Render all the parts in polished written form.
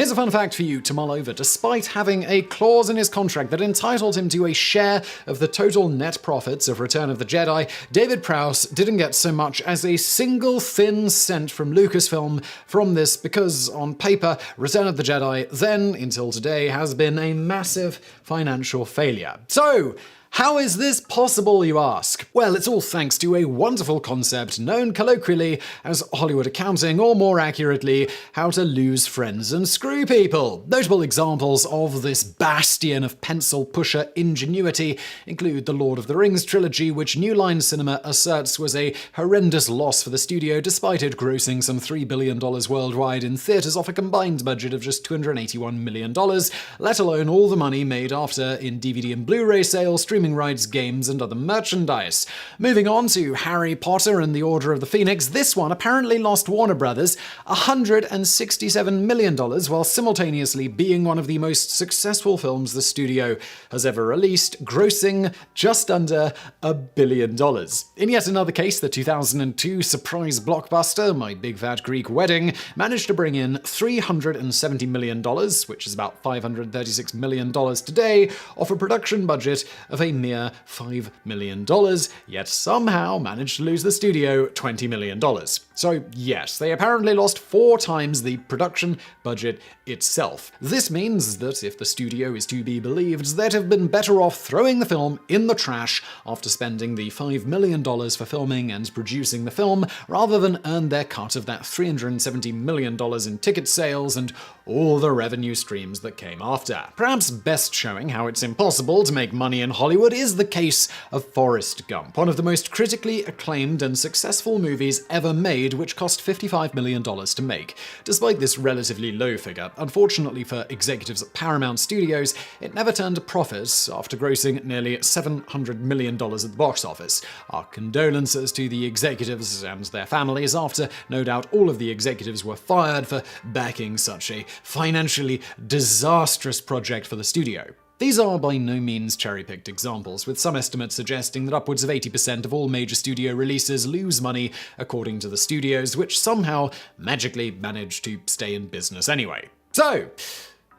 Here's a fun fact for you to mull over. Despite having a clause in his contract that entitled him to a share of the total net profits of Return of the Jedi, David Prowse didn't get so much as a single thin cent from Lucasfilm from this because, on paper, Return of the Jedi, then until today, has been a massive financial failure. So, how is this possible, you ask? Well, it's all thanks to a wonderful concept known colloquially as Hollywood accounting, or more accurately, how to lose friends and screw people. Notable examples of this bastion of pencil pusher ingenuity include the Lord of the Rings trilogy, which New Line Cinema asserts was a horrendous loss for the studio despite it grossing some $3 billion worldwide in theaters off a combined budget of just $281 million, let alone all the money made after in DVD and Blu-ray sales, streaming rights, games, and other merchandise. Moving on to Harry Potter and the Order of the Phoenix, this one apparently lost Warner Brothers $167 million while simultaneously being one of the most successful films the studio has ever released, grossing just under $1 billion. In yet another case, the 2002 surprise blockbuster, My Big Fat Greek Wedding, managed to bring in $370 million, which is about $536 million today, off a production budget of a mere $5 million, yet somehow managed to lose the studio $20 million. So yes, they apparently lost 4 times the production budget itself. This means that if the studio is to be believed, they'd have been better off throwing the film in the trash after spending the $5 million for filming and producing the film, rather than earn their cut of that $370 million in ticket sales and all the revenue streams that came after. Perhaps best showing how it's impossible to make money in Hollywood is the case of Forrest Gump, one of the most critically acclaimed and successful movies ever made, which cost $55 million to make. Despite this relatively low figure, unfortunately for executives at Paramount Studios, it never turned a profit after grossing nearly $700 million at the box office. Our condolences to the executives and their families after no doubt all of the executives were fired for backing such a financially disastrous project for the studio. These are by no means cherry-picked examples, with some estimates suggesting that upwards of 80% of all major studio releases lose money, according to the studios, which somehow magically manage to stay in business anyway. So,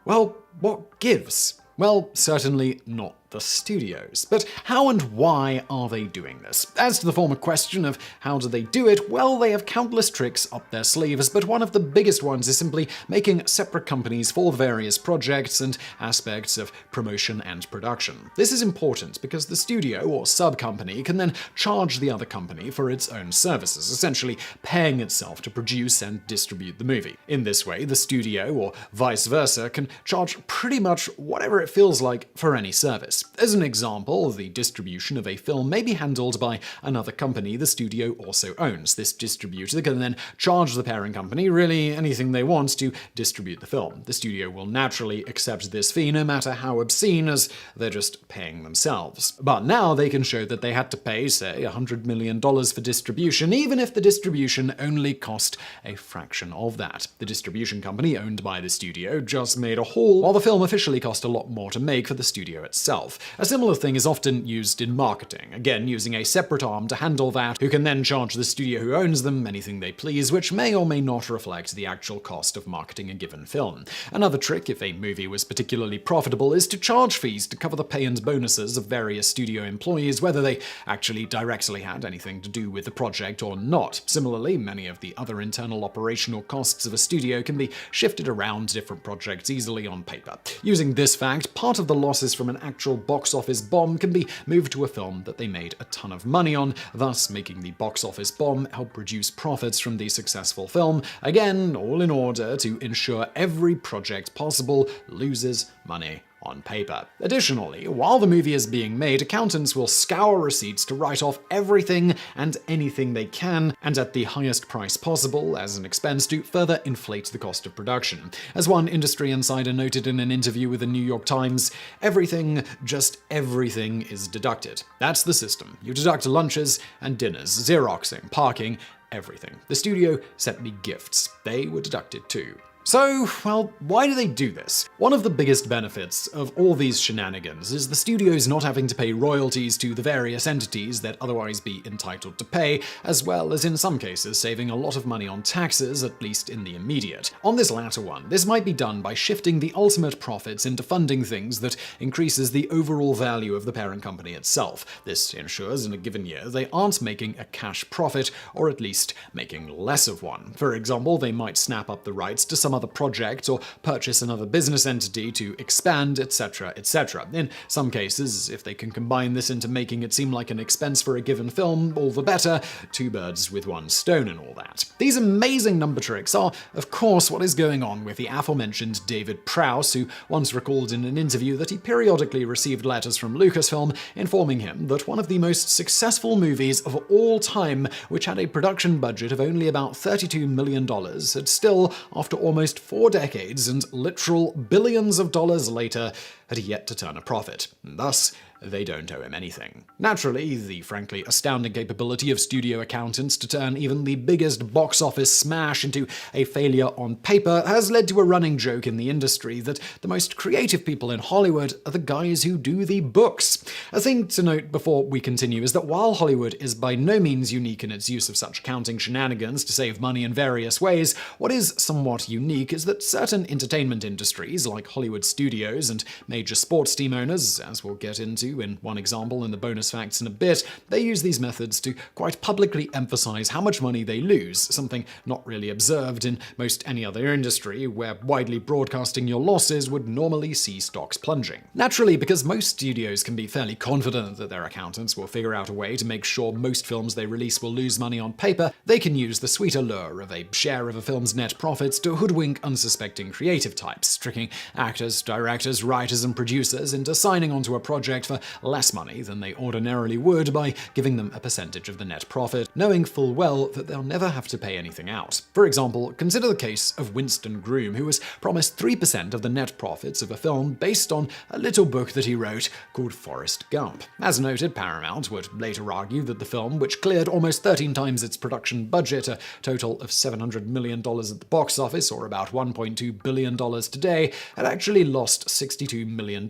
well, what gives? Well, certainly not the studios. But how and why are they doing this? As to the former question of how do they do it, well, they have countless tricks up their sleeves, but one of the biggest ones is simply making separate companies for various projects and aspects of promotion and production. This is important because the studio or sub-company can then charge the other company for its own services, essentially paying itself to produce and distribute the movie. In this way, the studio, or vice versa, can charge pretty much whatever it feels like for any service. As an example, the distribution of a film may be handled by another company the studio also owns. This distributor can then charge the parent company really anything they want to distribute the film. The studio will naturally accept this fee no matter how obscene, as they're just paying themselves. But now they can show that they had to pay, say, $100 million for distribution, even if the distribution only cost a fraction of that. The distribution company owned by the studio just made a haul, while the film officially cost a lot more to make for the studio itself. A similar thing is often used in marketing, again using a separate arm to handle that, who can then charge the studio who owns them anything they please, which may or may not reflect the actual cost of marketing a given film. Another trick, if a movie was particularly profitable, is to charge fees to cover the pay and bonuses of various studio employees, whether they actually directly had anything to do with the project or not. Similarly, many of the other internal operational costs of a studio can be shifted around different projects easily on paper. Using this fact, part of the losses from an actual box office bomb can be moved to a film that they made a ton of money on, thus making the box office bomb help produce profits from the successful film, again, all in order to ensure every project possible loses money on paper. Additionally, while the movie is being made, accountants will scour receipts to write off everything and anything they can, and at the highest price possible, as an expense to further inflate the cost of production. As one industry insider noted in an interview with the New York Times, everything, just everything is deducted. That's the system. You deduct lunches and dinners, Xeroxing, parking, everything. The studio sent me gifts. They were deducted too. So, well, why do they do this? One of the biggest benefits of all these shenanigans is the studios not having to pay royalties to the various entities they'd otherwise be entitled to pay, as well as in some cases saving a lot of money on taxes, at least in the immediate. On this latter one, this might be done by shifting the ultimate profits into funding things that increases the overall value of the parent company itself. This ensures in a given year they aren't making a cash profit, or at least making less of one. For example, they might snap up the rights to some other project or purchase another business entity to expand, etc., etc. In some cases, if they can combine this into making it seem like an expense for a given film, all the better. Two birds with one stone and all that. These amazing number tricks are, of course, what is going on with the aforementioned David Prowse, who once recalled in an interview that he periodically received letters from Lucasfilm informing him that one of the most successful movies of all time, which had a production budget of only about $32 million, had still, after almost 4 decades and literal billions of dollars later, had yet to turn a profit. And thus, they don't owe him anything. Naturally, the frankly astounding capability of studio accountants to turn even the biggest box office smash into a failure on paper has led to a running joke in the industry that the most creative people in Hollywood are the guys who do the books. A thing to note before we continue is that while Hollywood is by no means unique in its use of such accounting shenanigans to save money in various ways, what is somewhat unique is that certain entertainment industries, like Hollywood studios and major sports team owners, as we'll get into in one example in the bonus facts in a bit, they use these methods to quite publicly emphasize how much money they lose, something not really observed in most any other industry, where widely broadcasting your losses would normally see stocks plunging. Naturally, because most studios can be fairly confident that their accountants will figure out a way to make sure most films they release will lose money on paper, they can use the sweet allure of a share of a film's net profits to hoodwink unsuspecting creative types, tricking actors, directors, writers, and producers into signing onto a project for less money than they ordinarily would by giving them a percentage of the net profit, knowing full well that they'll never have to pay anything out. For example, consider the case of Winston Groom, who was promised 3% of the net profits of a film based on a little book that he wrote called Forrest Gump. As noted, Paramount would later argue that the film, which cleared almost 13 times its production budget, a total of $700 million at the box office, or about $1.2 billion today, had actually lost $62 million,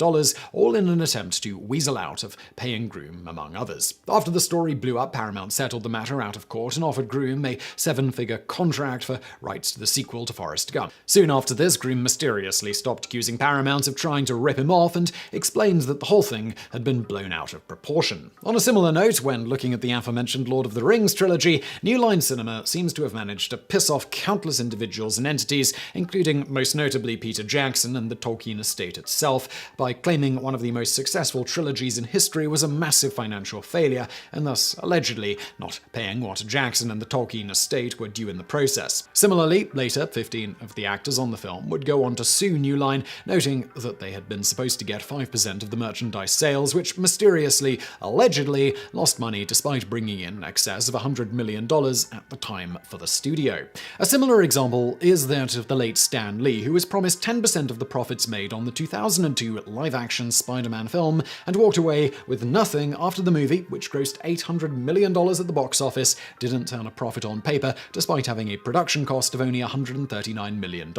all in an attempt to weasel out of paying Groom, among others. After the story blew up, Paramount settled the matter out of court and offered Groom a 7-figure contract for rights to the sequel to Forrest Gump. Soon after this, Groom mysteriously stopped accusing Paramount of trying to rip him off and explained that the whole thing had been blown out of proportion. On a similar note, when looking at the aforementioned Lord of the Rings trilogy, New Line Cinema seems to have managed to piss off countless individuals and entities, including most notably Peter Jackson and the Tolkien estate itself, by claiming one of the most successful trilogies in history was a massive financial failure, and thus allegedly not paying what Jackson and the Tolkien estate were due in the process. Similarly, later, 15 of the actors on the film would go on to sue New Line, noting that they had been supposed to get 5% of the merchandise sales, which mysteriously, allegedly, lost money despite bringing in excess of $100 million at the time for the studio. A similar example is that of the late Stan Lee, who was promised 10% of the profits made on the 2002 live-action Spider-Man film and walked away with nothing after the movie, which grossed $800 million at the box office, didn't turn a profit on paper, despite having a production cost of only $139 million.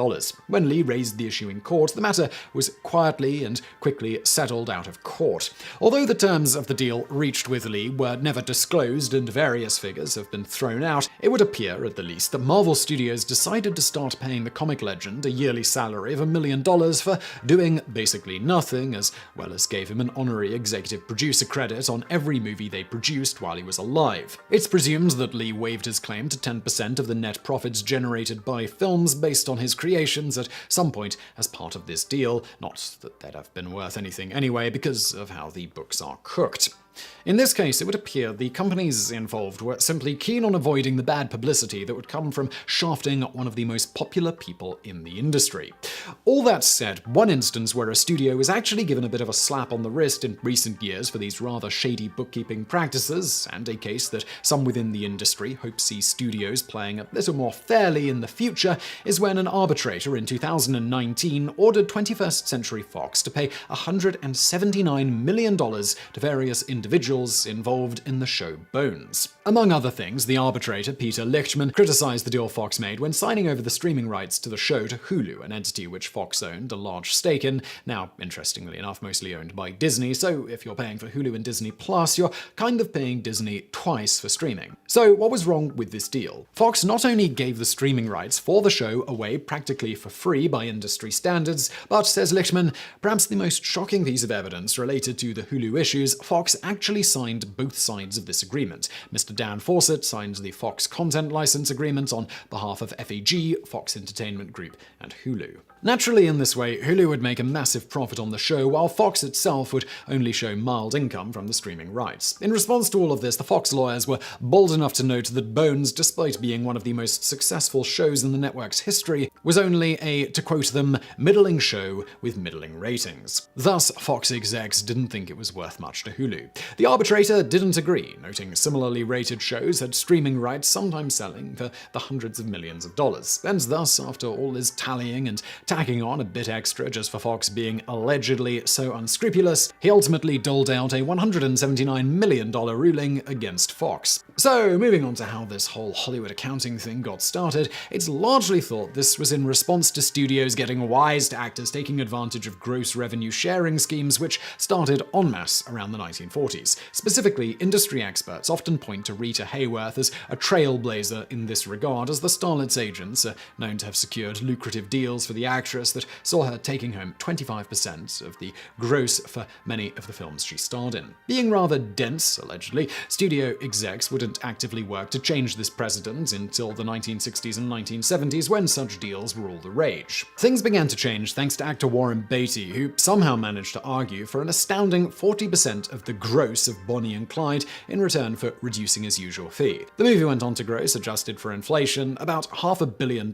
When Lee raised the issue in court, the matter was quietly and quickly settled out of court. Although the terms of the deal reached with Lee were never disclosed and various figures have been thrown out, it would appear, at the least, that Marvel Studios decided to start paying the comic legend a yearly salary of $1 million for doing basically nothing, as well as gave him an honorary executive producer credit on every movie they produced while he was alive. It's presumed that Lee waived his claim to 10% of the net profits generated by films based on his creations at some point as part of this deal, not that they'd have been worth anything anyway because of how the books are cooked. In this case, it would appear the companies involved were simply keen on avoiding the bad publicity that would come from shafting one of the most popular people in the industry. All that said, one instance where a studio was actually given a bit of a slap on the wrist in recent years for these rather shady bookkeeping practices, and a case that some within the industry hope see studios playing a little more fairly in the future, is when an arbitrator in 2019 ordered 21st Century Fox to pay $179 million to various individuals involved in the show Bones. Among other things, the arbitrator, Peter Lichtman, criticized the deal Fox made when signing over the streaming rights to the show to Hulu, an entity which Fox owned a large stake in, now, interestingly enough, mostly owned by Disney, so if you're paying for Hulu and Disney Plus, you're kind of paying Disney twice for streaming. So what was wrong with this deal? Fox not only gave the streaming rights for the show away practically for free by industry standards, but, says Lichtman, perhaps the most shocking piece of evidence related to the Hulu issues, Fox actually signed both sides of this agreement. Mr. Dan Fawcett signed the Fox Content License Agreement on behalf of FEG, Fox Entertainment Group, and Hulu. Naturally, in this way, Hulu would make a massive profit on the show, while Fox itself would only show mild income from the streaming rights. In response to all of this, the Fox lawyers were bold enough to note that Bones, despite being one of the most successful shows in the network's history, was only a, to quote them, middling show with middling ratings. Thus, Fox execs didn't think it was worth much to Hulu. The arbitrator didn't agree, noting similarly rated shows had streaming rights sometimes selling for the hundreds of millions of dollars. And thus, after all his tallying and tacking on a bit extra just for Fox being allegedly so unscrupulous, he ultimately doled out a $179 million ruling against Fox. So, moving on to how this whole Hollywood accounting thing got started, it's largely thought this was in response to studios getting wise to actors taking advantage of gross revenue sharing schemes which started en masse around the 1940s. Specifically, industry experts often point to Rita Hayworth as a trailblazer in this regard, as the starlet's agents are known to have secured lucrative deals for the actress that saw her taking home 25% of the gross for many of the films she starred in. Being rather dense, allegedly, studio execs wouldn't actively work to change this precedent until the 1960s and 1970s, when such deals were all the rage. Things began to change thanks to actor Warren Beatty, who somehow managed to argue for an astounding 40% of the gross of Bonnie and Clyde in return for reducing his usual fee. The movie went on to gross, adjusted for inflation, about $500 million,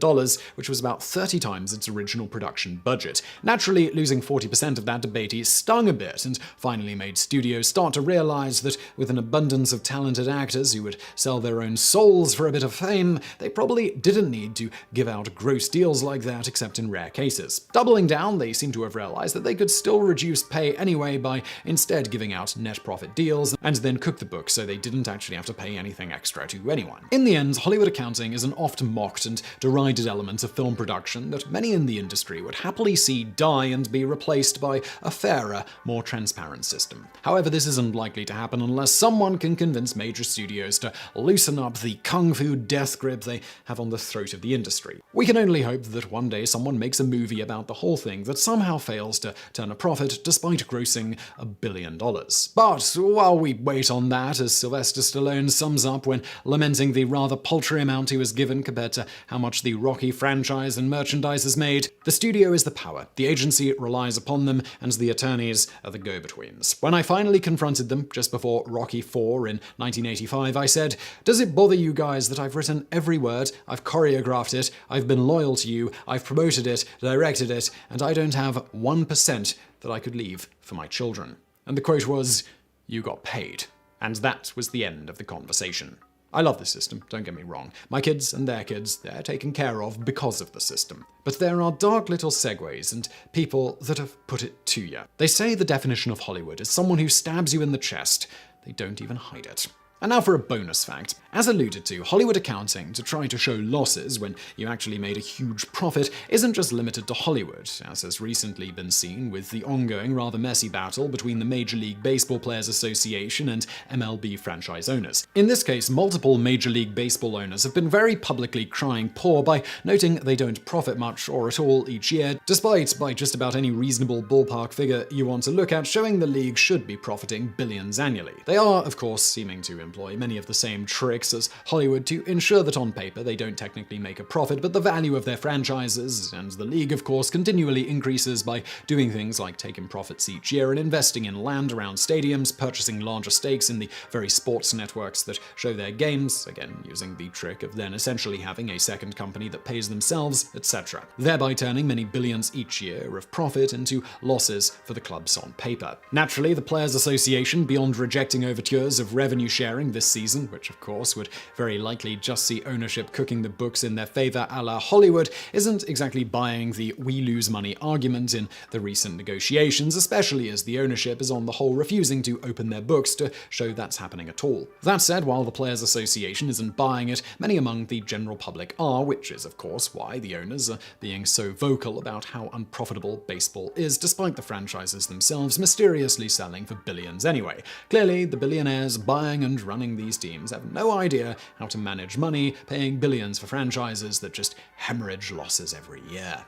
which was about 30 times its original production budget. Naturally, losing 40% of that to Beatty stung a bit, and finally made studios start to realize that with an abundance of talented actors who would sell their own souls for a bit of fame, they probably didn't need to give out gross deals like that except in rare cases. Doubling down, they seem to have realized that they could still reduce pay anyway by instead giving out net profit deals, and then cook the books so they didn't actually have to pay anything extra to anyone. In the end, Hollywood accounting is an oft mocked and derided element of film production that many in the industry would happily see die and be replaced by a fairer, more transparent system. However, this isn't likely to happen unless someone can convince major studios to loosen up the kung fu death grip they have on the throat of the industry. We can only hope that one day someone makes a movie about the whole thing that somehow fails to turn a profit despite grossing $1 billion. But while we wait on that, as Sylvester Stallone sums up when lamenting the rather paltry amount he was given compared to how much the Rocky franchise and merchandise has made, the studio is the power, the agency relies upon them, and the attorneys are the go-betweens. When I finally confronted them just before Rocky IV in 1985, I said, "Does it bother you guys that I've written every word, I've choreographed it, I've been loyal to you, I've promoted it, directed it, and I don't have 1% that I could leave for my children?" And the quote was, "You got paid." And that was the end of the conversation. I love the system, don't get me wrong. My kids and their kids, they're taken care of because of the system. But there are dark little segues and people that have put it to you. They say the definition of Hollywood is someone who stabs you in the chest. They don't even hide it. And now for a bonus fact. As alluded to, Hollywood accounting to try to show losses when you actually made a huge profit isn't just limited to Hollywood, as has recently been seen with the ongoing rather messy battle between the Major League Baseball Players Association and MLB franchise owners. In this case, multiple Major League Baseball owners have been very publicly crying poor by noting they don't profit much or at all each year, despite, by just about any reasonable ballpark figure you want to look at, showing the league should be profiting billions annually. They are, of course, seeming to employ many of the same tricks as Hollywood to ensure that on paper they don't technically make a profit, but the value of their franchises and the league, of course, continually increases by doing things like taking profits each year and investing in land around stadiums, purchasing larger stakes in the very sports networks that show their games, again using the trick of then essentially having a second company that pays themselves, etc., thereby turning many billions each year of profit into losses for the clubs on paper. Naturally, the Players Association, beyond rejecting overtures of revenue sharing airing this season, which of course would very likely just see ownership cooking the books in their favor a la Hollywood, isn't exactly buying the we lose money argument in the recent negotiations, especially as the ownership is on the whole refusing to open their books to show that's happening at all. That said, while the Players Association isn't buying it, many among the general public are, which is of course why the owners are being so vocal about how unprofitable baseball is, despite the franchises themselves mysteriously selling for billions anyway. Clearly, the billionaires buying and running these teams have no idea how to manage money, paying billions for franchises that just hemorrhage losses every year.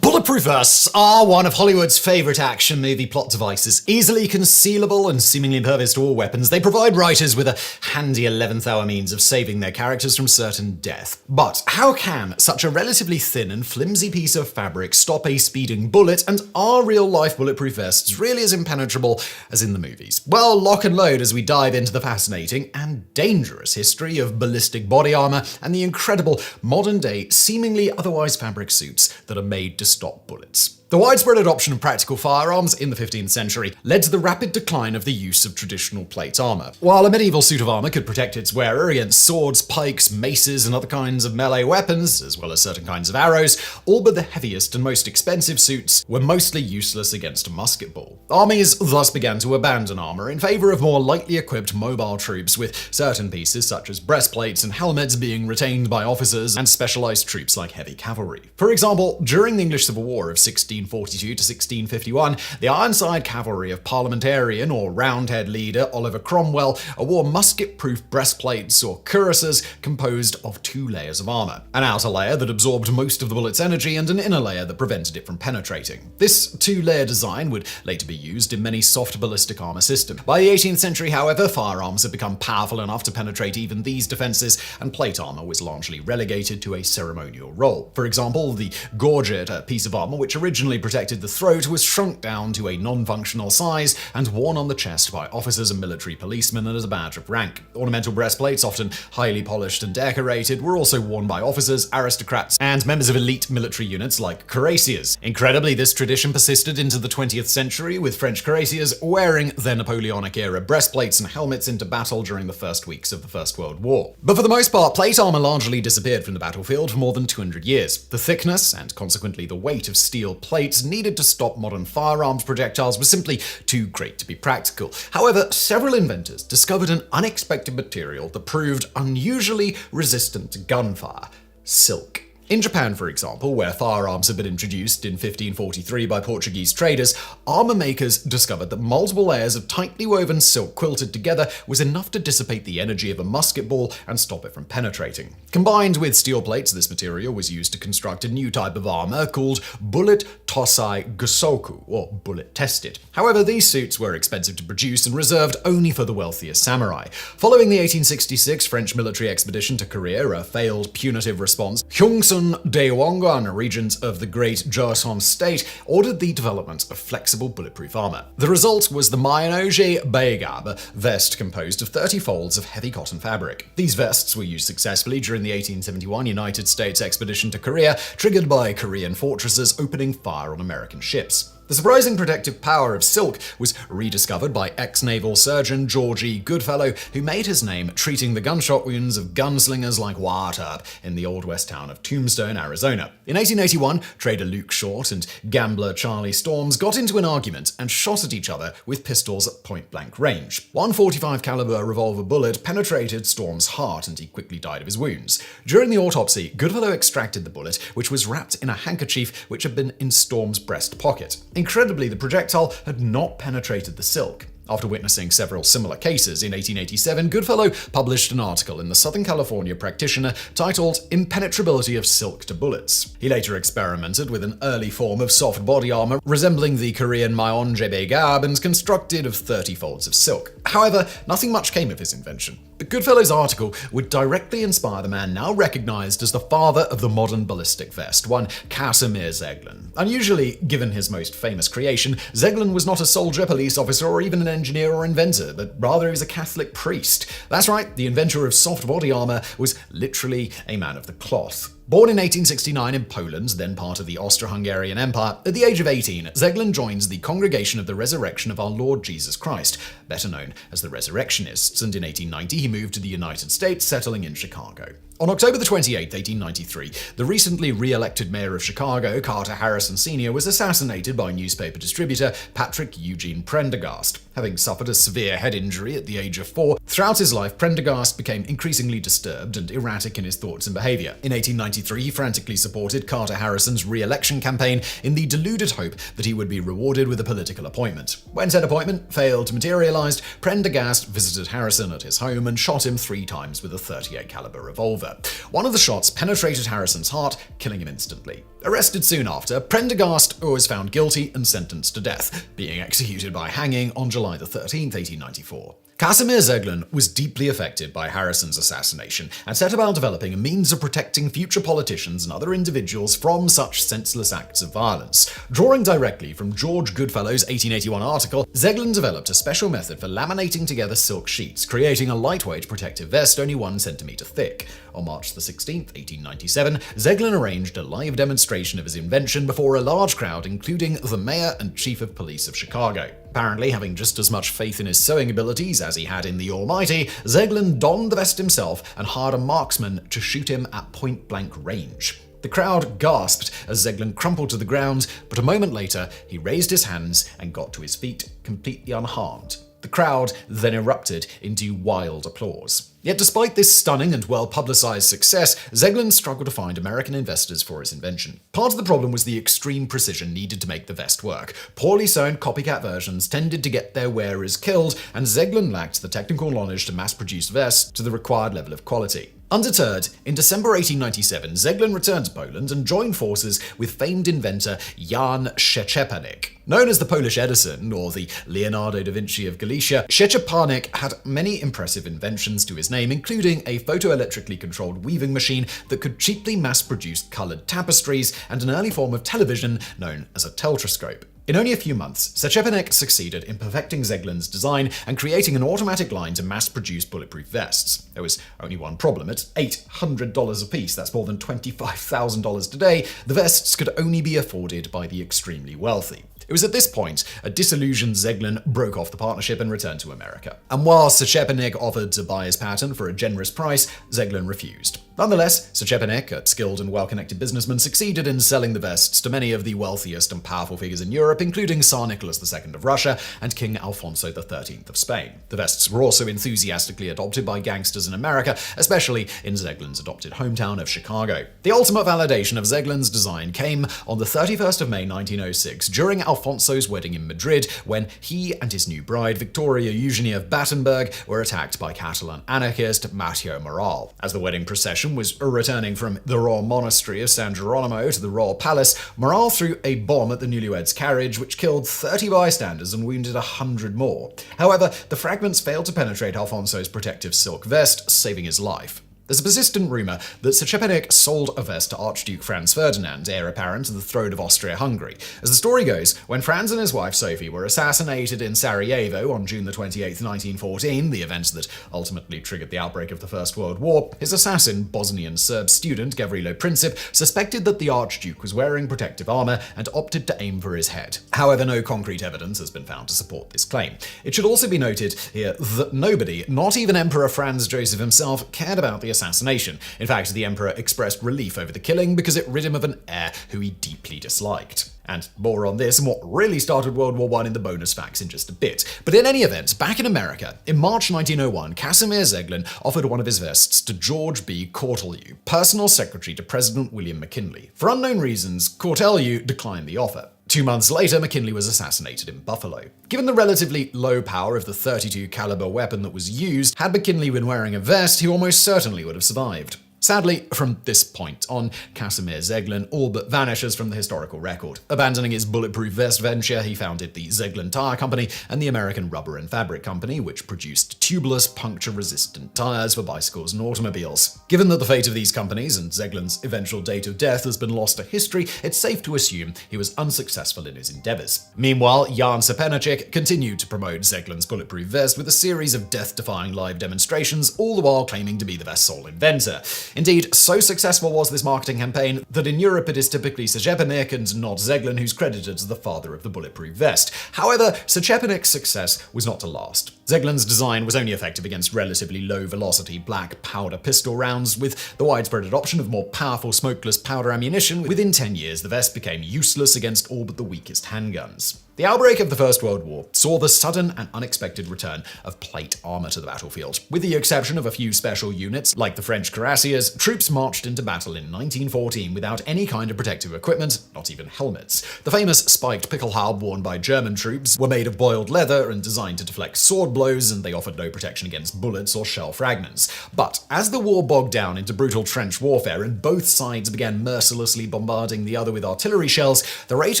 Bulletproof vests are one of Hollywood's favorite action movie plot devices. Easily concealable and seemingly impervious to all weapons, they provide writers with a handy 11th hour means of saving their characters from certain death. But how can such a relatively thin and flimsy piece of fabric stop a speeding bullet, and are real-life bulletproof vests really as impenetrable as in the movies? Well, lock and load as we dive into the fascinating and dangerous history of ballistic body armor and the incredible modern-day, seemingly otherwise fabric suits that are made to stop bullets. The widespread adoption of practical firearms in the 15th century led to the rapid decline of the use of traditional plate armor. While a medieval suit of armor could protect its wearer against swords, pikes, maces, and other kinds of melee weapons, as well as certain kinds of arrows, all but the heaviest and most expensive suits were mostly useless against a musket ball. Armies thus began to abandon armor in favor of more lightly equipped mobile troops, with certain pieces such as breastplates and helmets being retained by officers and specialized troops like heavy cavalry. For example, during the English Civil War of 1642 to 1651, the Ironside cavalry of parliamentarian or Roundhead leader Oliver Cromwell wore musket-proof breastplates or cuirasses composed of 2 layers of armor. An outer layer that absorbed most of the bullet's energy and an inner layer that prevented it from penetrating. This 2-layer design would later be used in many soft ballistic armor systems. By the 18th century, however, firearms had become powerful enough to penetrate even these defenses, and plate armor was largely relegated to a ceremonial role. For example, the gorget, a piece of armor which originally protected the throat, was shrunk down to a non-functional size and worn on the chest by officers and military policemen as a badge of rank. Ornamental breastplates, often highly polished and decorated, were also worn by officers, aristocrats, and members of elite military units like cuirassiers. Incredibly, this tradition persisted into the 20th century, with French cuirassiers wearing their Napoleonic-era breastplates and helmets into battle during the first weeks of the First World War. But for the most part, plate armor largely disappeared from the battlefield for more than 200 years. The thickness, and consequently the weight of steel plates needed to stop modern firearms projectiles was simply too great to be practical. However, several inventors discovered an unexpected material that proved unusually resistant to gunfire: silk. In Japan, for example, where firearms had been introduced in 1543 by Portuguese traders, armor makers discovered that multiple layers of tightly woven silk quilted together was enough to dissipate the energy of a musket ball and stop it from penetrating. Combined with steel plates, this material was used to construct a new type of armor called bullet tosai gusoku, or bullet tested. However, these suits were expensive to produce and reserved only for the wealthiest samurai. Following the 1866 French military expedition to Korea, a failed punitive response, Gyeongsun Daewongun, regent of the Great Joseon state, ordered the development of flexible bulletproof armor. The result was the Myeonji Baegab, a vest composed of 30 folds of heavy cotton fabric. These vests were used successfully during the 1871 United States expedition to Korea, triggered by Korean fortresses opening fire on American ships. The surprising protective power of silk was rediscovered by ex-naval surgeon George E. Goodfellow, who made his name treating the gunshot wounds of gunslingers like Wartup in the old west town of Tombstone, Arizona. In 1881, trader Luke Short and gambler Charlie Storms got into an argument and shot at each other with pistols at point-blank range. One .45 caliber revolver bullet penetrated Storms' heart, and he quickly died of his wounds. During the autopsy, Goodfellow extracted the bullet, which was wrapped in a handkerchief which had been in Storms' breast pocket. Incredibly, the projectile had not penetrated the silk. After witnessing several similar cases, in 1887, Goodfellow published an article in the Southern California Practitioner titled "Impenetrability of Silk to Bullets." He later experimented with an early form of soft body armor resembling the Korean Myeonji Baegab and constructed of 30 folds of silk. However, nothing much came of his invention. But Goodfellow's article would directly inspire the man now recognized as the father of the modern ballistic vest, one Casimir Zeglin. Unusually, given his most famous creation, Zeglin was not a soldier, police officer, or even an engineer or inventor, but rather he was a Catholic priest. That's right, the inventor of soft body armor was literally a man of the cloth. Born in 1869 in Poland, then part of the Austro-Hungarian Empire, at the age of 18, Zeglin joins the Congregation of the Resurrection of Our Lord Jesus Christ, better known as the Resurrectionists, and in 1890 he moved to the United States, settling in Chicago. On October 28, 1893, the recently re-elected mayor of Chicago, Carter Harrison Sr., was assassinated by newspaper distributor Patrick Eugene Prendergast. Having suffered a severe head injury at the age of 4, throughout his life, Prendergast became increasingly disturbed and erratic in his thoughts and behavior. In 1893, he frantically supported Carter Harrison's re-election campaign in the deluded hope that he would be rewarded with a political appointment. When said appointment failed to materialize, Prendergast visited Harrison at his home and shot him 3 times with a .38 caliber revolver. One of the shots penetrated Harrison's heart, killing him instantly. Arrested soon after, Prendergast was found guilty and sentenced to death, being executed by hanging on July 13, 1894. Casimir Zeglin was deeply affected by Harrison's assassination and set about developing a means of protecting future politicians and other individuals from such senseless acts of violence. Drawing directly from George Goodfellow's 1881 article, Zeglin developed a special method for laminating together silk sheets, creating a lightweight protective vest only 1 centimeter thick. On March 16, 1897, Zeglin arranged a live demonstration of his invention before a large crowd, including the mayor and chief of police of Chicago. Apparently, having just as much faith in his sewing abilities as he had in the Almighty, Zeglin donned the vest himself and hired a marksman to shoot him at point-blank range. The crowd gasped as Zeglin crumpled to the ground, but a moment later, he raised his hands and got to his feet, completely unharmed. The crowd then erupted into wild applause. Yet despite this stunning and well-publicized success, Zeglin struggled to find American investors for his invention. Part of the problem was the extreme precision needed to make the vest work. Poorly sewn copycat versions tended to get their wearers killed, and Zeglin lacked the technical knowledge to mass-produce vests to the required level of quality. Undeterred, in December 1897, Zeglin returned to Poland and joined forces with famed inventor Jan Szczepanik. Known as the Polish Edison, or the Leonardo da Vinci of Galicia, Szczepanik had many impressive inventions to his name, including a photoelectrically controlled weaving machine that could cheaply mass-produce colored tapestries and an early form of television known as a teltroscope. In only a few months, Szczepanik succeeded in perfecting Zeglin's design and creating an automatic line to mass-produce bulletproof vests. There was only one problem. At $800 a piece, that's more than $25,000 today, the vests could only be afforded by the extremely wealthy. It was at this point a disillusioned Zeglin broke off the partnership and returned to America. And while Szczepanik offered to buy his patent for a generous price, Zeglin refused. Nonetheless, Szczepanik, a skilled and well-connected businessman, succeeded in selling the vests to many of the wealthiest and powerful figures in Europe, including Tsar Nicholas II of Russia and King Alfonso XIII of Spain. The vests were also enthusiastically adopted by gangsters in America, especially in Zeglin's adopted hometown of Chicago. The ultimate validation of Zeglin's design came on the 31st of May 1906, during Alfonso's wedding in Madrid, when he and his new bride, Victoria Eugenia of Battenberg, were attacked by Catalan anarchist Matteo Moral. As the wedding procession was returning from the royal monastery of San Geronimo to the royal palace, Moral threw a bomb at the newlyweds' carriage, which killed 30 bystanders and wounded 100 more. However, the fragments failed to penetrate Alfonso's protective silk vest, saving his life. There's a persistent rumor that Szczepanik sold a vest to Archduke Franz Ferdinand, heir apparent to the throne of Austria-Hungary. As the story goes, when Franz and his wife Sophie were assassinated in Sarajevo on June 28, 1914, the event that ultimately triggered the outbreak of the First World War, his assassin, Bosnian Serb student Gavrilo Princip, suspected that the Archduke was wearing protective armor and opted to aim for his head. However, no concrete evidence has been found to support this claim. It should also be noted here that nobody, not even Emperor Franz Joseph himself, cared about the assassination. In fact, the emperor expressed relief over the killing because it rid him of an heir who he deeply disliked. And more on this and what really started World War I in the bonus facts in just a bit. But in any event, back in America, in March 1901, Casimir Zeglin offered one of his vests to George B. Cortelyou, personal secretary to President William McKinley. For unknown reasons, Cortelyou declined the offer. 2 months later, McKinley was assassinated in Buffalo. Given the relatively low power of the .32 caliber weapon that was used, had McKinley been wearing a vest, he almost certainly would have survived. Sadly, from this point on, Casimir Zeglin all but vanishes from the historical record. Abandoning his bulletproof vest venture, he founded the Zeglin Tire Company and the American Rubber and Fabric Company, which produced tubeless, puncture-resistant tires for bicycles and automobiles. Given that the fate of these companies and Zeglin's eventual date of death has been lost to history, it's safe to assume he was unsuccessful in his endeavors. Meanwhile, Jan Szczepanik continued to promote Zeglin's bulletproof vest with a series of death-defying live demonstrations, all the while claiming to be the best's sole inventor. Indeed, so successful was this marketing campaign that in Europe it is typically Szczepanik and not Zeglin who's credited as the father of the bulletproof vest. However, Szczepanik's success was not to last. Zeglin's design was only effective against relatively low-velocity black powder pistol rounds. With the widespread adoption of more powerful smokeless powder ammunition, within 10 years the vest became useless against all but the weakest handguns. The outbreak of the First World War saw the sudden and unexpected return of plate armor to the battlefield. With the exception of a few special units, like the French cuirassiers, troops marched into battle in 1914 without any kind of protective equipment, not even helmets. The famous spiked pickelhaube worn by German troops were made of boiled leather and designed to deflect sword blows, and they offered no protection against bullets or shell fragments. But as the war bogged down into brutal trench warfare and both sides began mercilessly bombarding the other with artillery shells, the rate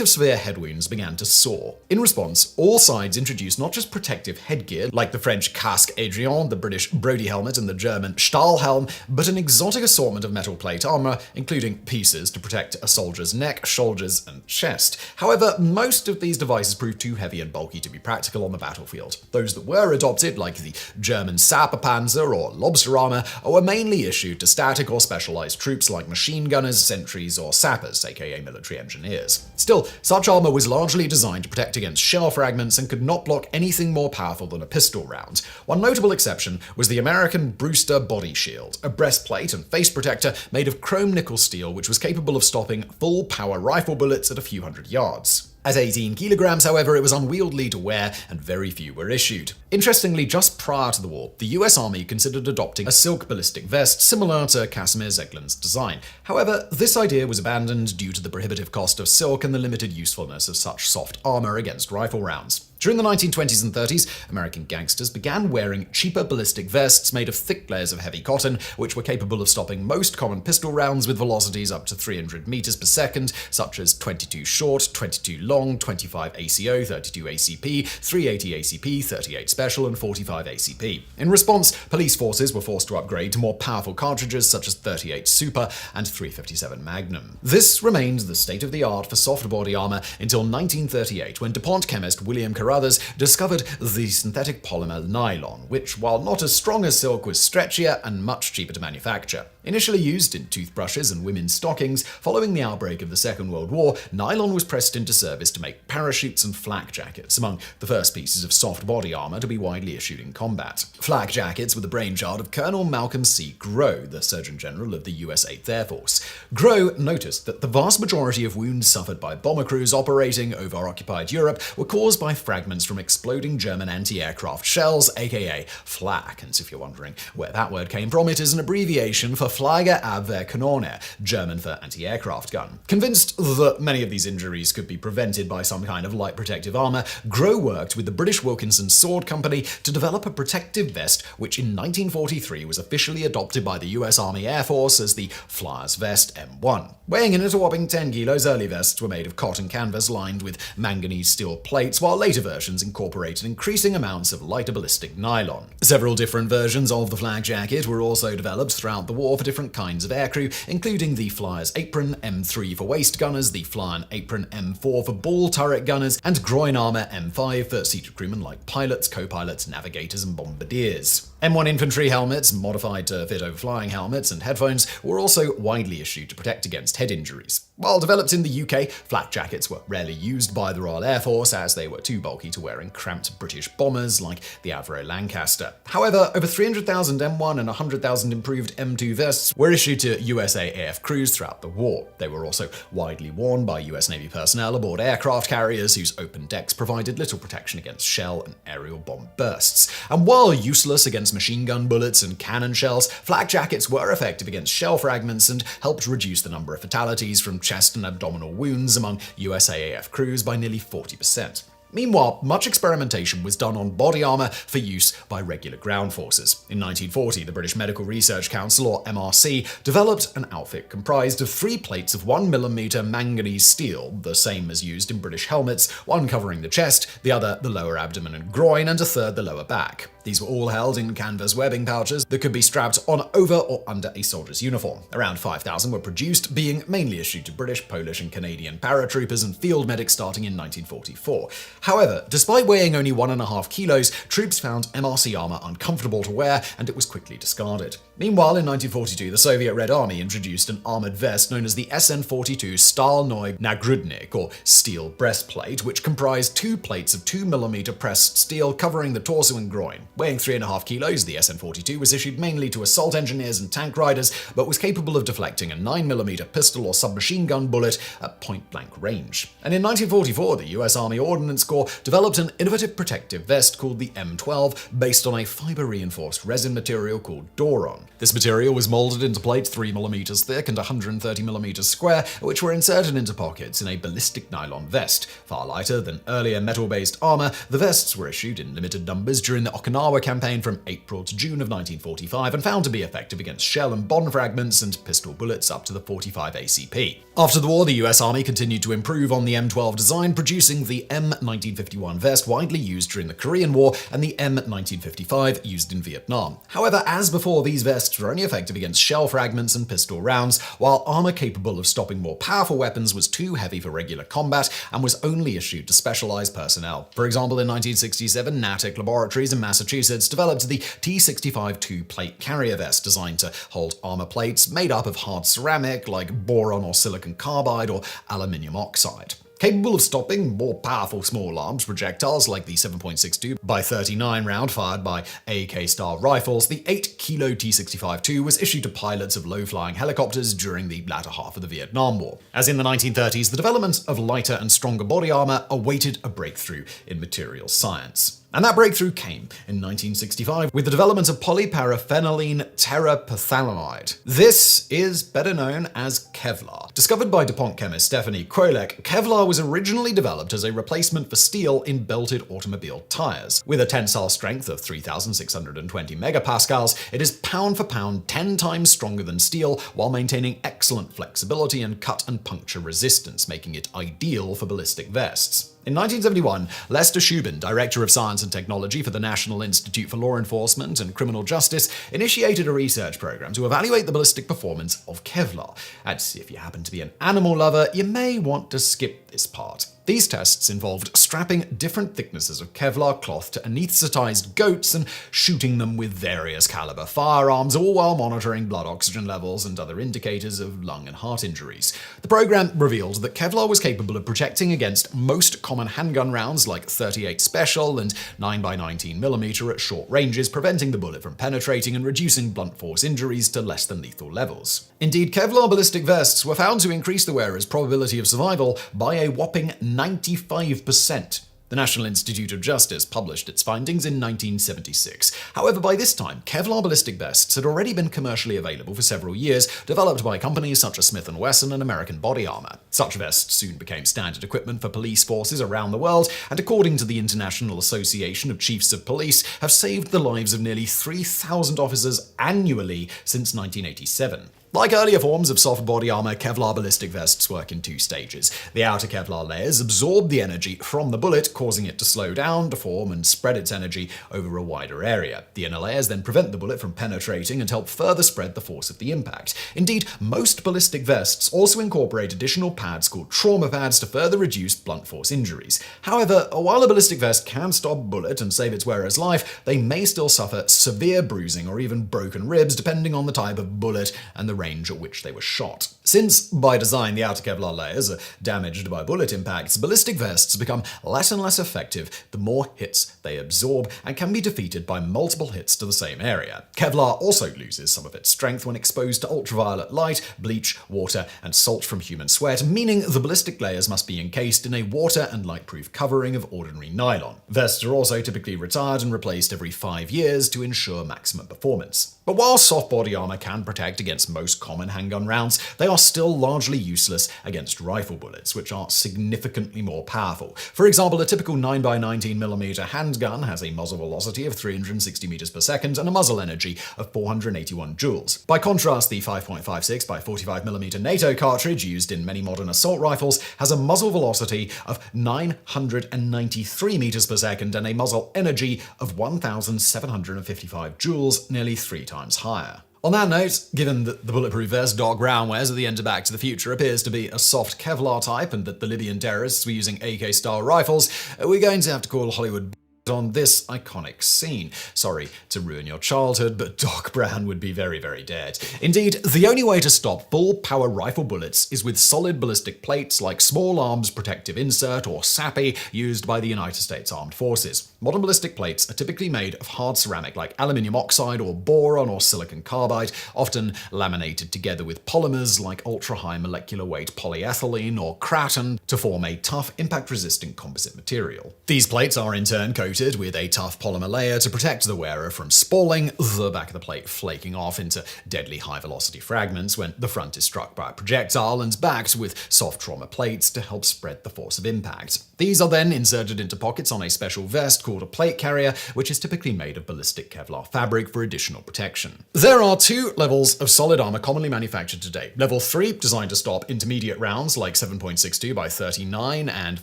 of severe head wounds began to soar. In response, all sides introduced not just protective headgear, like the French casque Adrien, the British Brodie helmet, and the German Stahlhelm, but an exotic assortment of metal plate armor, including pieces to protect a soldier's neck, shoulders, and chest. However, most of these devices proved too heavy and bulky to be practical on the battlefield. Those that were adopted, like the German Sapperpanzer or Lobster armor, were mainly issued to static or specialized troops like machine gunners, sentries, or sappers, aka military engineers. Still, such armor was largely designed to protect against shell fragments and could not block anything more powerful than a pistol round. One notable exception was the American Brewster body shield, a breastplate and face protector made of chrome nickel steel which was capable of stopping full power rifle bullets at a few hundred yards. At 18 kilograms, however, it was unwieldy to wear and very few were issued. Interestingly, just prior to the war, the US Army considered adopting a silk ballistic vest similar to Casimir Zeglin's design. However, this idea was abandoned due to the prohibitive cost of silk and the limited usefulness of such soft armor against rifle rounds. During the 1920s and 30s, American gangsters began wearing cheaper ballistic vests made of thick layers of heavy cotton, which were capable of stopping most common pistol rounds with velocities up to 300 meters per second, such as 22 short, 22 long, 25 ACO, 32 ACP, 380 ACP, 38 special, and 45 ACP. In response, police forces were forced to upgrade to more powerful cartridges such as 38 Super and 357 Magnum. This remained the state of the art for soft body armor until 1938, when DuPont chemist William Carruthers discovered the synthetic polymer nylon, which, while not as strong as silk, was stretchier and much cheaper to manufacture. Initially used in toothbrushes and women's stockings, following the outbreak of the Second World War, nylon was pressed into service to make parachutes and flak jackets, among the first pieces of soft body armor to be widely issued in combat. Flak jackets were the brainchild of Colonel Malcolm C. Grow, the Surgeon General of the US 8th Air Force. Grow noticed that the vast majority of wounds suffered by bomber crews operating over occupied Europe were caused by fragments from exploding German anti-aircraft shells, aka flak. And if you're wondering where that word came from, it is an abbreviation for Fliegerabwehrkanone, German for anti-aircraft gun. Convinced that many of these injuries could be prevented by some kind of light protective armor, Grow worked with the British Wilkinson Sword Company to develop a protective vest which in 1943 was officially adopted by the US Army Air Force as the Flyers Vest M1. Weighing in at a whopping 10 kilos, early vests were made of cotton canvas lined with manganese steel plates, while later versions incorporated increasing amounts of lighter ballistic nylon. Several different versions of the flak jacket were also developed throughout the war for different kinds of aircrew, including the Flyers Apron M3 for waist gunners, the Flyer Apron M4 for ball turret gunners, and Groin Armor M5 for seated crewmen like pilots, co-pilots, navigators, and bombardiers. M1 infantry helmets, modified to fit over flying helmets, and headphones were also widely issued to protect against head injuries. While developed in the UK, flak jackets were rarely used by the Royal Air Force as they were too bulky to wear in cramped British bombers like the Avro Lancaster. However, over 300,000 M1 and 100,000 improved M2 vests were issued to USA AF crews throughout the war. They were also widely worn by US Navy personnel aboard aircraft carriers whose open decks provided little protection against shell and aerial bomb bursts. And while useless against machine gun bullets and cannon shells, flak jackets were effective against shell fragments and helped reduce the number of fatalities from chest and abdominal wounds among USAAF crews by nearly 40%. Meanwhile, much experimentation was done on body armor for use by regular ground forces. In 1940, the British Medical Research Council, or MRC, developed an outfit comprised of 3 plates of 1mm manganese steel, the same as used in British helmets, one covering the chest, the other the lower abdomen and groin, and a third the lower back. These were all held in canvas webbing pouches that could be strapped on over or under a soldier's uniform. Around 5,000 were produced, being mainly issued to British, Polish, and Canadian paratroopers and field medics starting in 1944. However, despite weighing only 1.5 kilos, troops found MRC armor uncomfortable to wear, and it was quickly discarded. Meanwhile, in 1942, the Soviet Red Army introduced an armored vest known as the SN-42 Staalnoy Nagrudnik, or steel breastplate, which comprised two plates of 2mm pressed steel covering the torso and groin. Weighing 3.5 kilos, the SN-42 was issued mainly to assault engineers and tank riders, but was capable of deflecting a 9mm pistol or submachine gun bullet at point-blank range. And in 1944, the US Army Ordnance Corps developed an innovative protective vest called the M12, based on a fiber-reinforced resin material called Doron. This material was molded into plates 3mm thick and 130mm square, which were inserted into pockets in a ballistic nylon vest. Far lighter than earlier metal-based armor, the vests were issued in limited numbers during the Okinawa campaign from April to June of 1945 and found to be effective against shell and bomb fragments and pistol bullets up to the 45 ACP. After the war, the US Army continued to improve on the M12 design, producing the M1951 vest widely used during the Korean War and the M1955 used in Vietnam. However, as before, these vests were only effective against shell fragments and pistol rounds, while armor capable of stopping more powerful weapons was too heavy for regular combat and was only issued to specialized personnel. For example, in 1967, Natick Laboratories in Massachusetts developed the T65 two-plate carrier vest designed to hold armor plates made up of hard ceramic like boron or silicon carbide or aluminium oxide. Capable of stopping more powerful small arms projectiles like the 7.62 by 39 round fired by AK-style rifles, the 8-kilo T-65-2 was issued to pilots of low-flying helicopters during the latter half of the Vietnam War. As in the 1930s, the development of lighter and stronger body armor awaited a breakthrough in materials science. And that breakthrough came in 1965 with the development of polyparaphenylene terephthalamide. This is better known as Kevlar. Discovered by DuPont chemist Stephanie Krolek, Kevlar was originally developed as a replacement for steel in belted automobile tires. With a tensile strength of 3,620 megapascals, it is pound for pound 10 times stronger than steel while maintaining excellent flexibility and cut and puncture resistance, making it ideal for ballistic vests. In 1971, Lester Shubin, Director of Science and Technology for the National Institute for Law Enforcement and Criminal Justice, initiated a research program to evaluate the ballistic performance of Kevlar. And if you happen to be an animal lover, you may want to skip this part. These tests involved strapping different thicknesses of Kevlar cloth to anesthetized goats and shooting them with various caliber firearms, all while monitoring blood oxygen levels and other indicators of lung and heart injuries. The program revealed that Kevlar was capable of protecting against most common handgun rounds like .38 Special and 9x19mm at short ranges, preventing the bullet from penetrating and reducing blunt force injuries to less than lethal levels. Indeed, Kevlar ballistic vests were found to increase the wearer's probability of survival by a whopping 95%. The National Institute of Justice published its findings in 1976. However, by this time, Kevlar ballistic vests had already been commercially available for several years, developed by companies such as Smith & Wesson and American Body Armor. Such vests soon became standard equipment for police forces around the world, and according to the International Association of Chiefs of Police, have saved the lives of nearly 3,000 officers annually since 1987. Like earlier forms of soft body armor, Kevlar ballistic vests work in two stages. The outer Kevlar layers absorb the energy from the bullet, causing it to slow down, deform, and spread its energy over a wider area. The inner layers then prevent the bullet from penetrating and help further spread the force of the impact. Indeed, most ballistic vests also incorporate additional pads called trauma pads to further reduce blunt force injuries. However, while a ballistic vest can stop a bullet and save its wearer's life, they may still suffer severe bruising or even broken ribs depending on the type of bullet and the range at which they were shot. Since, by design, the outer Kevlar layers are damaged by bullet impacts, ballistic vests become less and less effective the more hits they absorb and can be defeated by multiple hits to the same area. Kevlar also loses some of its strength when exposed to ultraviolet light, bleach, water, and salt from human sweat, meaning the ballistic layers must be encased in a water and light-proof covering of ordinary nylon. Vests are also typically retired and replaced every 5 years to ensure maximum performance. But while soft body armor can protect against most common handgun rounds, they are still largely useless against rifle bullets, which are significantly more powerful. For example, a typical 9x19mm handgun has a muzzle velocity of 360 meters per second and a muzzle energy of 481 joules. By contrast, the 5.56 by 45mm NATO cartridge used in many modern assault rifles has a muzzle velocity of 993 meters per second and a muzzle energy of 1,755 joules, nearly 3 times higher. On that note, given that the bulletproof vest Doc Brown wears at the end of Back to the Future appears to be a soft Kevlar type and that the Libyan terrorists were using AK-style rifles, we're going to have to call Hollywood on this iconic scene. Sorry to ruin your childhood, but Doc Brown would be very, very dead. Indeed, the only way to stop full-power rifle bullets is with solid ballistic plates like Small Arms Protective Insert, or SAPI, used by the United States Armed Forces. Modern ballistic plates are typically made of hard ceramic like aluminium oxide or boron or silicon carbide, often laminated together with polymers like ultra-high molecular weight polyethylene or kraton to form a tough, impact-resistant composite material. These plates are in turn coated with a tough polymer layer to protect the wearer from spalling, the back of the plate flaking off into deadly high-velocity fragments when the front is struck by a projectile, and backed with soft trauma plates to help spread the force of impact. These are then inserted into pockets on a special vest called a plate carrier, which is typically made of ballistic Kevlar fabric for additional protection. There are two levels of solid armor commonly manufactured today. Level 3, designed to stop intermediate rounds like 7.62 by 39 and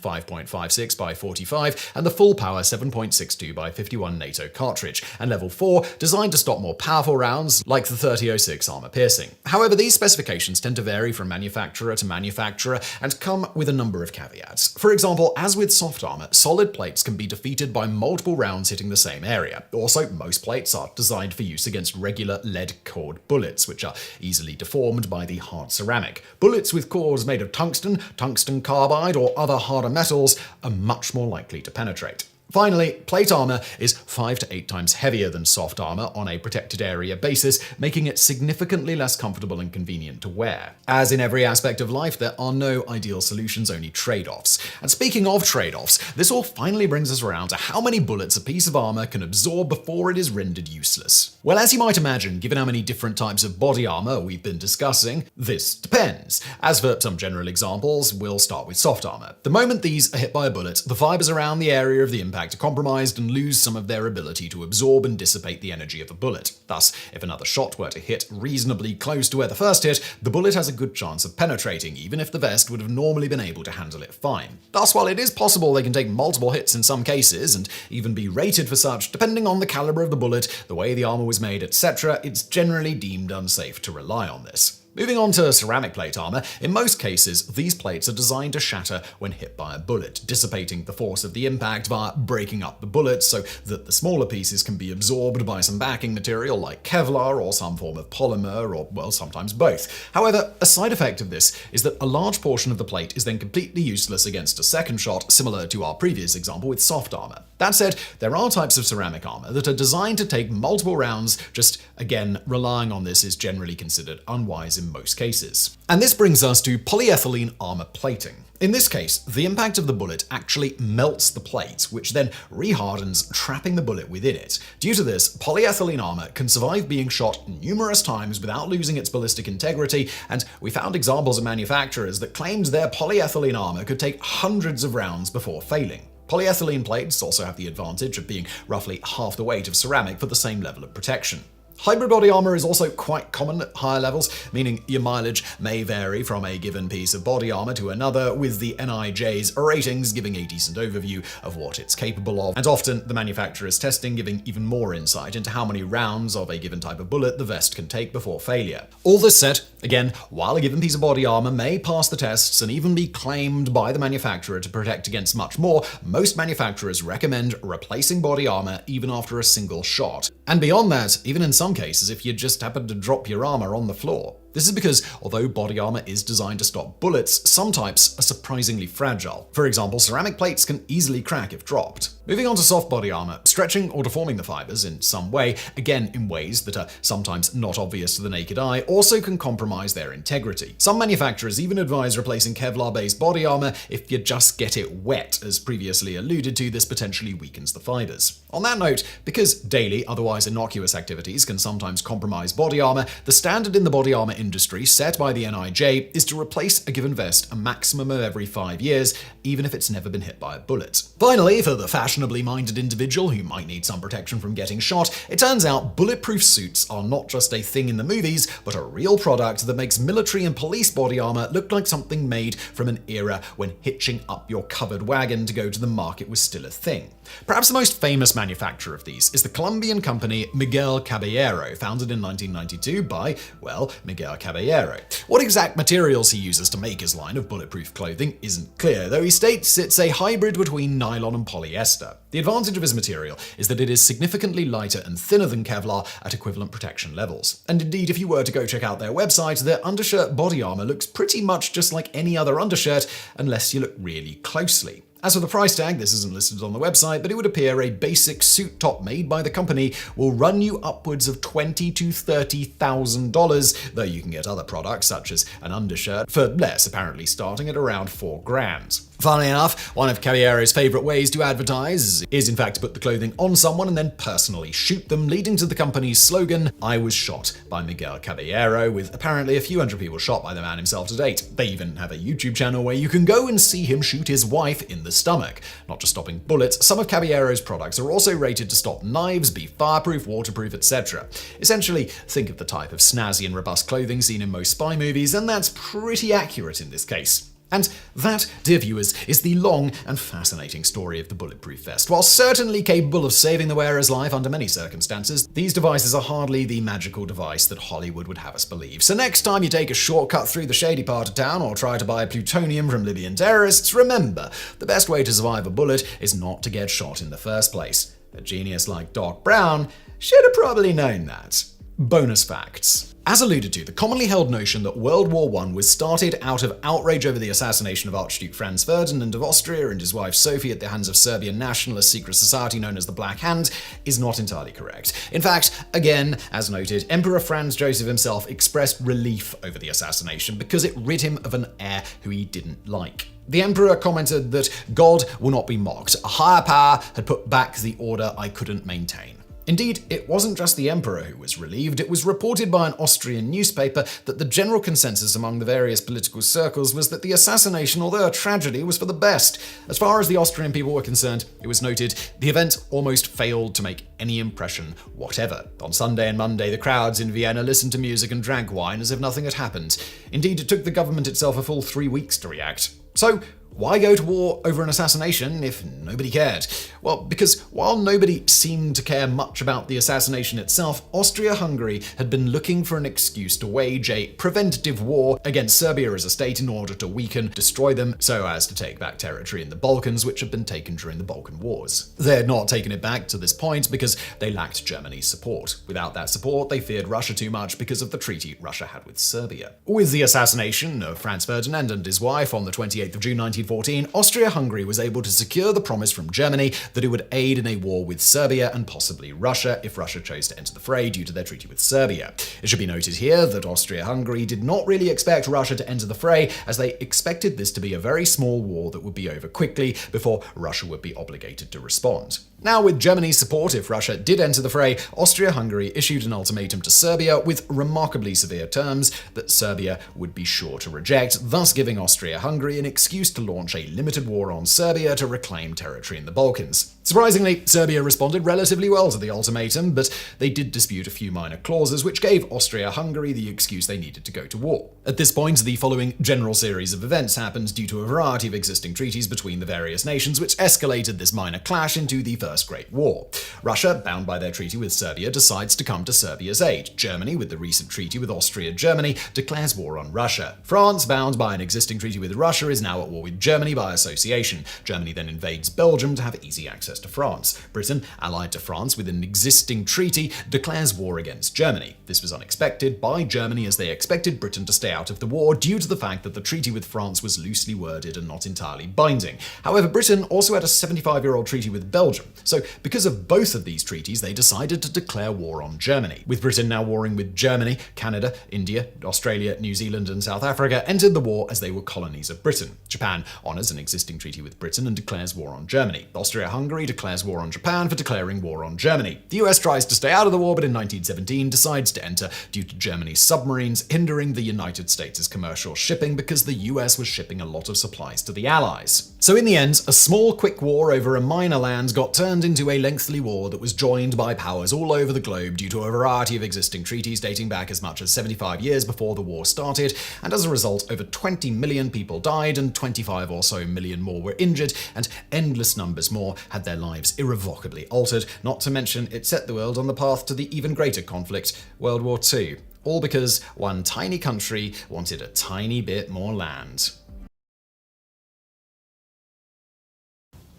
5.56 by 45, and the full-power 7.62 by 51 NATO cartridge. And Level 4, designed to stop more powerful rounds like the 3006 armor piercing. However, these specifications tend to vary from manufacturer to manufacturer and come with a number of caveats. For example, as with soft armor, solid plates can be defeated by multiple rounds hitting the same area. Also, most plates are designed for use against regular lead-cored bullets, which are easily deformed by the hard ceramic. Bullets with cores made of tungsten, tungsten carbide, or other harder metals are much more likely to penetrate. Finally, plate armor is 5 to 8 times heavier than soft armor on a protected area basis, making it significantly less comfortable and convenient to wear. As in every aspect of life, there are no ideal solutions, only trade-offs. And speaking of trade-offs, this all finally brings us around to how many bullets a piece of armor can absorb before it is rendered useless. Well, as you might imagine, given how many different types of body armor we've been discussing, this depends. As for some general examples, we'll start with soft armor. The moment these are hit by a bullet, the fibers around the area of the impact are compromised and lose some of their ability to absorb and dissipate the energy of the bullet. Thus, if another shot were to hit reasonably close to where the first hit, the bullet has a good chance of penetrating, even if the vest would have normally been able to handle it fine. Thus, while it is possible they can take multiple hits in some cases, and even be rated for such, depending on the caliber of the bullet, the way the armor was made, etc., it's generally deemed unsafe to rely on this. Moving on to ceramic plate armor, in most cases, these plates are designed to shatter when hit by a bullet, dissipating the force of the impact via breaking up the bullet so that the smaller pieces can be absorbed by some backing material like Kevlar or some form of polymer, or, well, sometimes both. However, a side effect of this is that a large portion of the plate is then completely useless against a second shot, similar to our previous example with soft armor. That said, there are types of ceramic armor that are designed to take multiple rounds, just, again, relying on this is generally considered unwise in most cases. And this brings us to polyethylene armor plating. In this case, the impact of the bullet actually melts the plate, which then rehardens, trapping the bullet within it. Due to this, polyethylene armor can survive being shot numerous times without losing its ballistic integrity, and we found examples of manufacturers that claimed their polyethylene armor could take hundreds of rounds before failing. Polyethylene plates also have the advantage of being roughly half the weight of ceramic for the same level of protection. Hybrid body armor is also quite common at higher levels, meaning your mileage may vary from a given piece of body armor to another, with the NIJ's ratings giving a decent overview of what it's capable of, and often the manufacturer's testing giving even more insight into how many rounds of a given type of bullet the vest can take before failure. All this said, again, while a given piece of body armor may pass the tests and even be claimed by the manufacturer to protect against much more, most manufacturers recommend replacing body armor even after a single shot. And beyond that, even in some cases, if you just happen to drop your armor on the floor. This is because, although body armor is designed to stop bullets, some types are surprisingly fragile. For example, ceramic plates can easily crack if dropped. Moving on to soft body armor, stretching or deforming the fibers in some way, again in ways that are sometimes not obvious to the naked eye, also can compromise their integrity. Some manufacturers even advise replacing Kevlar-based body armor if you just get it wet. As previously alluded to, this potentially weakens the fibers. On that note, because daily, otherwise innocuous activities can sometimes compromise body armor, the standard in the body armor industry set by the NIJ is to replace a given vest a maximum of every 5 years, even if it's never been hit by a bullet. Finally, for the fashionably minded individual who might need some protection from getting shot, it turns out bulletproof suits are not just a thing in the movies, but a real product that makes military and police body armor look like something made from an era when hitching up your covered wagon to go to the market was still a thing. Perhaps the most famous manufacturer of these is the Colombian company Miguel Caballero, founded in 1992 by, well, Miguel Miguel Caballero. What exact materials he uses to make his line of bulletproof clothing isn't clear, though he states it's a hybrid between nylon and polyester. The advantage of his material is that it is significantly lighter and thinner than Kevlar at equivalent protection levels. And indeed, if you were to go check out their website, their undershirt body armor looks pretty much just like any other undershirt, unless you look really closely. As for the price tag, this isn't listed on the website, but it would appear a basic suit top made by the company will run you upwards of $20,000 to $30,000, though you can get other products such as an undershirt for less, apparently starting at around $4,000. Funnily enough, one of Caballero's favourite ways to advertise is in fact to put the clothing on someone and then personally shoot them, leading to the company's slogan, "I was shot by Miguel Caballero," with apparently a few hundred people shot by the man himself to date. They even have a YouTube channel where you can go and see him shoot his wife in the stomach. Not just stopping bullets, some of Caballero's products are also rated to stop knives, be fireproof, waterproof, etc. Essentially, think of the type of snazzy and robust clothing seen in most spy movies, and that's pretty accurate in this case. And that, dear viewers, is the long and fascinating story of the bulletproof vest. While certainly capable of saving the wearer's life under many circumstances, these devices are hardly the magical device that Hollywood would have us believe. So next time you take a shortcut through the shady part of town or try to buy plutonium from Libyan terrorists, remember, the best way to survive a bullet is not to get shot in the first place. A genius like Doc Brown should have probably known that. Bonus facts. As alluded to, the commonly held notion that World War I was started out of outrage over the assassination of Archduke Franz Ferdinand of Austria and his wife Sophie at the hands of Serbian nationalist secret society known as the Black Hand is not entirely correct. In fact, again, as noted, Emperor Franz Joseph himself expressed relief over the assassination because it rid him of an heir who he didn't like. The emperor commented that God will not be mocked. A higher power had put back the order I couldn't maintain. Indeed, it wasn't just the emperor who was relieved. It was reported by an Austrian newspaper that the general consensus among the various political circles was that the assassination, although a tragedy, was for the best. As far as the Austrian people were concerned, it was noted the event almost failed to make any impression whatever. On Sunday and Monday, the crowds in Vienna listened to music and drank wine as if nothing had happened. Indeed, it took the government itself a full 3 weeks to react. So, why go to war over an assassination if nobody cared? Well, because while nobody seemed to care much about the assassination itself, Austria-Hungary had been looking for an excuse to wage a preventative war against Serbia as a state in order to weaken, destroy them, so as to take back territory in the Balkans, which had been taken during the Balkan Wars. They had not taken it back to this point because they lacked Germany's support. Without that support, they feared Russia too much because of the treaty Russia had with Serbia. With the assassination of Franz Ferdinand and his wife on the 28th of June 1914, Austria-Hungary was able to secure the promise from Germany that it would aid in a war with Serbia and possibly Russia if Russia chose to enter the fray due to their treaty with Serbia. It should be noted here that Austria-Hungary did not really expect Russia to enter the fray, as they expected this to be a very small war that would be over quickly before Russia would be obligated to respond. Now, with Germany's support, if Russia did enter the fray, Austria-Hungary issued an ultimatum to Serbia with remarkably severe terms that Serbia would be sure to reject, thus giving Austria-Hungary an excuse to launch a limited war on Serbia to reclaim territory in the Balkans. Surprisingly, Serbia responded relatively well to the ultimatum, but they did dispute a few minor clauses which gave Austria-Hungary the excuse they needed to go to war. At this point, the following general series of events happened due to a variety of existing treaties between the various nations, which escalated this minor clash into the First Great War. Russia, bound by their treaty with Serbia, decides to come to Serbia's aid. Germany, with the recent treaty with Austria-Germany, declares war on Russia. France, bound by an existing treaty with Russia, is now at war with Germany by association. Germany then invades Belgium to have easy access to France. Britain, allied to France with an existing treaty, declares war against Germany. This was unexpected by Germany, as they expected Britain to stay out of the war due to the fact that the treaty with France was loosely worded and not entirely binding. However, Britain also had a 75-year-old treaty with Belgium. So, because of both of these treaties, they decided to declare war on Germany. With Britain now warring with Germany, Canada, India, Australia, New Zealand, and South Africa entered the war as they were colonies of Britain. Japan honors an existing treaty with Britain and declares war on Germany. Austria-Hungary declares war on Japan for declaring war on Germany. The US tries to stay out of the war, but in 1917 decides to enter due to Germany's submarines hindering the United States' commercial shipping because the US was shipping a lot of supplies to the Allies. So in the end, a small quick war over a minor land got turned into a lengthy war that was joined by powers all over the globe due to a variety of existing treaties dating back as much as 75 years before the war started, and as a result, over 20 million people died and 25 or so million more were injured, and endless numbers more had their lives irrevocably altered, not to mention it set the world on the path to the even greater conflict, World War II. all because one tiny country wanted a tiny bit more land.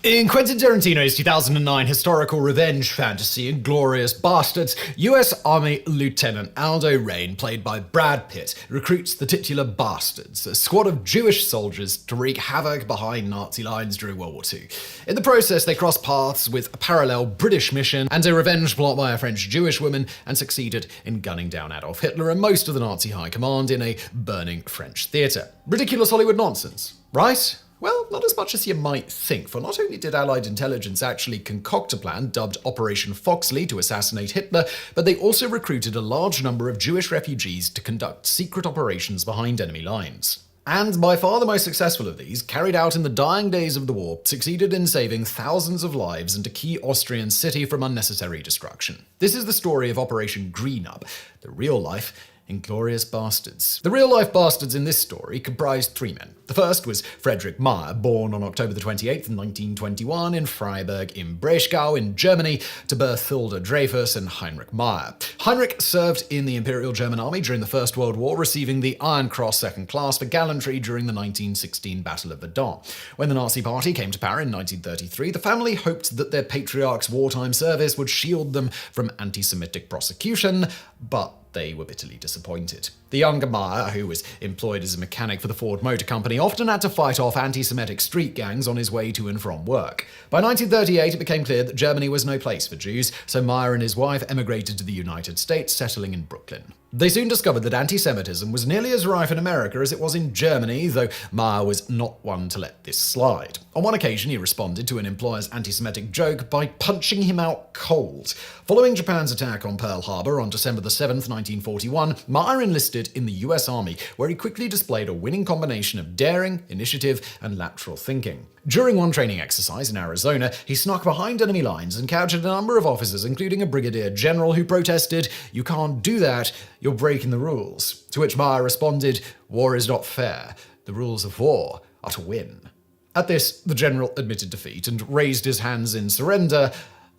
In Quentin Tarantino's 2009 historical revenge fantasy Inglourious Basterds, US Army Lieutenant Aldo Raine, played by Brad Pitt, recruits the titular Basterds, a squad of Jewish soldiers to wreak havoc behind Nazi lines during World War II. In the process, they cross paths with a parallel British mission and a revenge plot by a French Jewish woman, and succeeded in gunning down Adolf Hitler and most of the Nazi high command in a burning French theatre. Ridiculous Hollywood nonsense, right? Well, not as much as you might think, for not only did Allied intelligence actually concoct a plan dubbed Operation Foxley to assassinate Hitler, but they also recruited a large number of Jewish refugees to conduct secret operations behind enemy lines. And by far the most successful of these, carried out in the dying days of the war, succeeded in saving thousands of lives and a key Austrian city from unnecessary destruction. This is the story of Operation Greenup, the real-life Inglourious Basterds. The real-life Basterds in this story comprised three men. The first was Friedrich Meyer, born on October 28, 1921 in Freiburg im Breisgau in Germany to Berthilde Dreyfus and Heinrich Meyer. Heinrich served in the Imperial German Army during the First World War, receiving the Iron Cross Second Class for gallantry during the 1916 Battle of Verdun. When the Nazi Party came to power in 1933, the family hoped that their patriarch's wartime service would shield them from anti-Semitic prosecution, but they were bitterly disappointed. The younger Meyer, who was employed as a mechanic for the Ford Motor Company, often had to fight off anti-Semitic street gangs on his way to and from work. By 1938, it became clear that Germany was no place for Jews, so Meyer and his wife emigrated to the United States, settling in Brooklyn. They soon discovered that anti-Semitism was nearly as rife in America as it was in Germany, though Meyer was not one to let this slide. On one occasion, he responded to an employer's anti-Semitic joke by punching him out cold. Following Japan's attack on Pearl Harbor on December 7, 1941, Meyer enlisted in the US Army, where he quickly displayed a winning combination of daring, initiative, and lateral thinking. During one training exercise in Arizona, he snuck behind enemy lines and captured a number of officers, including a brigadier general who protested, "You can't do that, you're breaking the rules." To which Meyer responded, "War is not fair. The rules of war are to win." At this, the general admitted defeat and raised his hands in surrender,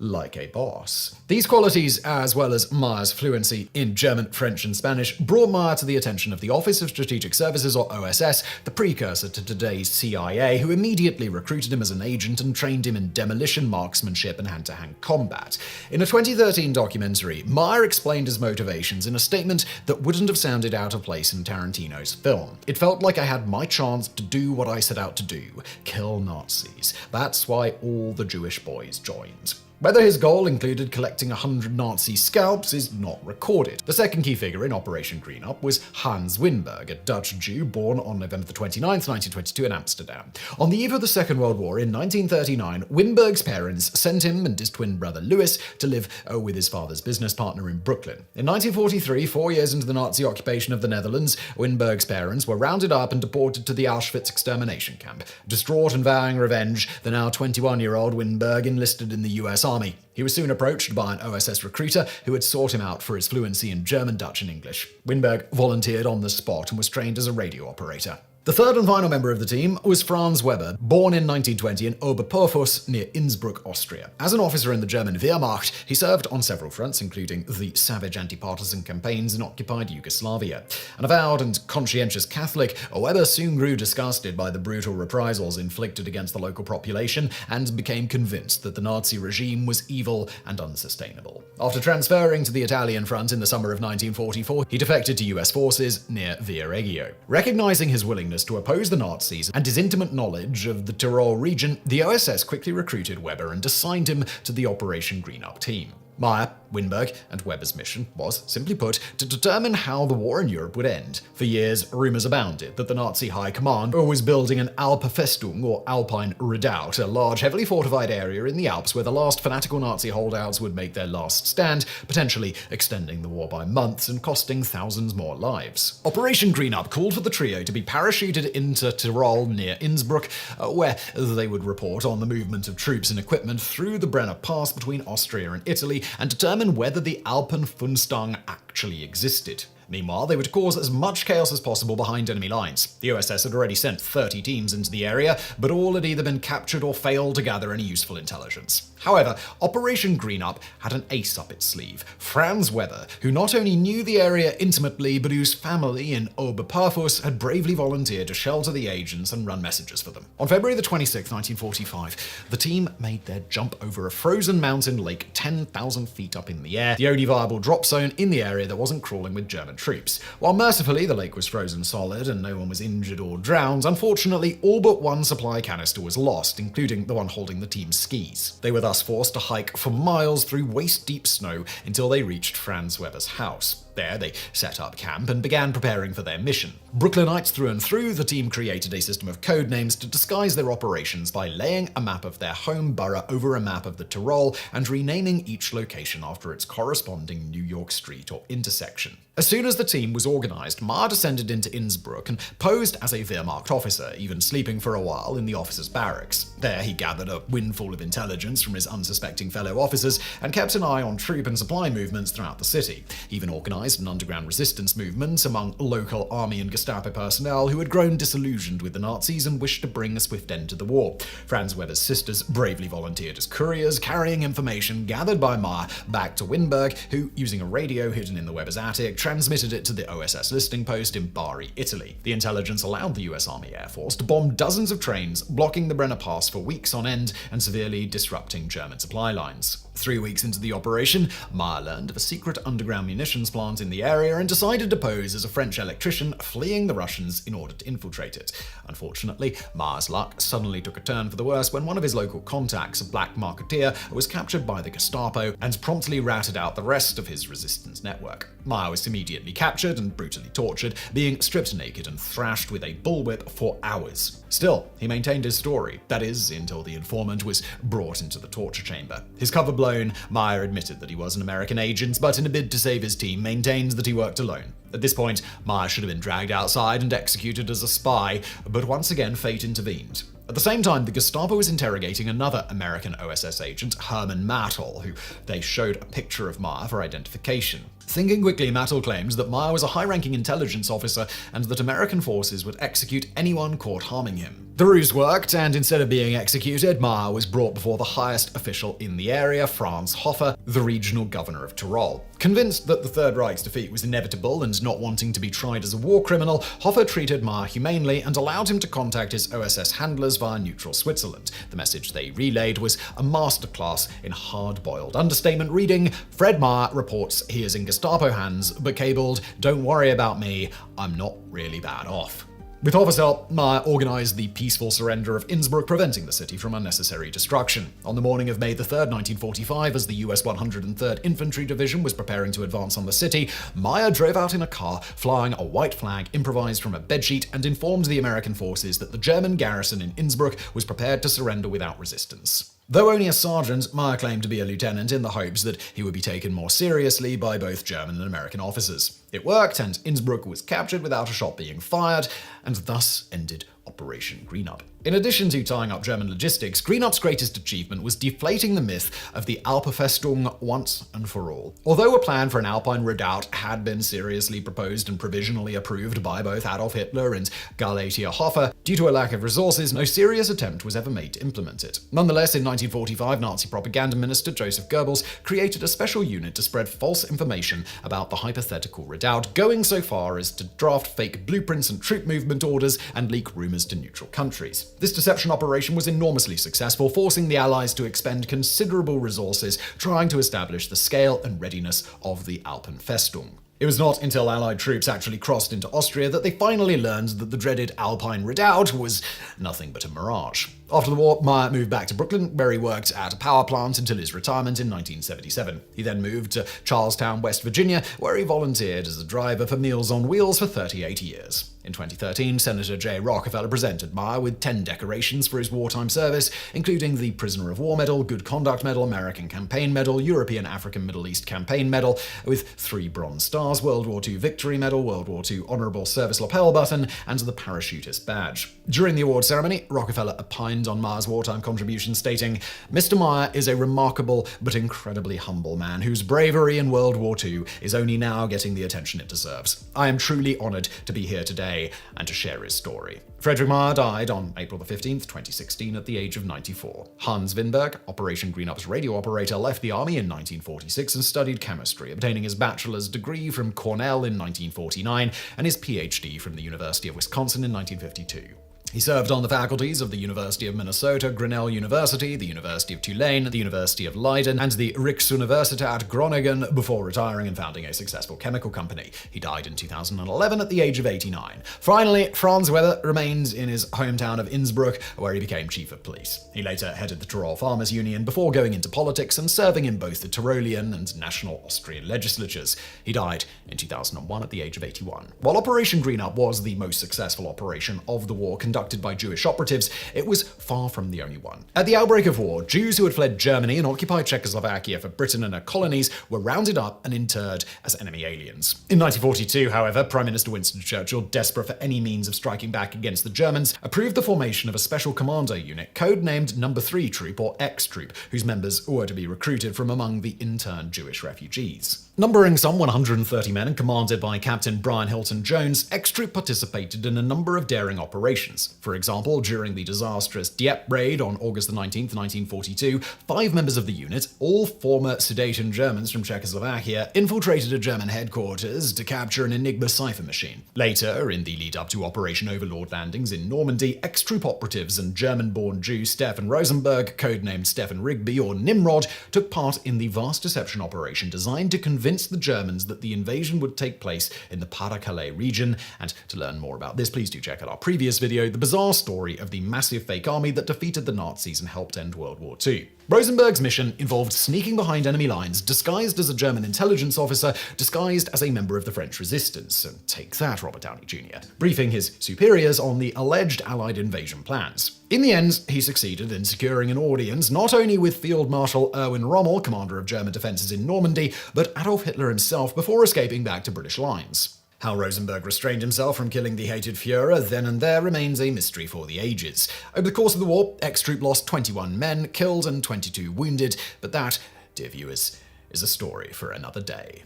like a boss. These qualities, as well as Meyer's fluency in German, French, and Spanish, brought Meyer to the attention of the Office of Strategic Services, or OSS, the precursor to today's CIA, who immediately recruited him as an agent and trained him in demolition, marksmanship, and hand-to-hand combat. In a 2013 documentary, Meyer explained his motivations in a statement that wouldn't have sounded out of place in Tarantino's film. "It felt like I had my chance to do what I set out to do, kill Nazis. That's why all the Jewish boys joined." Whether his goal included collecting 100 Nazi scalps is not recorded. The second key figure in Operation Greenup was Hans Winberg, a Dutch Jew born on November 29, 1922 in Amsterdam. On the eve of the Second World War in 1939, Winberg's parents sent him and his twin brother Louis to live with his father's business partner in Brooklyn. In 1943, 4 years into the Nazi occupation of the Netherlands, Winberg's parents were rounded up and deported to the Auschwitz extermination camp. Distraught and vowing revenge, the now 21-year-old Winberg enlisted in the US Army. He was soon approached by an OSS recruiter who had sought him out for his fluency in German, Dutch, and English. Winberg volunteered on the spot and was trained as a radio operator. The third and final member of the team was Franz Weber, born in 1920 in Oberpurfus near Innsbruck, Austria. As an officer in the German Wehrmacht, he served on several fronts, including the savage anti-partisan campaigns in occupied Yugoslavia. An avowed and conscientious Catholic, Weber soon grew disgusted by the brutal reprisals inflicted against the local population and became convinced that the Nazi regime was evil and unsustainable. After transferring to the Italian front in the summer of 1944, he defected to US forces near Viareggio. Recognizing his willingness to oppose the Nazis and his intimate knowledge of the Tyrol region, the OSS quickly recruited Weber and assigned him to the Operation Greenup team. Meyer, Winberg, and Weber's mission was, simply put, to determine how the war in Europe would end. For years, rumors abounded that the Nazi High Command was building an Alpenfestung, or Alpine Redoubt, a large, heavily fortified area in the Alps where the last fanatical Nazi holdouts would make their last stand, potentially extending the war by months and costing thousands more lives. Operation Greenup called for the trio to be parachuted into Tyrol near Innsbruck, where they would report on the movement of troops and equipment through the Brenner Pass between Austria and Italy, and determine whether the Alpenfestung actually existed. Meanwhile, they would cause as much chaos as possible behind enemy lines. The OSS had already sent 30 teams into the area, but all had either been captured or failed to gather any useful intelligence. However, Operation Greenup had an ace up its sleeve, Franz Weber, who not only knew the area intimately, but whose family in Oberparfus had bravely volunteered to shelter the agents and run messages for them. On February the 26th, 1945, the team made their jump over a frozen mountain lake 10,000 feet up in the air, the only viable drop zone in the area that wasn't crawling with German troops. While mercifully the lake was frozen solid and no one was injured or drowned, unfortunately all but one supply canister was lost, including the one holding the team's skis. They were thus forced to hike for miles through waist-deep snow until they reached Franz Weber's house. There, they set up camp and began preparing for their mission. Brooklynites through and through, the team created a system of code names to disguise their operations by laying a map of their home borough over a map of the Tyrol and renaming each location after its corresponding New York street or intersection. As soon as the team was organized, Maher descended into Innsbruck and posed as a Wehrmacht officer, even sleeping for a while in the officers' barracks. There, he gathered a windfall of intelligence from his unsuspecting fellow officers and kept an eye on troop and supply movements throughout the city. He even organized an underground resistance movement among local army and Gestapo personnel who had grown disillusioned with the Nazis and wished to bring a swift end to the war. Franz Weber's sisters bravely volunteered as couriers, carrying information gathered by Maher back to Winberg, who, using a radio hidden in the Weber's attic, transmitted it to the OSS listing post in Bari, Italy. The intelligence allowed the US Army Air Force to bomb dozens of trains, blocking the Brenner Pass for weeks on end and severely disrupting German supply lines. 3 weeks into the operation, Maher learned of a secret underground munitions plant in the area and decided to pose as a French electrician fleeing the Russians in order to infiltrate it. Unfortunately, Maher's luck suddenly took a turn for the worse when one of his local contacts, a black marketeer, was captured by the Gestapo and promptly routed out the rest of his resistance network. Maher was immediately captured and brutally tortured, being stripped naked and thrashed with a bullwhip for hours. Still, he maintained his story, that is, until the informant was brought into the torture chamber. His cover blown, Maher admitted that he was an American agent, but in a bid to save his team, maintained that he worked alone. At this point, Maher should have been dragged outside and executed as a spy, but once again fate intervened. At the same time, the Gestapo was interrogating another American OSS agent, Herman Mattel, who they showed a picture of Maher for identification. Thinking quickly, Mattel claims that Maher was a high-ranking intelligence officer and that American forces would execute anyone caught harming him. The ruse worked, and instead of being executed, Maher was brought before the highest official in the area, Franz Hofer, the regional governor of Tyrol. Convinced that the Third Reich's defeat was inevitable and not wanting to be tried as a war criminal, Hofer treated Maher humanely and allowed him to contact his OSS handlers via neutral Switzerland. The message they relayed was a masterclass in hard-boiled understatement reading, Fred Maher reports he is in Gestapo hands, but cabled, "Don't worry about me, I'm not really bad off." With Hofer's help, Maher organized the peaceful surrender of Innsbruck, preventing the city from unnecessary destruction. On the morning of May 3rd, 1945, as the US 103rd Infantry Division was preparing to advance on the city, Maher drove out in a car, flying a white flag improvised from a bedsheet, and informed the American forces that the German garrison in Innsbruck was prepared to surrender without resistance. Though only a sergeant, Maher claimed to be a lieutenant in the hopes that he would be taken more seriously by both German and American officers. It worked, and Innsbruck was captured without a shot being fired, and thus ended Operation Greenup. In addition to tying up German logistics, Greenup's greatest achievement was deflating the myth of the Alpenfestung once and for all. Although a plan for an Alpine redoubt had been seriously proposed and provisionally approved by both Adolf Hitler and Galatea Hofer, due to a lack of resources, no serious attempt was ever made to implement it. Nonetheless, in 1945, Nazi propaganda minister Joseph Goebbels created a special unit to spread false information about the hypothetical redoubt, going so far as to draft fake blueprints and troop movement orders and leak rumors to neutral countries. This deception operation was enormously successful, forcing the Allies to expend considerable resources trying to establish the scale and readiness of the Alpenfestung. It was not until Allied troops actually crossed into Austria that they finally learned that the dreaded Alpine redoubt was nothing but a mirage. After the war, Maher moved back to Brooklyn, where he worked at a power plant until his retirement in 1977. He then moved to Charlestown, West Virginia, where he volunteered as a driver for Meals on Wheels for 38 years. In In 2013, Senator J. Rockefeller presented Meyer with 10 decorations for his wartime service, including the Prisoner of War Medal, Good Conduct Medal, American Campaign Medal, European African Middle East Campaign Medal, with 3 Bronze Stars, World War II Victory Medal, World War II Honorable Service Lapel Button, and the Parachutist Badge. During the award ceremony, Rockefeller opined on Meyer's wartime contributions, stating, "Mr. Meyer is a remarkable but incredibly humble man whose bravery in World War II is only now getting the attention it deserves. I am truly honored to be here today and to share his story." Frederick Meyer died on April 15, 2016, at the age of 94. Hans Winberg, Operation Greenup's radio operator, left the army in 1946 and studied chemistry, obtaining his bachelor's degree from Cornell in 1949 and his PhD from the University of Wisconsin in 1952. He served on the faculties of the University of Minnesota, Grinnell University, the University of Tulane, the University of Leiden, and the Rijksuniversiteit Groningen before retiring and founding a successful chemical company. He died in 2011 at the age of 89. Finally, Franz Weber remained in his hometown of Innsbruck, where he became chief of police. He later headed the Tyrol Farmers Union before going into politics and serving in both the Tyrolean and national Austrian legislatures. He died in 2001 at the age of 81. While Operation Greenup was the most successful operation of the war conducted by Jewish operatives, it was far from the only one. At the outbreak of war, Jews who had fled Germany and occupied Czechoslovakia for Britain and her colonies were rounded up and interred as enemy aliens. In 1942, however, Prime Minister Winston Churchill, desperate for any means of striking back against the Germans, approved the formation of a special commando unit codenamed No. 3 Troop or X Troop, whose members were to be recruited from among the interned Jewish refugees. Numbering some 130 men and commanded by Captain Brian Hilton Jones, X Troop participated in a number of daring operations. For example, during the disastrous Dieppe raid on August 19, 1942, 5 members of the unit, all former Sudeten Germans from Czechoslovakia, infiltrated a German headquarters to capture an Enigma cipher machine. Later, in the lead-up to Operation Overlord landings in Normandy, X Troop operatives and German-born Jew Stefan Rosenberg, codenamed Stefan Rigby or Nimrod, took part in the vast deception operation designed to convince the Germans that the invasion would take place in the Pas-de-Calais region. And to learn more about this, please do check out our previous video, The Bizarre Story of the Massive Fake Army That Defeated the Nazis and Helped End World War II. Rosenberg's mission involved sneaking behind enemy lines, disguised as a German intelligence officer, disguised as a member of the French resistance, and take that, Robert Downey Jr., briefing his superiors on the alleged Allied invasion plans. In the end, he succeeded in securing an audience not only with Field Marshal Erwin Rommel, commander of German defenses in Normandy, but Adolf Hitler himself before escaping back to British lines. How Rosenberg restrained himself from killing the hated Führer then and there remains a mystery for the ages. Over the course of the war, X Troop lost 21 men killed and 22 wounded, but that, dear viewers, is a story for another day.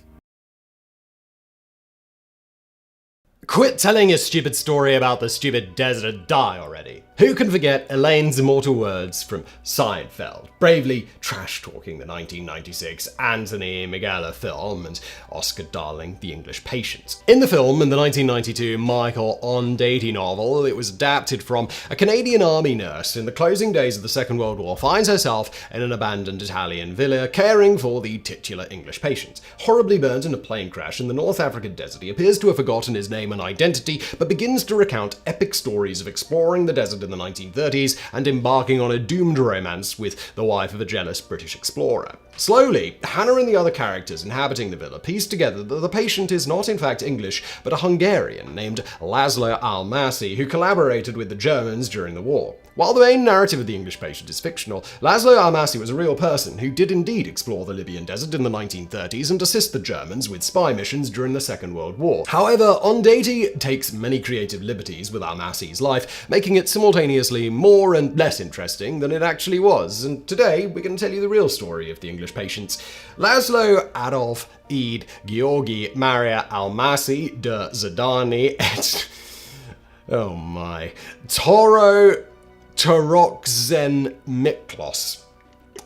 Quit telling a stupid story about the stupid desert and die already. Who can forget Elaine's immortal words from Seinfeld, bravely trash-talking the 1996 Anthony Minghella film and Oscar darling The English Patient. In the film, in the 1992 Michael Ondaatje novel, it was adapted from a Canadian army nurse in the closing days of the Second World War finds herself in an abandoned Italian villa caring for the titular English patient. Horribly burnt in a plane crash in the North African desert, he appears to have forgotten his name and identity, but begins to recount epic stories of exploring the desert in the 1930s and embarking on a doomed romance with the wife of a jealous British explorer. Slowly, Hannah and the other characters inhabiting the villa piece together that the patient is not in fact English, but a Hungarian named Laszlo Almasi, who collaborated with the Germans during the war. While the main narrative of the English patient is fictional, Laszlo Almasi was a real person who did indeed explore the Libyan desert in the 1930s and assist the Germans with spy missions during the Second World War. However, Ondaatje takes many creative liberties with Almasi's life, making it simultaneously more and less interesting than it actually was, and today we're going to tell you the real story of the English patients. Laszlo Adolf Eid Georgi Maria Almasi de Zadani et oh my Toro Torokzen Miklos.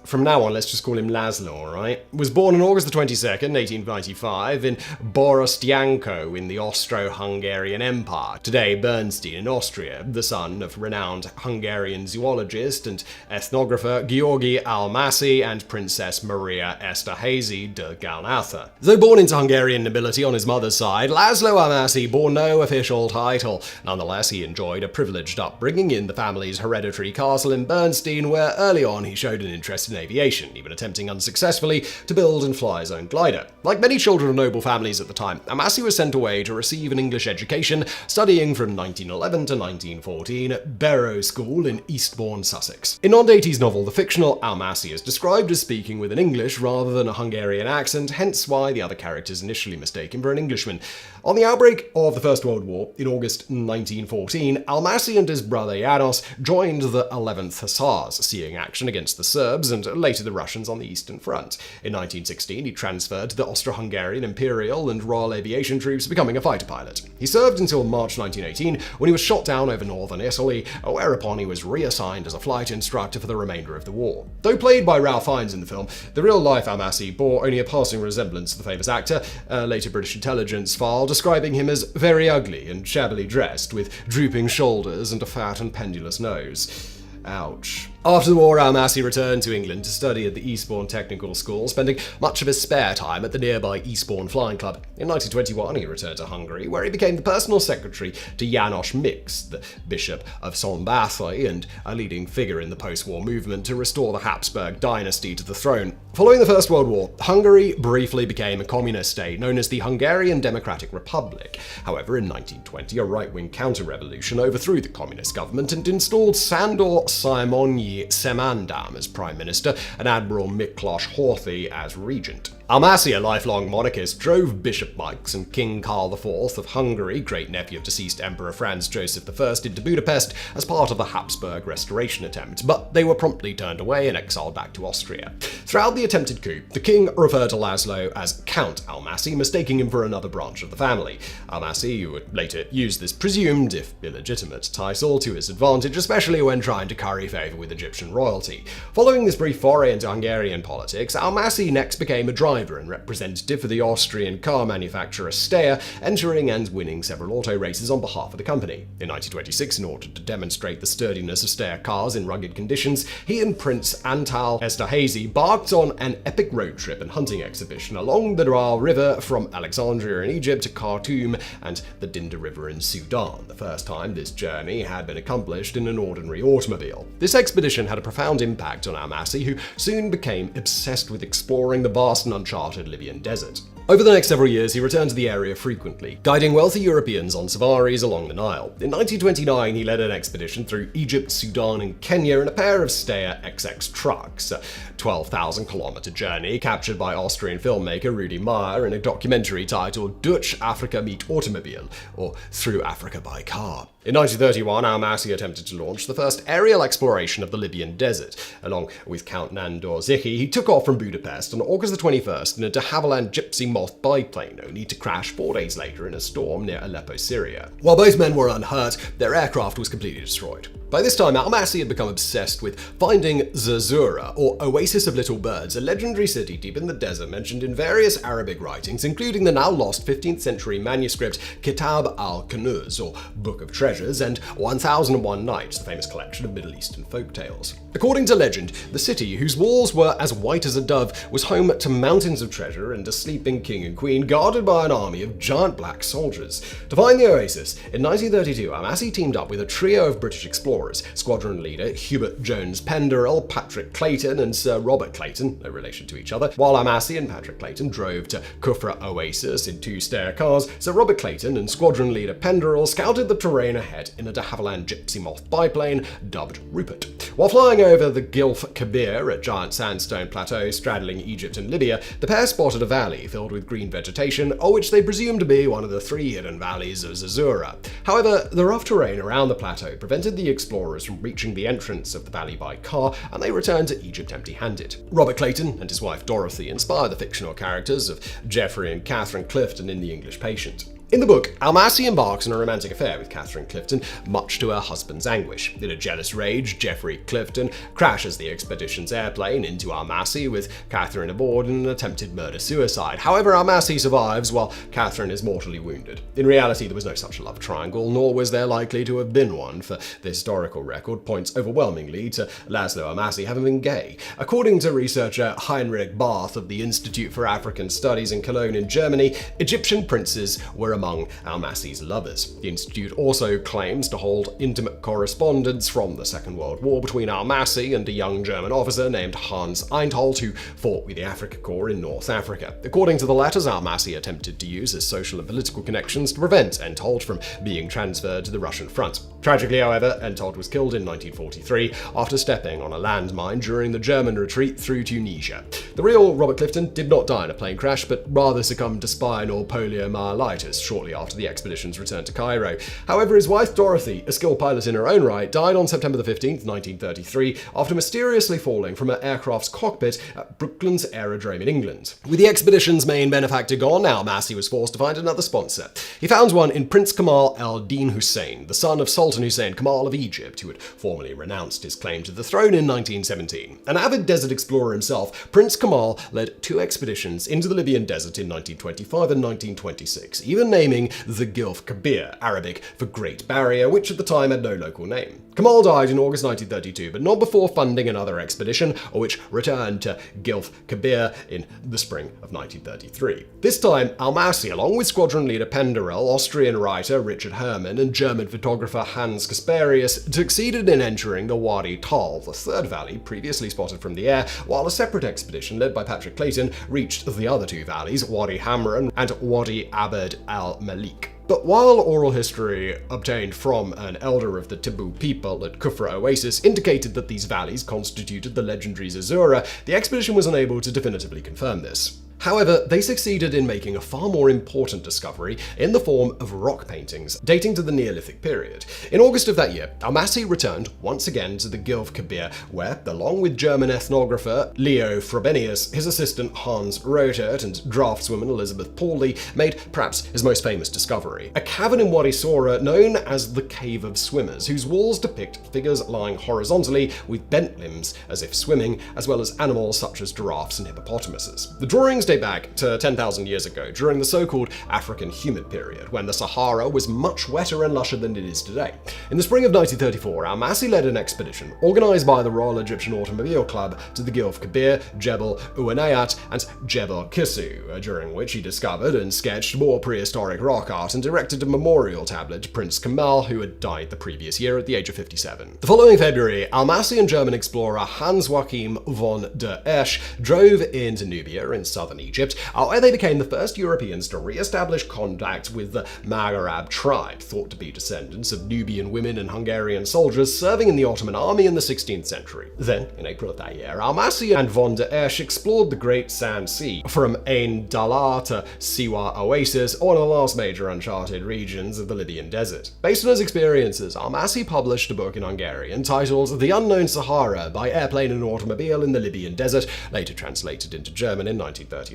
From now on, let's just call him Laszlo, alright? Was born on August the 22nd, 1895, in Borostyanko in the Austro-Hungarian Empire, today Bernstein in Austria, the son of renowned Hungarian zoologist and ethnographer Georgi Almasi and Princess Maria Esterhazy de Galnatha. Though born into Hungarian nobility on his mother's side, Laszlo Almasi bore no official title. Nonetheless, he enjoyed a privileged upbringing in the family's hereditary castle in Bernstein, where early on he showed an interest in aviation, even attempting unsuccessfully to build and fly his own glider. Like many children of noble families at the time, Almasy was sent away to receive an English education, studying from 1911 to 1914 at Pharaoh School in Eastbourne, Sussex. In Ondaatye's novel, the fictional Almasy is described as speaking with an English rather than a Hungarian accent, hence why the other characters initially mistake him for an Englishman. On the outbreak of the First World War in August 1914, Almasy and his brother Janos joined the 11th Hussars, seeing action against the Serbs and later the Russians on the Eastern Front. In 1916, he transferred to the Austro-Hungarian Imperial and Royal Aviation Troops, becoming a fighter pilot. He served until March 1918, when he was shot down over northern Italy, whereupon he was reassigned as a flight instructor for the remainder of the war. Though played by Ralph Fiennes in the film, the real-life Almasy bore only a passing resemblance to the famous actor. A later British intelligence file describing him as very ugly and shabbily dressed, with drooping shoulders and a fat and pendulous nose. Ouch. After the war, Almasy returned to England to study at the Eastbourne Technical School, spending much of his spare time at the nearby Eastbourne Flying Club. In 1921, he returned to Hungary, where he became the personal secretary to János Mix, the Bishop of Szombathely and a leading figure in the post-war movement to restore the Habsburg dynasty to the throne. Following the First World War, Hungary briefly became a communist state known as the Hungarian Democratic Republic. However, in 1920, a right-wing counter-revolution overthrew the communist government and installed Sándor Simonyi Szemandám as Prime Minister and Admiral Miklos Horthy as Regent. Almasy, a lifelong monarchist, drove Bishop Mikes and King Karl IV of Hungary, great-nephew of deceased Emperor Franz Joseph I, into Budapest as part of the Habsburg restoration attempt, but they were promptly turned away and exiled back to Austria. Throughout the attempted coup, the king referred to Laszlo as Count Almasy, mistaking him for another branch of the family. Almasy would later use this presumed, if illegitimate, title to his advantage, especially when trying to curry favour with Egyptian royalty. Following this brief foray into Hungarian politics, Almasy next became a driver and representative for the Austrian car manufacturer Steyr, entering and winning several auto races on behalf of the company. In 1926, in order to demonstrate the sturdiness of Steyr cars in rugged conditions, he and Prince Antal Esterhazy embarked on an epic road trip and hunting exhibition along the Nile River from Alexandria in Egypt to Khartoum and the Dinda River in Sudan, the first time this journey had been accomplished in an ordinary automobile. This expedition had a profound impact on Almasy, who soon became obsessed with exploring the vast and uncharted Libyan desert. Over the next several years, he returned to the area frequently, guiding wealthy Europeans on safaris along the Nile. In 1929, he led an expedition through Egypt, Sudan, and Kenya in a pair of Steyr XX trucks, a 12,000-kilometer journey captured by Austrian filmmaker Rudi Meyer in a documentary titled Durch Afrika mit Automobil, or Through Africa by Car. In 1931, Almasy attempted to launch the first aerial exploration of the Libyan desert. Along with Count Nandor Zichy, he took off from Budapest on August the 21st in a de Havilland Gypsy Moth biplane, only to crash 4 days later in a storm near Aleppo, Syria. While both men were unhurt, their aircraft was completely destroyed. By this time, Almasy had become obsessed with finding Zerzura, or Oasis of Little Birds, a legendary city deep in the desert mentioned in various Arabic writings, including the now lost 15th century manuscript Kitab al-Kunuz, or Book of Treasures, and 1001 Nights, the famous collection of Middle Eastern folk tales. According to legend, the city, whose walls were as white as a dove, was home to mountains of treasure and a sleeping king and queen guarded by an army of giant black soldiers. To find the oasis, in 1932, Almasy teamed up with a trio of British explorers, squadron leader Hubert Jones Penderell, Patrick Clayton, and Sir Robert Clayton, no relation to each other. While Almasy and Patrick Clayton drove to Kufra Oasis in 2 Steyr cars, Sir Robert Clayton and squadron leader Penderell scouted the terrain ahead in a de Havilland Gypsy Moth biplane dubbed Rupert. While flying over the Gilf Kabir, a giant sandstone plateau straddling Egypt and Libya, the pair spotted a valley filled with green vegetation, which they presumed to be one of the 3 hidden valleys of Zerzura. However, the rough terrain around the plateau prevented the explorers from reaching the entrance of the valley by car, and they returned to Egypt empty-handed. Robert Clayton and his wife Dorothy inspired the fictional characters of Geoffrey and Catherine Clifton in The English Patient. In the book, Almasy embarks on a romantic affair with Catherine Clifton, much to her husband's anguish. In a jealous rage, Geoffrey Clifton crashes the expedition's airplane into Almasy, with Catherine aboard in an attempted murder-suicide. However, Almasy survives while Catherine is mortally wounded. In reality, there was no such love triangle, nor was there likely to have been one, for the historical record points overwhelmingly to Laszlo Almasy having been gay. According to researcher Heinrich Barth of the Institute for African Studies in Cologne in Germany, Egyptian princes were among Almasy's lovers. The Institute also claims to hold intimate correspondence from the Second World War between Almasy and a young German officer named Hans Eintholt, who fought with the Afrika Korps in North Africa. According to the letters, Almasy attempted to use his social and political connections to prevent Eintholt from being transferred to the Russian front. Tragically, however, Eintholt was killed in 1943 after stepping on a landmine during the German retreat through Tunisia. The real Robert Clifton did not die in a plane crash, but rather succumbed to spine or poliomyelitis shortly after the expedition's return to Cairo. However, his wife Dorothy, a skilled pilot in her own right, died on September 15, 1933, after mysteriously falling from her aircraft's cockpit at Brooklands Aerodrome in England. With the expedition's main benefactor gone, Almasy was forced to find another sponsor. He found one in Prince Kamal al-Din Hussein, the son of Sultan Hussein Kamal of Egypt, who had formally renounced his claim to the throne in 1917. An avid desert explorer himself, Prince Kamal led 2 expeditions into the Libyan desert in 1925 and 1926, even naming the Gilf Kabir, Arabic for Great Barrier, which at the time had no local name. Kamal died in August 1932, but not before funding another expedition, which returned to Gilf Kabir in the spring of 1933. This time, Almasy, along with squadron leader Penderel, Austrian writer Richard Herman, and German photographer Hans Kasperius, succeeded in entering the Wadi Tal, the third valley previously spotted from the air, while a separate expedition led by Patrick Clayton reached the other 2 valleys, Wadi Hamran and Wadi Abd al-Malik. But while oral history obtained from an elder of the Tibu people at Kufra Oasis indicated that these valleys constituted the legendary Zazura, the expedition was unable to definitively confirm this. However, they succeeded in making a far more important discovery in the form of rock paintings dating to the Neolithic period. In August of that year, Almasy returned once again to the Gilf Kabir, where, along with German ethnographer Leo Frobenius, his assistant Hans Rotert, and draftswoman Elizabeth Pauli, made perhaps his most famous discovery: a cavern in Wadi Sora known as the Cave of Swimmers, whose walls depict figures lying horizontally with bent limbs as if swimming, as well as animals such as giraffes and hippopotamuses. The drawings date back to 10,000 years ago, during the so-called African humid period, when the Sahara was much wetter and lusher than it is today. In the spring of 1934, Almasy led an expedition, organized by the Royal Egyptian Automobile Club, to the Gilf Kabir, Jebel Uanayat, and Jebel Kisu, during which he discovered and sketched more prehistoric rock art and erected a memorial tablet to Prince Kamal, who had died the previous year at the age of 57. The following February, Almasy and German explorer Hans Joachim von der Esch drove into Nubia in southern Egypt, where they became the first Europeans to re-establish contact with the Maghreb tribe, thought to be descendants of Nubian women and Hungarian soldiers serving in the Ottoman army in the 16th century. Then, in April of that year, Almasy and von der Esch explored the Great Sand Sea, from Ain Dalar to Siwa Oasis, one of the last major uncharted regions of the Libyan desert. Based on his experiences, Almasy published a book in Hungarian titled The Unknown Sahara by Airplane and Automobile in the Libyan Desert, later translated into German in 1939.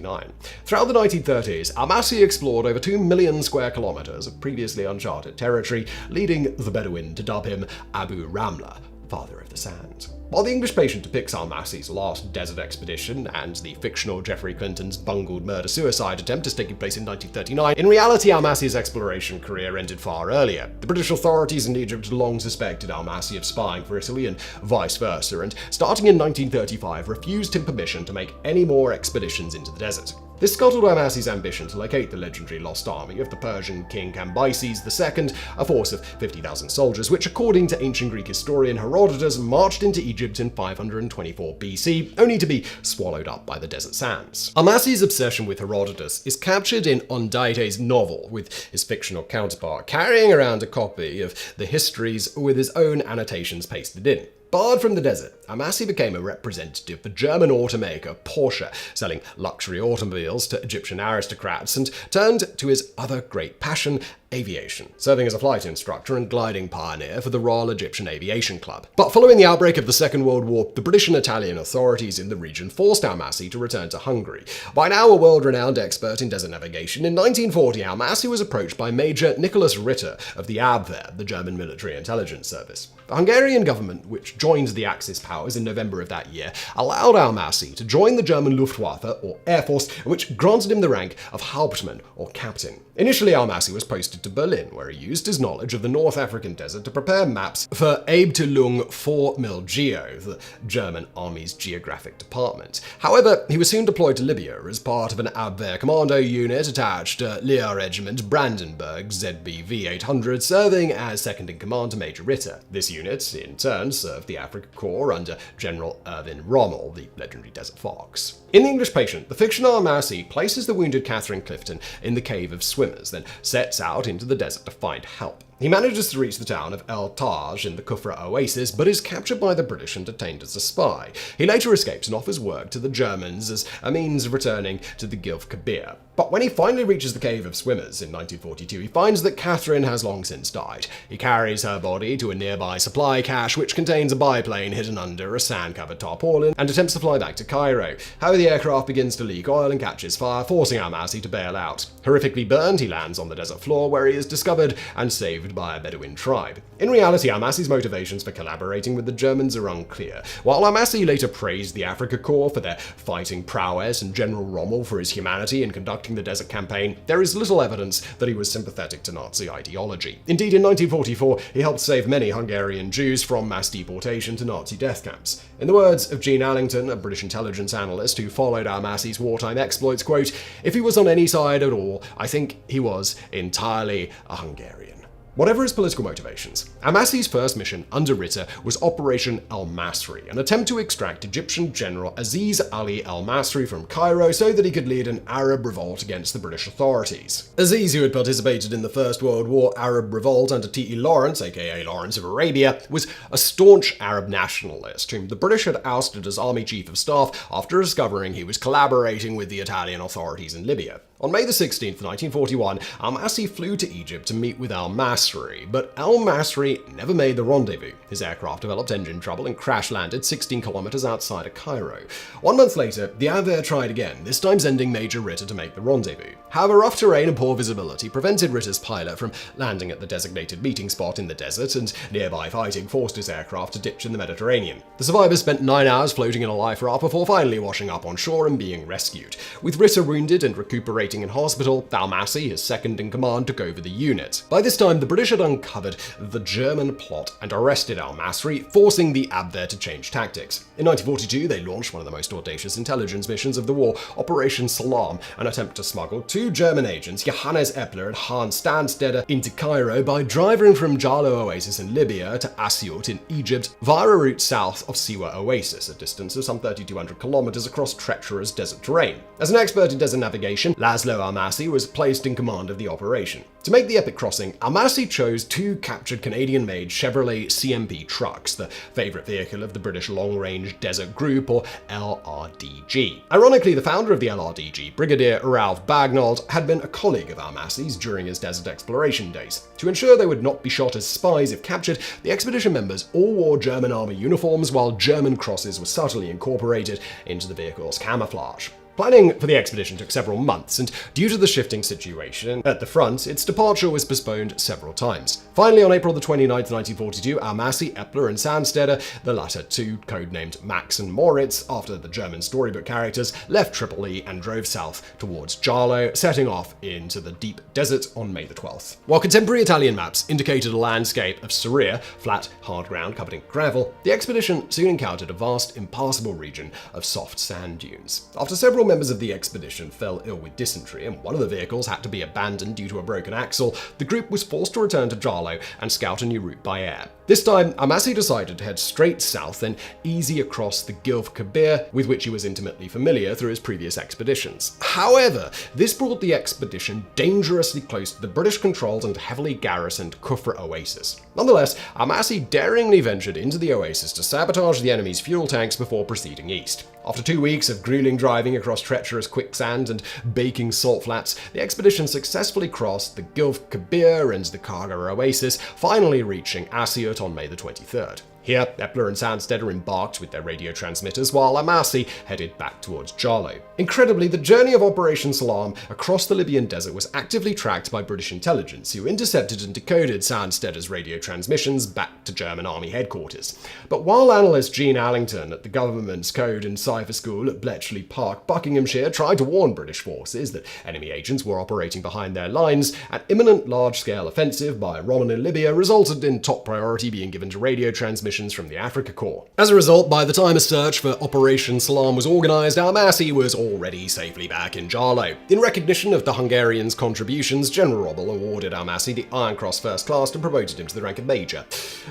Throughout the 1930s, Almasy explored over 2 million square kilometers of previously uncharted territory, leading the Bedouin to dub him Abu Ramla, Father of the Sand. While the English patient depicts Almasy's last desert expedition and the fictional Geoffrey Clinton's bungled murder-suicide attempt as taking place in 1939, in reality Almasy's exploration career ended far earlier. The British authorities in Egypt had long suspected Almasy of spying for Italy and vice versa, and starting in 1935 refused him permission to make any more expeditions into the desert. This scuttled Almasy's ambition to locate the legendary lost army of the Persian king Cambyses II, a force of 50,000 soldiers, which, according to ancient Greek historian Herodotus, marched into Egypt in 524 BC, only to be swallowed up by the desert sands. Almasy's obsession with Herodotus is captured in Ondaite's novel, with his fictional counterpart carrying around a copy of the histories with his own annotations pasted in. Barred from the desert, Almasy became a representative for German automaker Porsche, selling luxury automobiles to Egyptian aristocrats, and turned to his other great passion, aviation, serving as a flight instructor and gliding pioneer for the Royal Egyptian Aviation Club. But following the outbreak of the Second World War, the British and Italian authorities in the region forced Almasy to return to Hungary. By now a world-renowned expert in desert navigation, in 1940 Almasy was approached by Major Nicholas Ritter of the Abwehr, the German military intelligence service. The Hungarian government, which joined the Axis powers in November of that year, allowed Almasy to join the German Luftwaffe, or Air Force, which granted him the rank of Hauptmann, or captain. Initially, Almasy was posted to Berlin, where he used his knowledge of the North African desert to prepare maps for Abteilung 4 Mil Geo, the German Army's geographic department. However, he was soon deployed to Libya as part of an Abwehr Commando unit attached to Lehr Regiment Brandenburg ZBV 800, serving as second-in-command to Major Ritter. This unit, in turn, served the Africa Corps under General Erwin Rommel, the legendary Desert Fox. In The English Patient, the fictional Al-Masih places the wounded Catherine Clifton in the Cave of Swimmers, then sets out into the desert to find help. He manages to reach the town of El Taj in the Kufra Oasis, but is captured by the British and detained as a spy. He later escapes and offers work to the Germans as a means of returning to the Gilf Kabir. But when he finally reaches the Cave of Swimmers in 1942, he finds that Catherine has long since died. He carries her body to a nearby supply cache, which contains a biplane hidden under a sand-covered tarpaulin, and attempts to fly back to Cairo. However, the aircraft begins to leak oil and catches fire, forcing Al-Masih to bail out. Horrifically burned, he lands on the desert floor, where he is discovered and saved by a Bedouin tribe. In reality, Al-Masih's motivations for collaborating with the Germans are unclear. While Al-Masih later praised the Africa Corps for their fighting prowess and General Rommel for his humanity in conducting the desert campaign, there is little evidence that he was sympathetic to Nazi ideology. Indeed, in 1944, he helped save many Hungarian Jews from mass deportation to Nazi death camps. In the words of Gene Allington, a British intelligence analyst who followed Al-Masih's wartime exploits, quote, "If he was on any side at all, I think he was entirely a Hungarian." Whatever his political motivations, Al-Masih's first mission under Ritter was Operation El-Masri, an attempt to extract Egyptian General Aziz Ali El-Masri from Cairo so that he could lead an Arab revolt against the British authorities. Aziz, who had participated in the First World War Arab revolt under T.E. Lawrence, aka Lawrence of Arabia, was a staunch Arab nationalist whom the British had ousted as Army Chief of Staff after discovering he was collaborating with the Italian authorities in Libya. On May 16, 1941, Al-Masih flew to Egypt to meet with Al-Masri, but Al-Masri never made the rendezvous. His aircraft developed engine trouble and crash-landed 16 kilometers outside of Cairo. 1 month later, the Abwehr tried again, this time sending Major Ritter to make the rendezvous. However, rough terrain and poor visibility prevented Ritter's pilot from landing at the designated meeting spot in the desert, and nearby fighting forced his aircraft to ditch in the Mediterranean. The survivors spent 9 hours floating in a life raft before finally washing up on shore and being rescued. With Ritter wounded and recuperating in hospital, Al-Masih, his second-in-command, took over the unit. By this time, the British had uncovered the German plot and arrested Al-Masri, forcing the Abwehr to change tactics. In 1942, they launched one of the most audacious intelligence missions of the war, Operation Salam, an attempt to smuggle 2 German agents, Johannes Epler and Hans Stanstetter, into Cairo by driving from Jalo Oasis in Libya to Asyut in Egypt via a route south of Siwa Oasis, a distance of some 3,200 kilometers across treacherous desert terrain. As an expert in desert navigation, Laszlo Al-Masih was placed in command of the operation. To make the epic crossing, Al-Masih chose 2 captured Canadian-made Chevrolet CMP trucks, the favorite vehicle of the British Long-Range Desert Group, or LRDG. Ironically, the founder of the LRDG, Brigadier Ralph Bagnold, had been a colleague of Al-Masih's during his desert exploration days. To ensure they would not be shot as spies if captured, the expedition members all wore German army uniforms, while German crosses were subtly incorporated into the vehicle's camouflage. Planning for the expedition took several months, and due to the shifting situation at the front, its departure was postponed several times. Finally, on April 29, 1942, Al-Masih, Epler, and Sandstetter, the latter 2 codenamed Max and Moritz after the German storybook characters, left Tripoli and drove south towards Jalo, setting off into the deep desert on May 12th. While contemporary Italian maps indicated a landscape of Syria, flat, hard ground covered in gravel, the expedition soon encountered a vast, impassable region of soft sand dunes. After several members of the expedition fell ill with dysentery and one of the vehicles had to be abandoned due to a broken axle, the group was forced to return to Jalo and scout a new route by air. This time, Al-Masih decided to head straight south, then easy across the Gilf Kabir, with which he was intimately familiar through his previous expeditions. However, this brought the expedition dangerously close to the British-controlled and heavily garrisoned Kufra Oasis. Nonetheless, Al-Masih daringly ventured into the oasis to sabotage the enemy's fuel tanks before proceeding east. After 2 weeks of grueling driving across treacherous quicksand and baking salt flats, the expedition successfully crossed the Gilf Kabir and the Karga Oasis, finally reaching Asyut on May 23rd. Here, Epler and Sandstetter embarked with their radio transmitters while Amassi headed back towards Jarlo. Incredibly, the journey of Operation Salam across the Libyan desert was actively tracked by British intelligence, who intercepted and decoded Sandstetter's radio transmissions back to German Army headquarters. But while analyst Gene Allington at the government's Code and Cipher School at Bletchley Park, Buckinghamshire, tried to warn British forces that enemy agents were operating behind their lines, an imminent large-scale offensive by Roman in Libya resulted in top priority being given to radio transmissions from the Africa Corps. As a result, by the time a search for Operation Salam was organised, Amassi was already safely back in Jarlo. In recognition of the Hungarians' contributions, General Rommel awarded Amassi the Iron Cross First Class and promoted him to the rank of Major.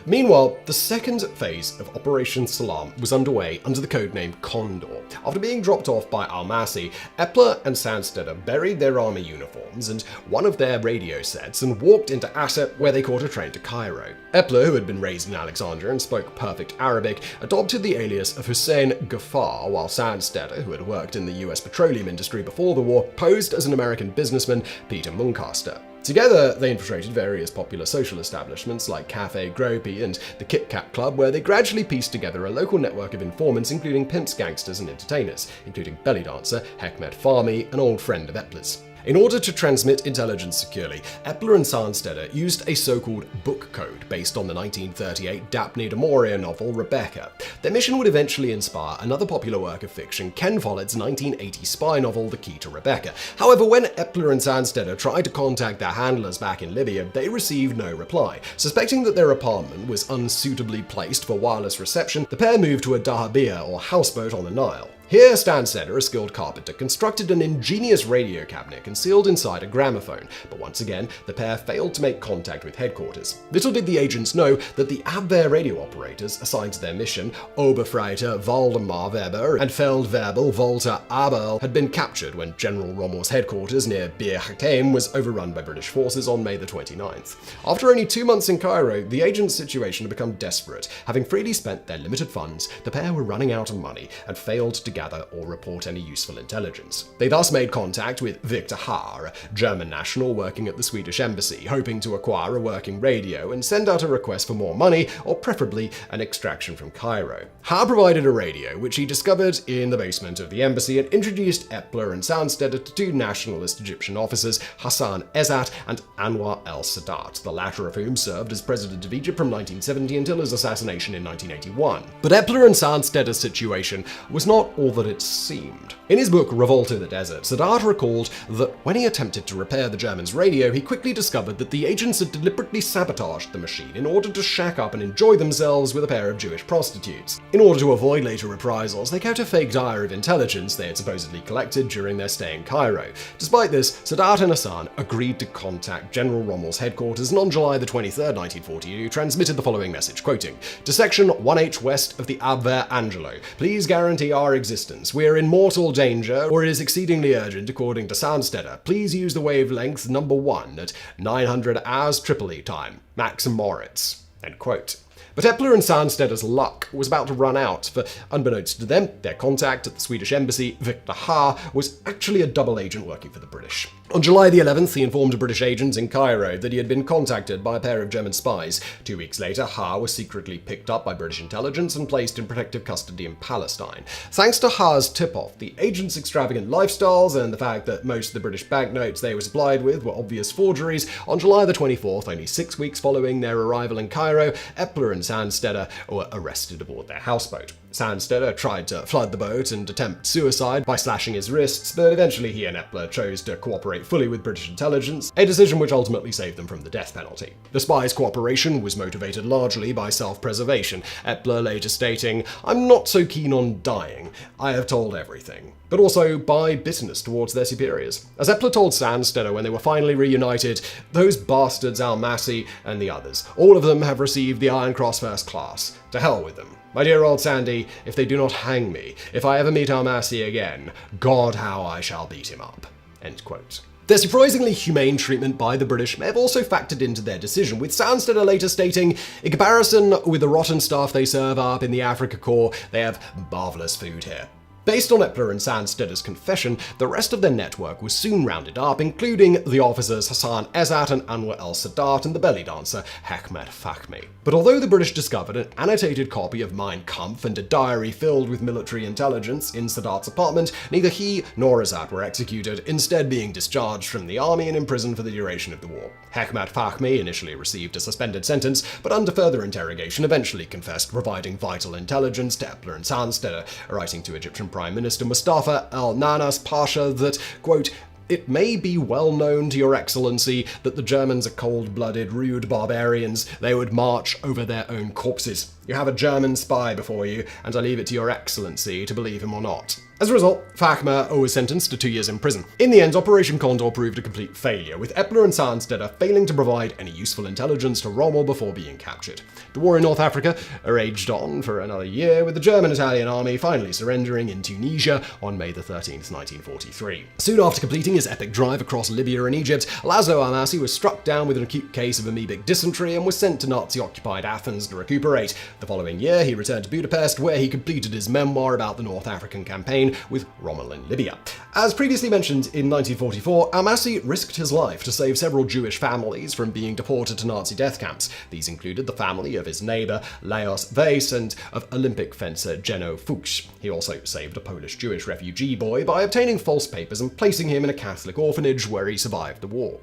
Meanwhile, the second phase of Operation Salam was underway under the codename Condor. After being dropped off by Amassi, Epler and Sandstetter buried their army uniforms and one of their radio sets and walked into Asset, where they caught a train to Cairo. Epler, who had been raised in Alexandria and spoke perfect Arabic, adopted the alias of Hussein Ghaffar, while Sandstetter, who had worked in the US petroleum industry before the war, posed as an American businessman, Peter Muncaster. Together, they infiltrated various popular social establishments like Café Gropey and the Kit Kat Club, where they gradually pieced together a local network of informants, including pimps, gangsters, and entertainers, including belly dancer Hekmet Fahmy, an old friend of Epler's. In order to transmit intelligence securely, Epler and Sandstetter used a so-called book code based on the 1938 Daphne du Maurier novel Rebecca. Their mission would eventually inspire another popular work of fiction, Ken Follett's 1980 spy novel The Key to Rebecca. However, when Epler and Sandstetter tried to contact their handlers back in Libya, they received no reply. Suspecting that their apartment was unsuitably placed for wireless reception, the pair moved to a dahabeah or houseboat on the Nile. Here, Sandstetter, a skilled carpenter, constructed an ingenious radio cabinet concealed inside a gramophone, but once again, the pair failed to make contact with headquarters. Little did the agents know that the Abwehr radio operators assigned to their mission, Oberfreiter Waldemar Weber and Feldwebel Walter Aberl, had been captured when General Rommel's headquarters near Bir Hakeim was overrun by British forces on May the 29th. After only 2 months in Cairo, the agents' situation had become desperate. Having freely spent their limited funds, the pair were running out of money and failed to gather or report any useful intelligence. They thus made contact with Victor Haar, a German national working at the Swedish embassy, hoping to acquire a working radio and send out a request for more money, or preferably an extraction from Cairo. Haar provided a radio, which he discovered in the basement of the embassy, and introduced Epler and Sandstetter to 2 nationalist Egyptian officers, Hassan Ezzat and Anwar el-Sadat, the latter of whom served as president of Egypt from 1970 until his assassination in 1981. But Epler and Sandstetter's situation was not all that it seemed. In his book Revolt in the Desert, Sadat recalled that when he attempted to repair the Germans' radio, he quickly discovered that the agents had deliberately sabotaged the machine in order to shack up and enjoy themselves with a pair of Jewish prostitutes. In order to avoid later reprisals, they kept a fake diary of intelligence they had supposedly collected during their stay in Cairo. Despite this, Sadat and Hassan agreed to contact General Rommel's headquarters, and on July the 23rd, 1942, transmitted the following message, quoting, "To Section 1H West of the Abwehr Angelo, please guarantee our existence. We are in mortal danger, or it is exceedingly urgent according to Sandstetter. Please use the wavelength number 1 at 900 hours Tripoli time. Max and Moritz." End quote. But Epler and Sandstetter's luck was about to run out, for unbeknownst to them, their contact at the Swedish embassy, Victor Haar, was actually a double agent working for the British. On July the 11th, he informed a British agent in Cairo that he had been contacted by a pair of German spies. 2 weeks later, Haar was secretly picked up by British intelligence and placed in protective custody in Palestine. Thanks to Haar's tip-off, the agents' extravagant lifestyles, and the fact that most of the British banknotes they were supplied with were obvious forgeries, on July the 24th, only 6 weeks following their arrival in Cairo, Epler and Sandstetter were arrested aboard their houseboat. Sandstetter tried to flood the boat and attempt suicide by slashing his wrists, but eventually he and Epler chose to cooperate fully with British intelligence, a decision which ultimately saved them from the death penalty. The spies' cooperation was motivated largely by self-preservation, Epler later stating, "I'm not so keen on dying, I have told everything," but also by bitterness towards their superiors. As Epler told Sandstetter when they were finally reunited, "Those bastards Almassi and the others, all of them have received the Iron Cross First Class. To hell with them. My dear old Sandy, if they do not hang me, if I ever meet Almassi again, God how I shall beat him up." End quote. Their surprisingly humane treatment by the British may have also factored into their decision, with Sandstetter later stating, "In comparison with the rotten stuff they serve up in the Africa Corps, they have marvellous food here." Based on Epler and Sandstedter's confession, the rest of their network was soon rounded up, including the officers Hassan Ezzat and Anwar el-Sadat and the belly dancer Hekmet Fahmy. But although the British discovered an annotated copy of Mein Kampf and a diary filled with military intelligence in Sadat's apartment, neither he nor Ezzat were executed, instead being discharged from the army and imprisoned for the duration of the war. Hekmet Fahmy initially received a suspended sentence, but under further interrogation eventually confessed, providing vital intelligence to Epler and Sandstetter, writing to Egyptian Prime Minister Mustafa al-Nanas Pasha that, quote, "It may be well known to your excellency that the Germans are cold-blooded, rude barbarians. They would march over their own corpses. You have a German spy before you, and I leave it to your excellency to believe him or not." As a result, Fahmy was sentenced to 2 years in prison. In the end, Operation Condor proved a complete failure, with Epler and Sandstetter failing to provide any useful intelligence to Rommel before being captured. The war in North Africa raged on for another year, with the German-Italian army finally surrendering in Tunisia on May 13, 1943. Soon after completing his epic drive across Libya and Egypt, Laszlo Almasi was struck down with an acute case of amoebic dysentery and was sent to Nazi-occupied Athens to recuperate. The following year, he returned to Budapest, where he completed his memoir about the North African campaign with Rommel in Libya. As previously mentioned, in 1944, Almasi risked his life to save several Jewish families from being deported to Nazi death camps. These included the family of his neighbor Lajos Weiss and of Olympic fencer Jeno Fuchs. He also saved a Polish Jewish refugee boy by obtaining false papers and placing him in a Catholic orphanage where he survived the war.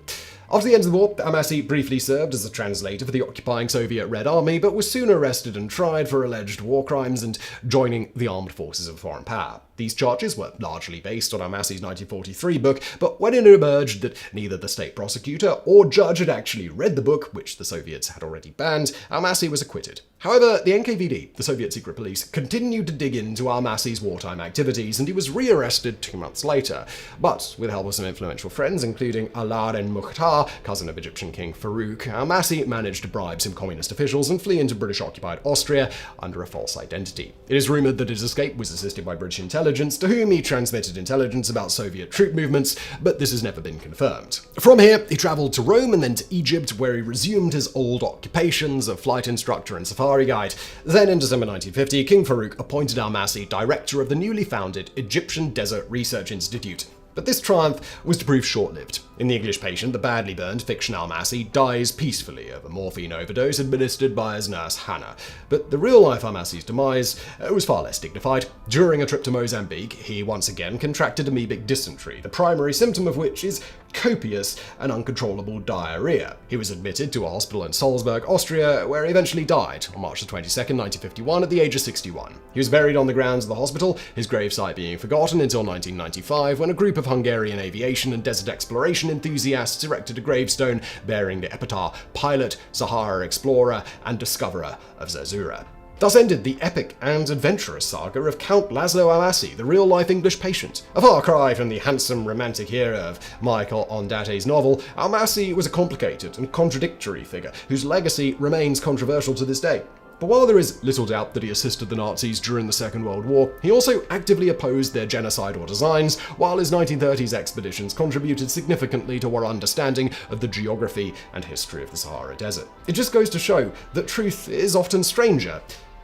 After the end of the war, Almasi briefly served as a translator for the occupying Soviet Red Army, but was soon arrested and tried for alleged war crimes and joining the armed forces of a foreign power. These charges were largely based on Almasi's 1943 book, but when it emerged that neither the state prosecutor or judge had actually read the book, which the Soviets had already banned, Almasi was acquitted. However, the NKVD, the Soviet secret police, continued to dig into Almasi's wartime activities, and he was rearrested 2 months later. But with help of some influential friends, including Alaeddin Mukhtar, cousin of Egyptian King Farouk, Almasi managed to bribe some communist officials and flee into British-occupied Austria under a false identity. It is rumored that his escape was assisted by British intelligence, to whom he transmitted intelligence about Soviet troop movements, but this has never been confirmed. From here, he travelled to Rome and then to Egypt, where he resumed his old occupations of flight instructor and safari guide. Then in December 1950, King Farouk appointed Almasi director of the newly founded Egyptian Desert Research Institute. But this triumph was to prove short-lived. In The English Patient, the badly burned fiction Almasi dies peacefully of a morphine overdose administered by his nurse Hannah. But the real-life Almasi's demise was far less dignified. During a trip to Mozambique, he once again contracted amoebic dysentery, the primary symptom of which is copious and uncontrollable diarrhea. He was admitted to a hospital in Salzburg, Austria, where he eventually died on March 22, 1951, at the age of 61. He was buried on the grounds of the hospital, his gravesite being forgotten until 1995, when a group of Hungarian aviation and desert exploration enthusiasts erected a gravestone bearing the epitaph "Pilot, Sahara Explorer, and Discoverer of Zazura." Thus ended the epic and adventurous saga of Count Laszlo Almasi, the real-life English patient. A far cry from the handsome romantic hero of Michael Ondaatje's novel, Almasi was a complicated and contradictory figure whose legacy remains controversial to this day. But while there is little doubt that he assisted the Nazis during the Second World War, he also actively opposed their genocidal designs, while his 1930s expeditions contributed significantly to our understanding of the geography and history of the Sahara Desert. It just goes to show that truth is often stranger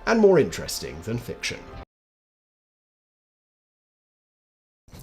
and more interesting than fiction.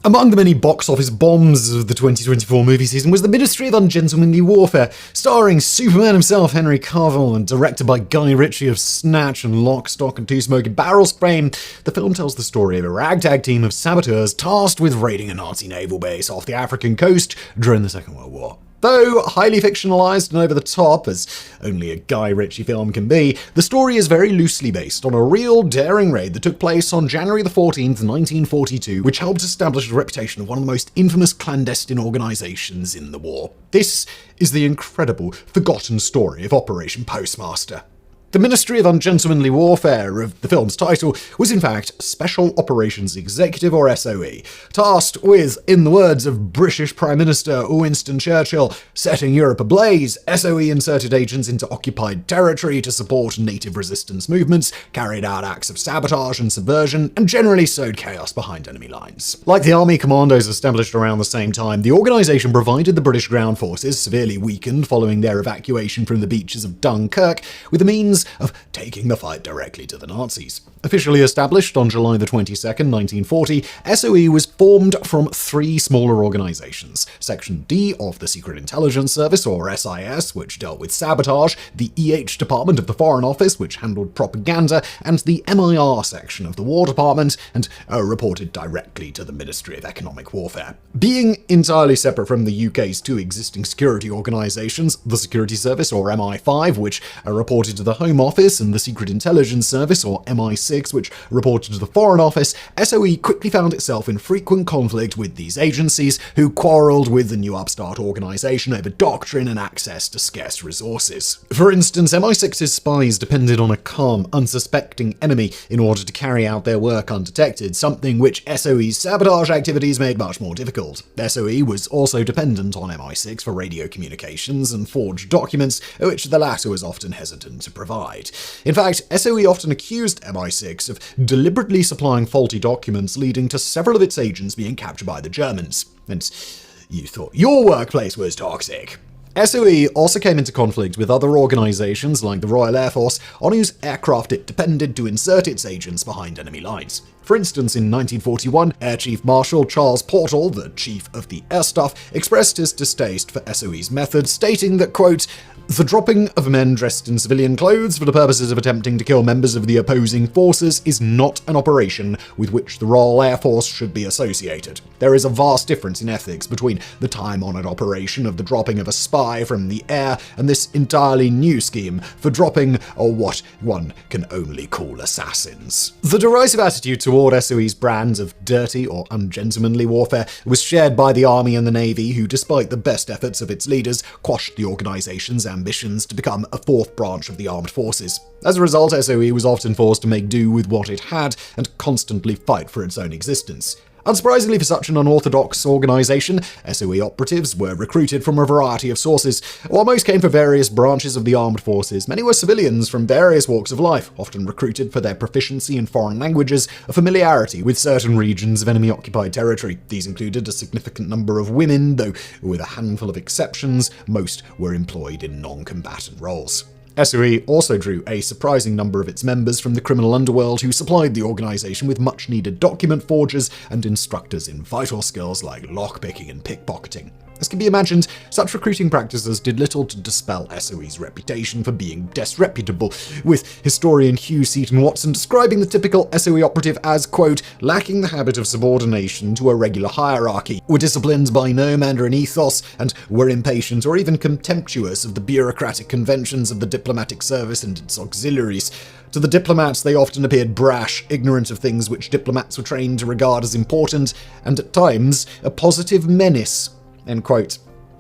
Among the many box office bombs of the 2024 movie season was The Ministry of Ungentlemanly Warfare, starring Superman himself, Henry Cavill, and directed by Guy Ritchie of Snatch and Lock, Stock and Two Smoking Barrels fame. The film tells the story of a ragtag team of saboteurs tasked with raiding a Nazi naval base off the African coast during the Second World War. Though highly fictionalized and over the top, as only a Guy Ritchie film can be, the story is very loosely based on a real daring raid that took place on January 14th, 1942, which helped establish the reputation of one of the most infamous clandestine organizations in the war. This is the incredible, forgotten story of Operation Postmaster. The Ministry of Ungentlemanly Warfare of the film's title was in fact Special Operations Executive, or SOE, tasked with, in the words of British Prime Minister Winston Churchill, setting Europe ablaze. SOE inserted agents into occupied territory to support native resistance movements, carried out acts of sabotage and subversion, and generally sowed chaos behind enemy lines. Like the army commandos established around the same time, the organization provided the British ground forces, severely weakened following their evacuation from the beaches of Dunkirk, with the means plans of taking the fight directly to the Nazis. Officially established on July the 22nd, 1940, SOE was formed from three smaller organizations. Section D of the Secret Intelligence Service, or SIS, which dealt with sabotage, the EH Department of the Foreign Office, which handled propaganda, and the MIR section of the War Department, and reported directly to the Ministry of Economic Warfare. Being entirely separate from the UK's two existing security organizations, the Security Service, or MI5, which reported to the Home Office, and the Secret Intelligence Service, or MI6, which reported to the Foreign Office, SOE quickly found itself in frequent conflict with these agencies, who quarreled with the new upstart organization over doctrine and access to scarce resources. For instance, MI6's spies depended on a calm, unsuspecting enemy in order to carry out their work undetected, something which SOE's sabotage activities made much more difficult. SOE was also dependent on MI6 for radio communications and forged documents, which the latter was often hesitant to provide. In fact, SOE often accused MI6 of deliberately supplying faulty documents, leading to several of its agents being captured by the Germans. And you thought your workplace was toxic. SOE also came into conflict with other organizations like the Royal Air Force, on whose aircraft it depended to insert its agents behind enemy lines. For instance, in 1941, Air Chief Marshal Charles Portal, the chief of the air staff, expressed his distaste for SOE's methods, stating that, quote, "The dropping of men dressed in civilian clothes for the purposes of attempting to kill members of the opposing forces is not an operation with which the Royal Air Force should be associated. There is a vast difference in ethics between the time-honored operation of the dropping of a spy from the air and this entirely new scheme for dropping what one can only call assassins." The derisive attitude toward SOE's brands of dirty or ungentlemanly warfare was shared by the Army and the Navy, who, despite the best efforts of its leaders, quashed the organization's ambitions to become a fourth branch of the armed forces. As a result, SOE was often forced to make do with what it had and constantly fight for its own existence. Unsurprisingly for such an unorthodox organization, SOE operatives were recruited from a variety of sources. While most came from various branches of the armed forces, many were civilians from various walks of life, often recruited for their proficiency in foreign languages or familiarity with certain regions of enemy-occupied territory. These included a significant number of women, though with a handful of exceptions, most were employed in non-combatant roles. SOE also drew a surprising number of its members from the criminal underworld, who supplied the organization with much-needed document forgers and instructors in vital skills like lockpicking and pickpocketing. As can be imagined, such recruiting practices did little to dispel SOE's reputation for being disreputable, with historian Hugh Seaton Watson describing the typical SOE operative as, quote, "lacking the habit of subordination to a regular hierarchy, were disciplined by no Mandarin ethos, and were impatient or even contemptuous of the bureaucratic conventions of the diplomatic service and its auxiliaries. To the diplomats, they often appeared brash, ignorant of things which diplomats were trained to regard as important, and at times a positive menace." End quote.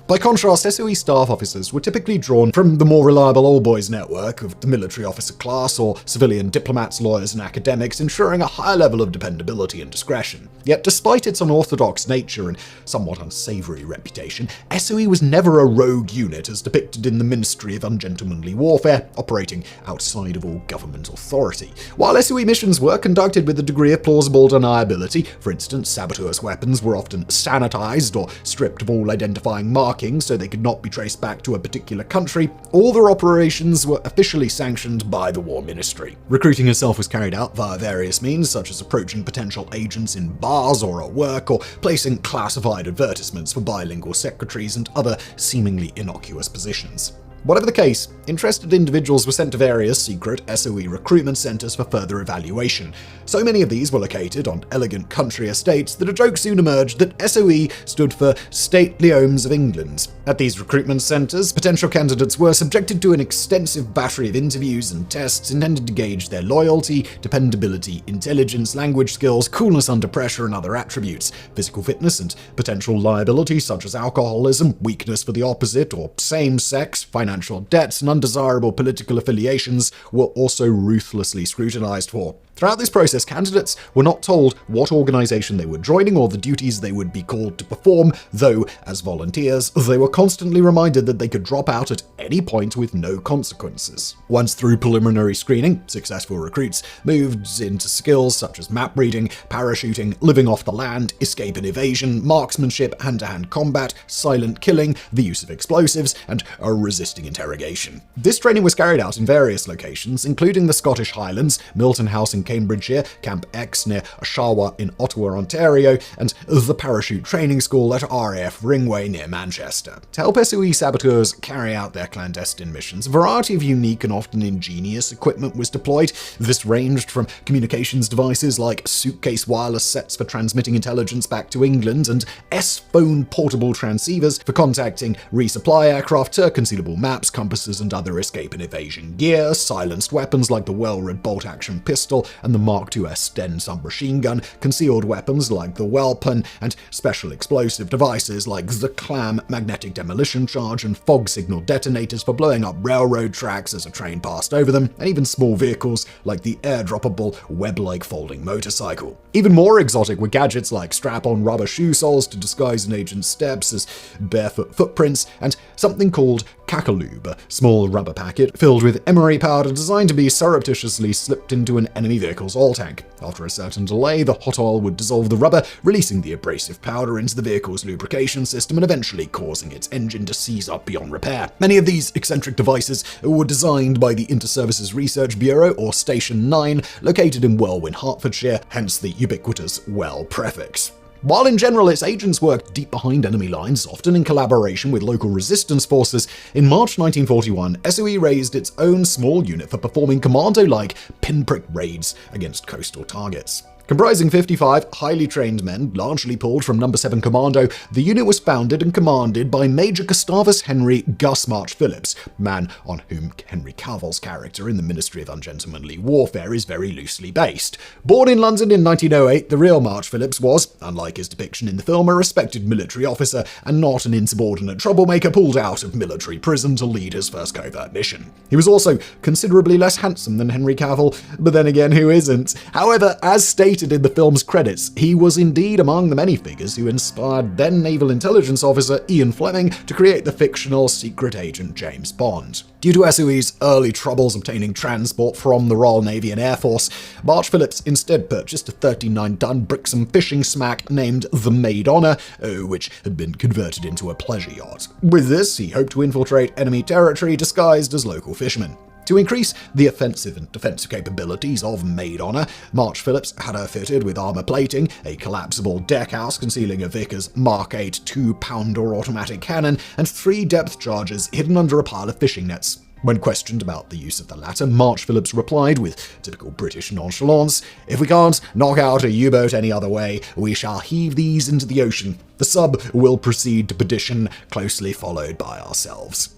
By contrast, SOE staff officers were typically drawn from the more reliable all-boys network of the military officer class or civilian diplomats, lawyers, and academics, ensuring a high level of dependability and discretion. Yet, despite its unorthodox nature and somewhat unsavory reputation, SOE was never a rogue unit as depicted in the Ministry of Ungentlemanly Warfare, operating outside of all government authority. While SOE missions were conducted with a degree of plausible deniability, for instance, saboteurs' weapons were often sanitized or stripped of all identifying markings so they could not be traced back to a particular country, all their operations were officially sanctioned by the War Ministry. Recruiting itself was carried out via various means, such as approaching potential agents in bars or at work, or placing classified advertisements for bilingual secretaries and other seemingly innocuous positions. Whatever the case, interested individuals were sent to various secret SOE recruitment centers for further evaluation. So many of these were located on elegant country estates that a joke soon emerged that SOE stood for Stately Homes of England. At these recruitment centers, potential candidates were subjected to an extensive battery of interviews and tests intended to gauge their loyalty, dependability, intelligence, language skills, coolness under pressure, and other attributes. Physical fitness and potential liabilities such as alcoholism, weakness for the opposite or same sex, financial debts, and undesirable political affiliations were also ruthlessly scrutinized for. Throughout this process, candidates were not told what organization they were joining or the duties they would be called to perform, though, as volunteers, they were constantly reminded that they could drop out at any point with no consequences. Once through preliminary screening, successful recruits moved into skills such as map reading, parachuting, living off the land, escape and evasion, marksmanship, hand-to-hand combat, silent killing, the use of explosives, and resisting interrogation. This training was carried out in various locations, including the Scottish Highlands, Milton House in Cambridgeshire, Camp X near Oshawa in Ottawa, Ontario, and the Parachute Training School at RAF Ringway near Manchester. To help SOE saboteurs carry out their clandestine missions, a variety of unique and often ingenious equipment was deployed. This ranged from communications devices like suitcase wireless sets for transmitting intelligence back to England and S-phone portable transceivers for contacting resupply aircraft to concealable maps, compasses, and other escape and evasion gear, silenced weapons like the well-read bolt-action pistol and the Mark II Sten submachine gun, concealed weapons like the Wellpun, and special explosive devices like the Clam magnetic demolition charge and fog signal detonators for blowing up railroad tracks as a train passed over them, and even small vehicles like the airdroppable web-like folding motorcycle. Even more exotic were gadgets like strap-on rubber shoe soles to disguise an agent's steps as barefoot footprints, and something called Kakaloob, a small rubber packet filled with emery powder designed to be surreptitiously slipped into an enemy vehicle's oil tank. After a certain delay, the hot oil would dissolve the rubber, releasing the abrasive powder into the vehicle's lubrication system and eventually causing its engine to seize up beyond repair. Many of these eccentric devices were designed by the Inter-Services Research Bureau, or Station 9, located in Welwyn, Hertfordshire, hence the ubiquitous Well prefix. While in general its agents worked deep behind enemy lines, often in collaboration with local resistance forces, in March 1941, SOE raised its own small unit for performing commando-like pinprick raids against coastal targets. Comprising 55 highly trained men, largely pulled from No. 7 Commando, the unit was founded and commanded by Major Gustavus Henry Gus March Phillips, man on whom Henry Cavill's character in the Ministry of Ungentlemanly Warfare is very loosely based. Born in London in 1908, the real March Phillips was, unlike his depiction in the film, a respected military officer and not an insubordinate troublemaker pulled out of military prison to lead his first covert mission. He was also considerably less handsome than Henry Cavill, but then again, who isn't? However, as stated in the film's credits, he was indeed among the many figures who inspired then Naval Intelligence Officer Ian Fleming to create the fictional secret agent James Bond. Due to SOE's early troubles obtaining transport from the Royal Navy and Air Force, March Phillips instead purchased a 39-ton Brixham fishing smack named the Maid Honor, which had been converted into a pleasure yacht. With this, he hoped to infiltrate enemy territory disguised as local fishermen. To increase the offensive and defensive capabilities of Maid Honor, March Phillips had her fitted with armor plating, a collapsible deckhouse concealing a Vickers Mark 8 2-pounder automatic cannon, and 3 depth charges hidden under a pile of fishing nets. When questioned about the use of the latter, March Phillips replied with typical British nonchalance, "If we can't knock out a U-boat any other way, we shall heave these into the ocean. The sub will proceed to perdition, closely followed by ourselves."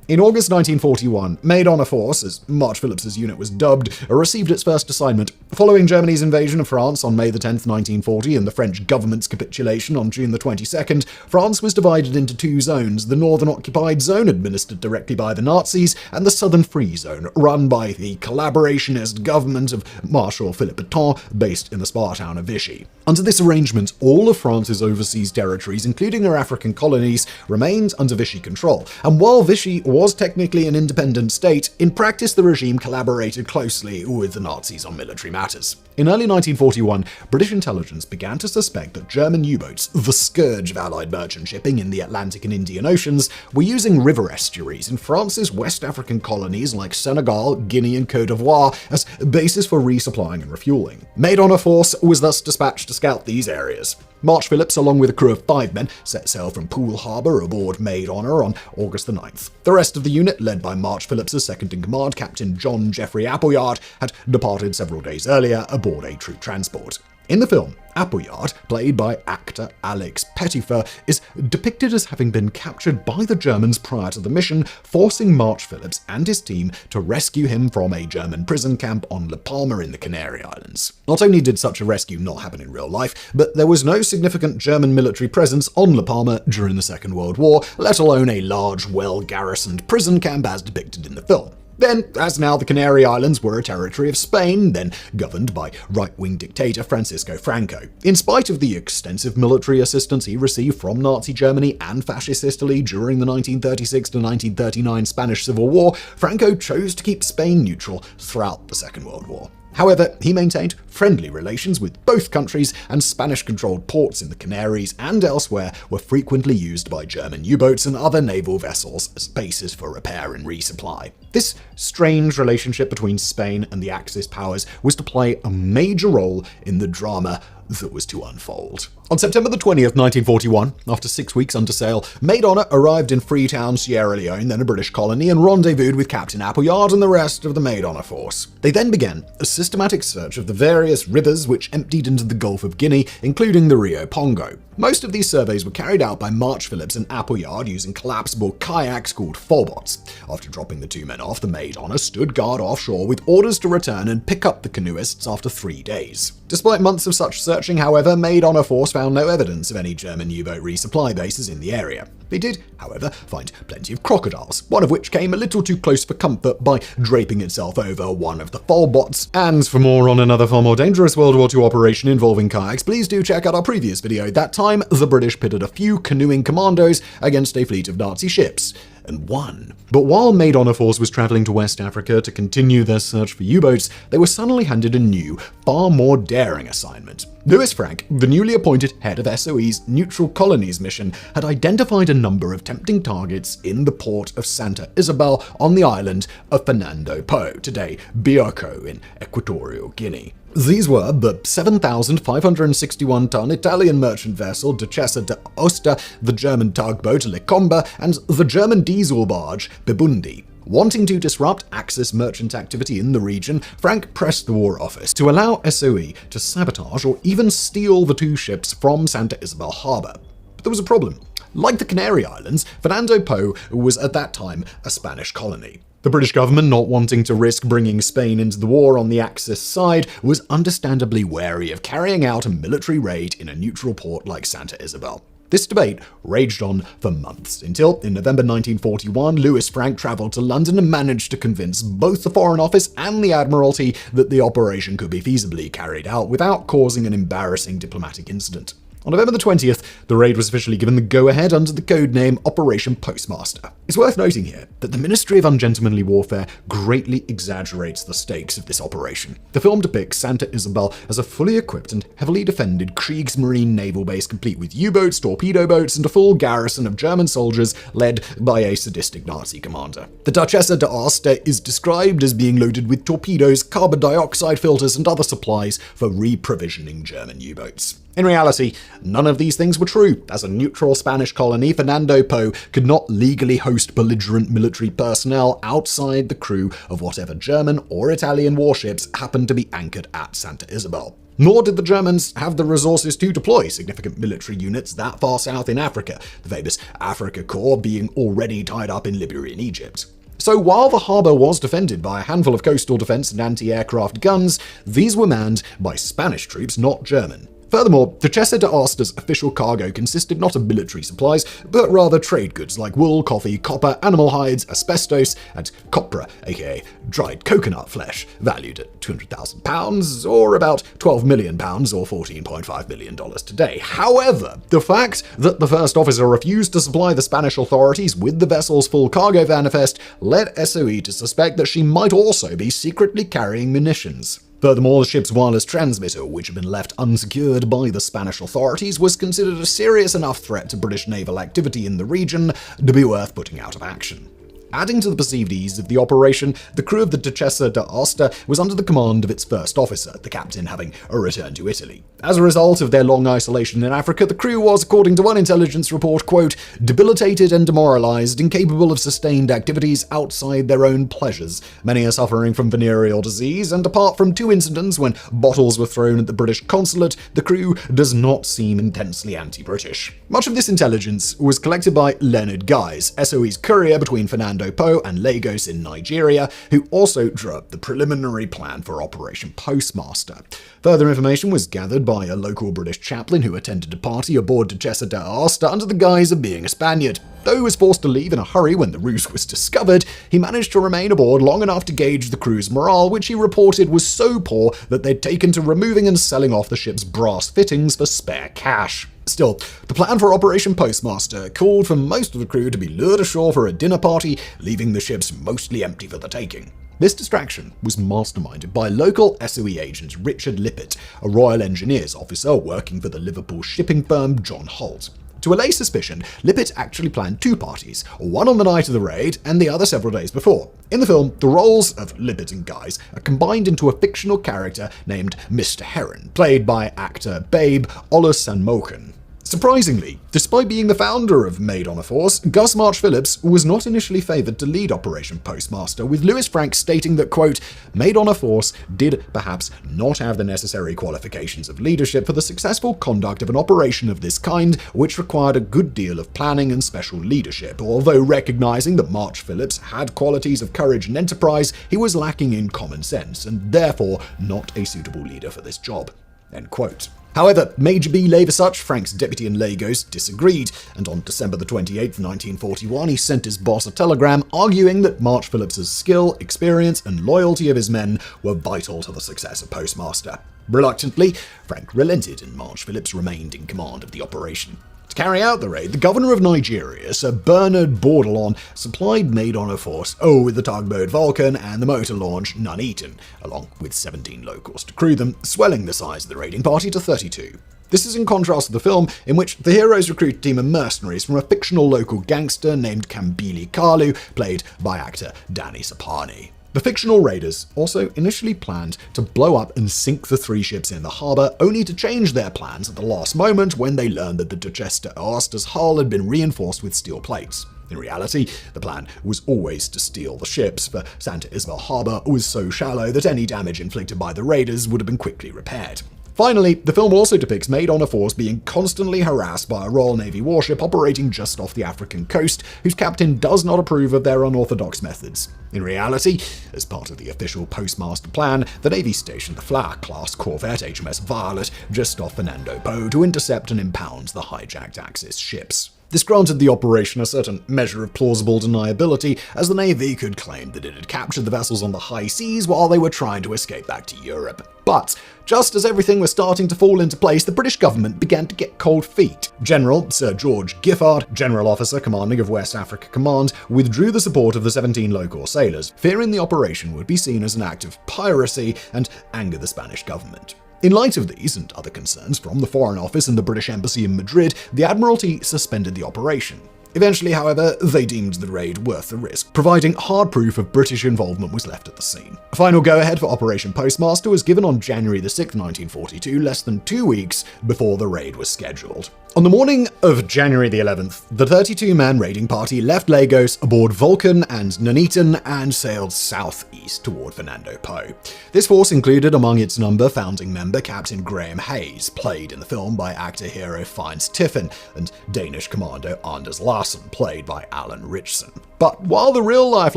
In August 1941, Maid Honor Force, as March Phillips's unit was dubbed, received its first assignment. Following Germany's invasion of France on May 10, 1940, and the French government's capitulation on June 22nd, France was divided into 2 zones: the Northern Occupied Zone, administered directly by the Nazis, and the Southern Free Zone, run by the collaborationist government of Marshal Philippe Pétain, based in the spa town of Vichy. Under this arrangement, all of France's overseas territories, including her African colonies, remained under Vichy control, and while Vichy was technically an independent state, in practice the regime collaborated closely with the Nazis on military matters. In early 1941, British intelligence began to suspect that German U-boats, the scourge of Allied merchant shipping in the Atlantic and Indian Oceans, were using river estuaries in France's West African colonies like Senegal, Guinea, and Côte d'Ivoire as bases for resupplying and refueling. Maid Honor Force was thus dispatched to scout these areas. March Phillips, along with a crew of 5 men, set sail from Poole Harbour aboard Maid Honor on August the 9th. The rest of the unit, led by March Phillips' second-in-command, Captain John Jeffrey Appleyard, had departed several days earlier aboard a troop transport. In the film, Appleyard, played by actor Alex Pettyfer, is depicted as having been captured by the Germans prior to the mission, forcing March Phillips and his team to rescue him from a German prison camp on La Palma in the Canary Islands. Not only did such a rescue not happen in real life, but there was no significant German military presence on La Palma during the Second World War, let alone a large, well-garrisoned prison camp as depicted in the film. Then, as now the Canary Islands were a territory of Spain, then governed by right-wing dictator Francisco Franco. In spite of the extensive military assistance he received from Nazi Germany and Fascist Italy during the 1936 to 1939 Spanish Civil War, Franco chose to keep Spain neutral throughout the Second World War. However, he maintained friendly relations with both countries, and Spanish-controlled ports in the Canaries and elsewhere were frequently used by German U-boats and other naval vessels as bases for repair and resupply. This strange relationship between Spain and the Axis powers was to play a major role in the drama that was to unfold. On September the 20th, 1941, after 6 weeks under sail, Maid Honor arrived in Freetown, Sierra Leone, then a British colony, and rendezvoused with Captain Appleyard and the rest of the Maid Honor force. They then began a systematic search of the various rivers which emptied into the Gulf of Guinea, including the Rio Pongo. Most of these surveys were carried out by March Phillips and Appleyard using collapsible kayaks called fourbots. After dropping the two men off, the Maid Honor stood guard offshore with orders to return and pick up the canoeists after 3 days. Despite months of such searching, however, Maid Honor force found no evidence of any German U-boat resupply bases in the area. They did, however, find plenty of crocodiles, one of which came a little too close for comfort by draping itself over one of the fourbots. And for more on another far more dangerous World War II operation involving kayaks, please do check out our previous video. That time, the British pitted a few canoeing commandos against a fleet of Nazi ships, and won. But while Maid Honor force was traveling to West Africa to continue their search for U-boats, they were suddenly handed a new, far more daring assignment. Louis Frank, the newly appointed head of SOE's Neutral Colonies mission, had identified a number of tempting targets in the port of Santa Isabel on the island of Fernando Po, today Bioko in Equatorial Guinea. These were the 7,561-ton Italian merchant vessel Duchessa d'Aosta, the German tugboat Le Comba, and the German diesel barge Bibundi. Wanting to disrupt Axis merchant activity in the region, Frank pressed the War Office to allow SOE to sabotage or even steal the two ships from Santa Isabel Harbor. But there was a problem. Like the Canary Islands, Fernando Po was at that time a Spanish colony. The British government, not wanting to risk bringing Spain into the war on the Axis side, was understandably wary of carrying out a military raid in a neutral port like Santa Isabel. This debate raged on for months, until in November 1941, Louis Frank travelled to London and managed to convince both the Foreign Office and the Admiralty that the operation could be feasibly carried out without causing an embarrassing diplomatic incident. On November the 20th, the raid was officially given the go-ahead under the codename Operation Postmaster. It's worth noting here that the Ministry of Ungentlemanly Warfare greatly exaggerates the stakes of this operation. The film depicts Santa Isabel as a fully equipped and heavily defended Kriegsmarine naval base complete with U-boats, torpedo boats, and a full garrison of German soldiers led by a sadistic Nazi commander. The Duchessa d'Aosta is described as being loaded with torpedoes, carbon dioxide filters, and other supplies for re-provisioning German U-boats. In reality, none of these things were true. As a neutral Spanish colony, Fernando Po could not legally host belligerent military personnel outside the crew of whatever German or Italian warships happened to be anchored at Santa Isabel. Nor did the Germans have the resources to deploy significant military units that far south in Africa, the famous Afrika Korps being already tied up in Libya and Egypt. So while the harbour was defended by a handful of coastal defence and anti-aircraft guns, these were manned by Spanish troops, not German. Furthermore, Duchessa d'Aosta's official cargo consisted not of military supplies, but rather trade goods like wool, coffee, copper, animal hides, asbestos, and copra, aka dried coconut flesh, valued at £200,000, or about £12 million, or $14.5 million today. However, the fact that the first officer refused to supply the Spanish authorities with the vessel's full cargo manifest led SOE to suspect that she might also be secretly carrying munitions. Furthermore, the ship's wireless transmitter, which had been left unsecured by the Spanish authorities, was considered a serious enough threat to British naval activity in the region to be worth putting out of action. Adding to the perceived ease of the operation, the crew of the Duchessa d'Aosta was under the command of its first officer, the captain having returned to Italy. As a result of their long isolation in Africa, the crew was, according to one intelligence report, quote, debilitated and demoralized, incapable of sustained activities outside their own pleasures. Many are suffering from venereal disease, and apart from 2 incidents when bottles were thrown at the British consulate, the crew does not seem intensely anti-British. Much of this intelligence was collected by Leonard Guise, SOE's courier between Fernando Fernando Po and Lagos in Nigeria, who also drew up the preliminary plan for Operation Postmaster. Further information was gathered by a local British chaplain who attended a party aboard Duchessa d'Aosta under the guise of being a Spaniard. Though he was forced to leave in a hurry when the ruse was discovered, he managed to remain aboard long enough to gauge the crew's morale, which he reported was so poor that they'd taken to removing and selling off the ship's brass fittings for spare cash. Still, the plan for Operation Postmaster called for most of the crew to be lured ashore for a dinner party, leaving the ships mostly empty for the taking. This distraction was masterminded by local SOE agent Richard Lippett, a Royal Engineers officer working for the Liverpool shipping firm John Holt. To allay suspicion, Lippett actually planned two parties, one on the night of the raid and the other several days before. In the film, the roles of Lippett and Guise are combined into a fictional character named Mr. Heron, played by actor Babe Olusanmoken. Surprisingly, despite being the founder of Maid on a Force, Gus March Phillips was not initially favoured to lead Operation Postmaster, with Louis Frank stating that, quote, Maid on a Force did perhaps not have the necessary qualifications of leadership for the successful conduct of an operation of this kind, which required a good deal of planning and special leadership. Although recognising that March Phillips had qualities of courage and enterprise, he was lacking in common sense, and therefore not a suitable leader for this job. End quote. However, Major B. Laversuch, Frank's deputy in Lagos, disagreed, and on December 28, 1941, he sent his boss a telegram arguing that March Phillips's skill, experience, and loyalty of his men were vital to the success of Postmaster. Reluctantly, Frank relented, and March Phillips remained in command of the operation. To carry out the raid, the governor of Nigeria, Sir Bernard Bordelon, supplied Maid on a Force with the tugboat Vulcan and the motor launch Nuneaton, along with 17 locals to crew them, swelling the size of the raiding party to 32. This is in contrast to the film, in which the heroes recruit a team of mercenaries from a fictional local gangster named Kambili Kalu, played by actor Danny Sapani. The fictional raiders also initially planned to blow up and sink the three ships in the harbour, only to change their plans at the last moment when they learned that the Duchessa d'Aosta's hull had been reinforced with steel plates. In reality, the plan was always to steal the ships, for Santa Isabel Harbour was so shallow that any damage inflicted by the raiders would have been quickly repaired. Finally, the film also depicts Maid on a Force being constantly harassed by a Royal Navy warship operating just off the African coast, whose captain does not approve of their unorthodox methods. In reality, as part of the official Postmaster plan, the Navy stationed the Flower-class corvette HMS Violet just off Fernando Po to intercept and impound the hijacked Axis ships. This granted the operation a certain measure of plausible deniability, as the Navy could claim that it had captured the vessels on the high seas while they were trying to escape back to Europe. But just as everything was starting to fall into place, the British government began to get cold feet. General Sir George Giffard, General Officer commanding of West Africa Command, withdrew the support of the 17 local sailors, fearing the operation would be seen as an act of piracy and anger the Spanish government. In light of these and other concerns from the Foreign Office and the British Embassy in Madrid, the Admiralty suspended the operation. Eventually, however, they deemed the raid worth the risk, providing hard proof of British involvement was left at the scene. A final go-ahead for Operation Postmaster was given on January 6, 1942, less than 2 weeks before the raid was scheduled. On the morning of January the 11th, the 32-man raiding party left Lagos aboard Vulcan and Nuneaton and sailed southeast toward Fernando Po. This force included among its number founding member Captain Graham Hayes, played in the film by actor-hero Fiennes Tiffin, and Danish commando Anders Larsen, played by Alan Ritchson. But while the real-life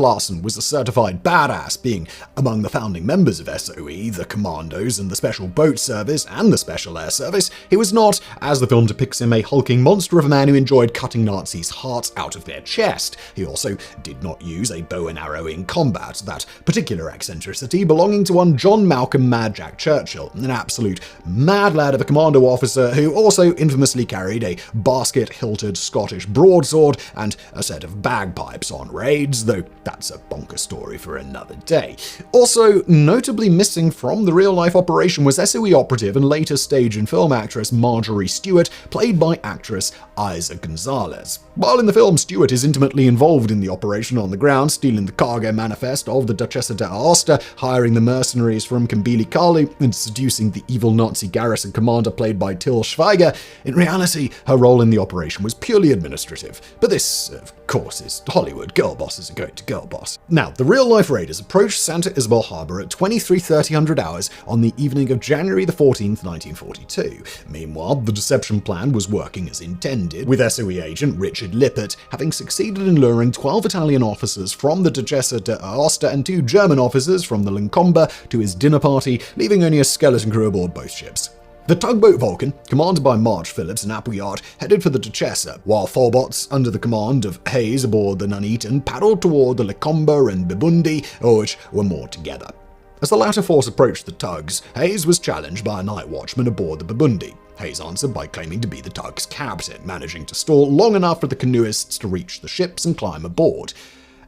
Larsen was a certified badass, being among the founding members of SOE, the Commandos and the Special Boat Service and the Special Air Service, he was not, as the film depicts him, a hulking monster of a man who enjoyed cutting Nazis' hearts out of their chest. He also did not use a bow and arrow in combat, that particular eccentricity belonging to one John Malcolm Mad Jack Churchill, an absolute mad lad of a commando officer who also infamously carried a basket-hilted Scottish broadsword and a set of bagpipes on raids, though that's a bonker story for another day. Also, notably missing from the real-life operation was SOE operative and later stage and film actress Marjorie Stewart, played by actress Isa Gonzalez. While in the film, Stewart is intimately involved in the operation on the ground, stealing the cargo manifest of the Duchessa d'Aosta, hiring the mercenaries from Kambili Kalu, and seducing the evil Nazi garrison commander played by Till Schweiger. In reality, her role in the operation was purely administrative. But this, of course, is Hollywood Hollywood. Girl bosses are going to girl boss. Now, the real-life raiders approached Santa Isabel Harbor at 23:30 hours on the evening of January the 14th, 1942. Meanwhile, the deception plan was working as intended, with SOE agent Richard Lippert having succeeded in luring 12 Italian officers from the Duchessa d'Aosta and 2 German officers from the Lincomba to his dinner party, leaving only a skeleton crew aboard both ships. The tugboat Vulcan, commanded by March Phillips and Appleyard, headed for the Duchessa, while 4 boats under the command of Hayes aboard the Nuneaton paddled toward the Licomba and Bibundi, which were moored together. As the latter force approached the tugs, Hayes was challenged by a night watchman aboard the Bibundi. Hayes answered by claiming to be the tug's captain, managing to stall long enough for the canoeists to reach the ships and climb aboard.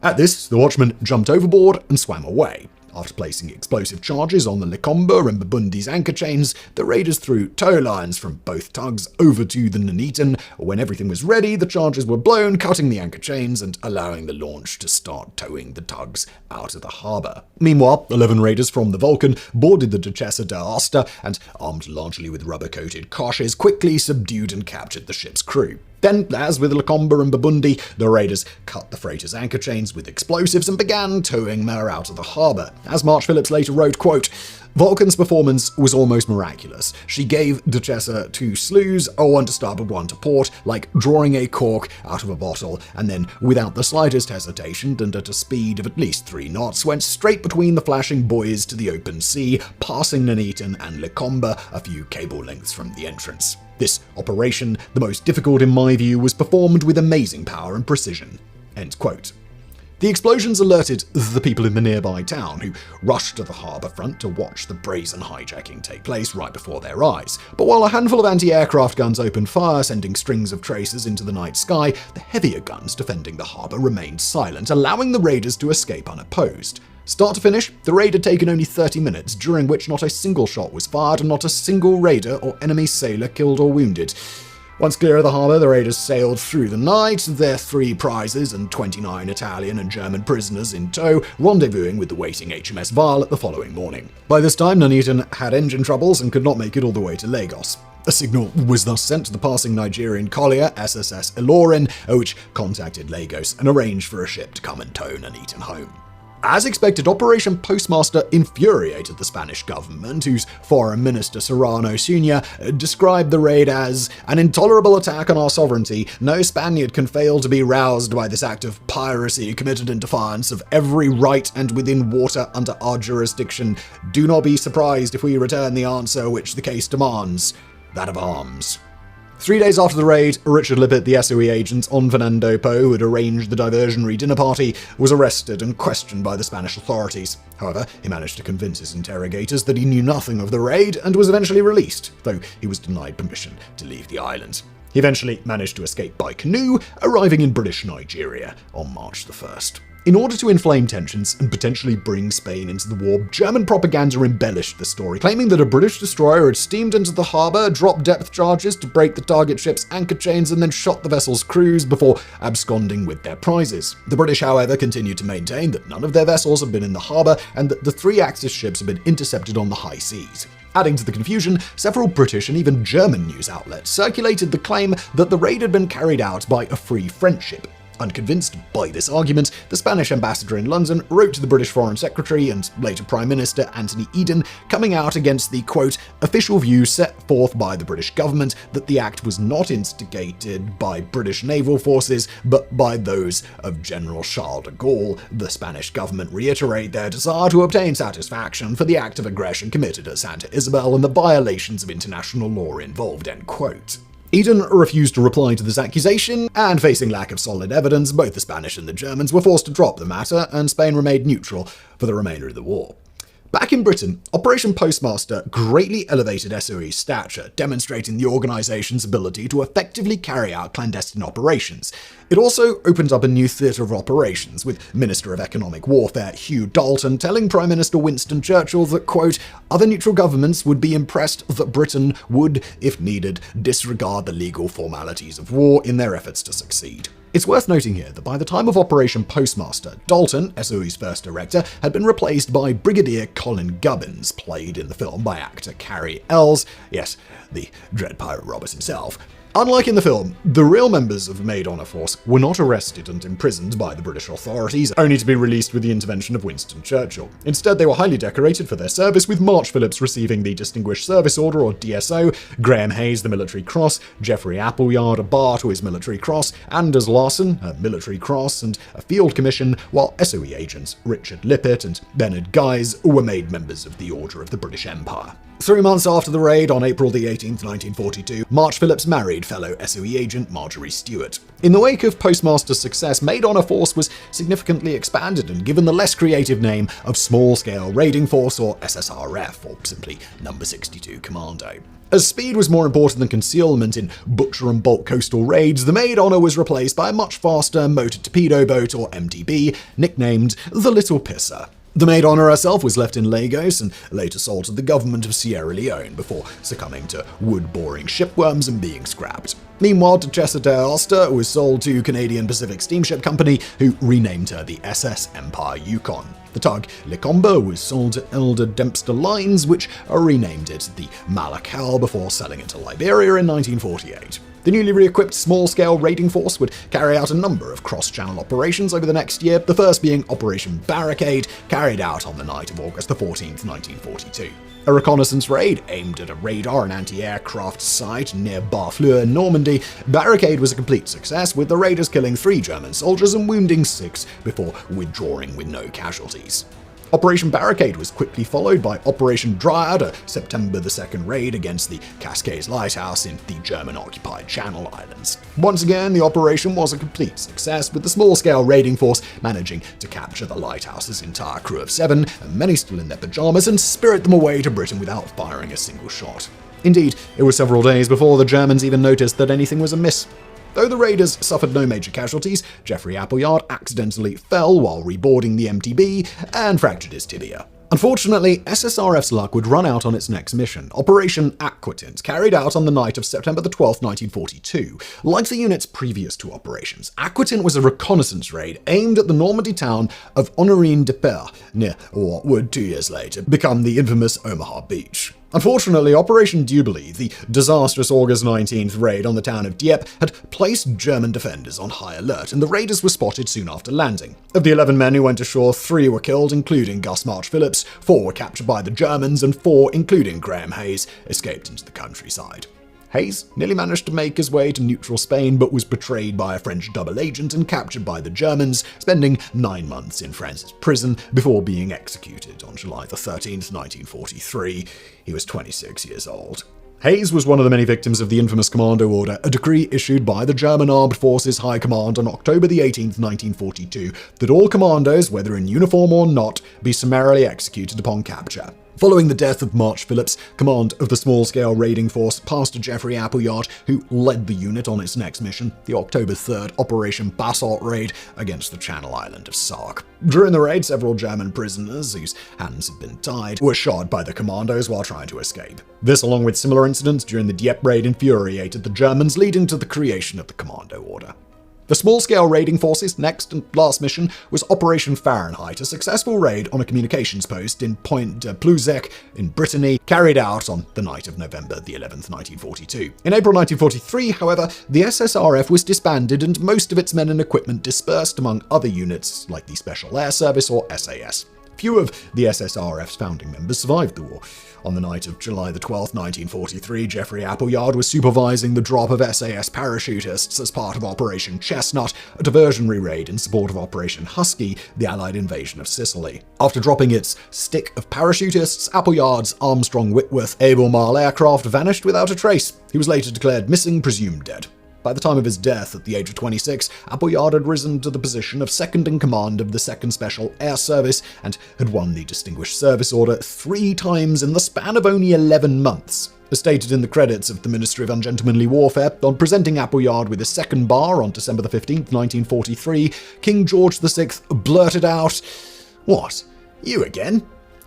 At this, the watchman jumped overboard and swam away. After placing explosive charges on the Licomba and Bibundi's anchor chains, the raiders threw tow lines from both tugs over to the Nuneaton. When everything was ready, the charges were blown, cutting the anchor chains and allowing the launch to start towing the tugs out of the harbour. Meanwhile, 11 raiders from the Vulcan boarded the Duchessa d'Aosta and, armed largely with rubber-coated koshes, quickly subdued and captured the ship's crew. Then, as with Licomba and Bibundi, the raiders cut the freighter's anchor chains with explosives and began towing her out of the harbour. As March Phillips later wrote, quote, "Vulcan's performance was almost miraculous. She gave Duchessa 2 slews, one to starboard, one to port, like drawing a cork out of a bottle, and then, without the slightest hesitation and at a speed of at least 3 knots, went straight between the flashing buoys to the open sea, passing Nuneaton and Licomba a few cable lengths from the entrance. This operation, the most difficult in my view, was performed with amazing power and precision." End quote. The explosions alerted the people in the nearby town, who rushed to the harbour front to watch the brazen hijacking take place right before their eyes. But while a handful of anti-aircraft guns opened fire, sending strings of tracers into the night sky, the heavier guns defending the harbour remained silent, allowing the raiders to escape unopposed. Start to finish, the raid had taken only 30 minutes, during which not a single shot was fired and not a single raider or enemy sailor killed or wounded. Once clear of the harbour, the raiders sailed through the night, their 3 prizes and 29 Italian and German prisoners in tow, rendezvousing with the waiting HMS Violet the following morning. By this time, Nuneaton had engine troubles and could not make it all the way to Lagos. A signal was thus sent to the passing Nigerian collier SSS Ilorin, which contacted Lagos and arranged for a ship to come and tow Nuneaton home. As expected, Operation Postmaster infuriated the Spanish government, whose Foreign Minister Serrano Sr. described the raid as an intolerable attack on our sovereignty. No Spaniard can fail to be roused by this act of piracy committed in defiance of every right and within water under our jurisdiction. Do not be surprised if we return the answer which the case demands, that of arms. 3 days after the raid, Richard Lippert, the SOE agent on Fernando Po, who had arranged the diversionary dinner party, was arrested and questioned by the Spanish authorities. However, he managed to convince his interrogators that he knew nothing of the raid and was eventually released, though he was denied permission to leave the island. He eventually managed to escape by canoe, arriving in British Nigeria on March the 1st. In order to inflame tensions and potentially bring Spain into the war, German propaganda embellished the story, claiming that a British destroyer had steamed into the harbour, dropped depth charges to break the target ship's anchor chains, and then shot the vessel's crews before absconding with their prizes. The British, however, continued to maintain that none of their vessels had been in the harbour and that the 3 Axis ships had been intercepted on the high seas. Adding to the confusion, several British and even German news outlets circulated the claim that the raid had been carried out by a Free French ship. Unconvinced by this argument, the Spanish ambassador in London wrote to the British Foreign Secretary and later Prime Minister Anthony Eden, coming out against the, quote, official view set forth by the British government that the act was not instigated by British naval forces, but by those of General Charles de Gaulle. The Spanish government reiterate their desire to obtain satisfaction for the act of aggression committed at Santa Isabel and the violations of international law involved, end quote. Eden refused to reply to this accusation, and facing lack of solid evidence, both the Spanish and the Germans were forced to drop the matter, and Spain remained neutral for the remainder of the war. Back in Britain, Operation Postmaster greatly elevated SOE's stature, demonstrating the organisation's ability to effectively carry out clandestine operations. It also opened up a new theatre of operations, with Minister of Economic Warfare Hugh Dalton telling Prime Minister Winston Churchill that, quote, other neutral governments would be impressed that Britain would, if needed, disregard the legal formalities of war in their efforts to succeed. It's worth noting here that by the time of Operation Postmaster, Dalton, SOE's first director, had been replaced by Brigadier Colin Gubbins, played in the film by actor Carrie Ells, yes, the dread pirate Roberts himself. Unlike in the film, the real members of the Maid Honor Force were not arrested and imprisoned by the British authorities, only to be released with the intervention of Winston Churchill. Instead, they were highly decorated for their service, with March Phillips receiving the Distinguished Service Order, or DSO, Graham Hayes the Military Cross, Geoffrey Appleyard a Bar to his Military Cross, Anders Larsen a Military Cross and a Field Commission, while SOE agents Richard Lippett and Bernard Guise were made members of the Order of the British Empire. 3 months after the raid, on April the 18th, 1942, March Phillips married fellow SOE agent Marjorie Stewart. In the wake of Postmaster's success, Maid Honor Force was significantly expanded and given the less creative name of Small Scale Raiding Force, or SSRF, or simply Number 62 Commando. As speed was more important than concealment in butcher and bolt coastal raids, the Maid Honor was replaced by a much faster motor torpedo boat, or MTB, nicknamed the Little Pisser. The Maid Honor herself was left in Lagos and later sold to the government of Sierra Leone before succumbing to wood-boring shipworms and being scrapped. Meanwhile, Duchessa d'Aosta was sold to Canadian Pacific Steamship Company, who renamed her the SS Empire Yukon. The tug Lecombe was sold to Elder Dempster Lines, which renamed it the Malakal before selling it to Liberia in 1948. The newly re-equipped small-scale raiding force would carry out a number of cross-channel operations over the next year, the first being Operation Barricade, carried out on the night of August 14, 1942. A reconnaissance raid aimed at a radar and anti-aircraft site near Barfleur, Normandy. Barricade was a complete success, with the raiders killing 3 German soldiers and wounding 6 before withdrawing with no casualties. Operation Barricade was quickly followed by Operation Dryad, a September 2nd raid against the Cascades Lighthouse in the German-occupied Channel Islands. Once again, the operation was a complete success, with the small-scale raiding force managing to capture the lighthouse's entire crew of 7, and many still in their pajamas, and spirit them away to Britain without firing a single shot. Indeed, it was several days before the Germans even noticed that anything was amiss. Though the raiders suffered no major casualties, Geoffrey Appleyard accidentally fell while reboarding the MTB and fractured his tibia. Unfortunately, SSRF's luck would run out on its next mission, Operation Aquitint, carried out on the night of September 12, 1942. Like the unit's previous 2 operations, Aquitint was a reconnaissance raid aimed at the Normandy town of Honorine-de-Pere, near what would 2 years later become the infamous Omaha Beach. Unfortunately, Operation Jubilee, the disastrous August 19th raid on the town of Dieppe, had placed German defenders on high alert, and the raiders were spotted soon after landing. Of the 11 men who went ashore, 3 were killed, including Gus March Phillips, 4 were captured by the Germans, and 4, including Graham Hayes, escaped into the countryside. Hayes nearly managed to make his way to neutral Spain, but was betrayed by a French double agent and captured by the Germans, spending 9 months in France's prison before being executed on July 13, 1943. He was 26 years old. Hayes was one of the many victims of the infamous Commando Order, a decree issued by the German Armed Forces High Command on October 18, 1942, that all commandos, whether in uniform or not, be summarily executed upon capture. Following the death of March Phillips, command of the small-scale raiding force passed to Geoffrey Appleyard, who led the unit on its next mission, the October 3rd Operation Basalt raid against the Channel Island of Sark. During the raid, several German prisoners, whose hands had been tied, were shot by the commandos while trying to escape. This, along with similar incidents during the Dieppe raid, infuriated the Germans, leading to the creation of the Commando Order. The small-scale raiding force's next and last mission was Operation Fahrenheit, a successful raid on a communications post in Point de Plouzec in Brittany, carried out on the night of November 11, 1942. In April 1943, however, the SSRF was disbanded and most of its men and equipment dispersed among other units like the Special Air Service, or SAS. Few of the SSRF's founding members survived the war. On the night of July 12, 1943, Geoffrey Appleyard was supervising the drop of SAS parachutists as part of Operation Chestnut, a diversionary raid in support of Operation Husky, the Allied invasion of Sicily. After dropping its stick of parachutists, Appleyard's Armstrong Whitworth Able Mile aircraft vanished without a trace. He was later declared missing, presumed dead. By the time of his death, at the age of 26, Appleyard had risen to the position of second in command of the 2nd Special Air Service and had won the Distinguished Service Order 3 times in the span of only 11 months. As stated in the credits of the Ministry of Ungentlemanly Warfare, on presenting Appleyard with his 2nd bar on December 15, 1943, King George VI blurted out, "What, you again?"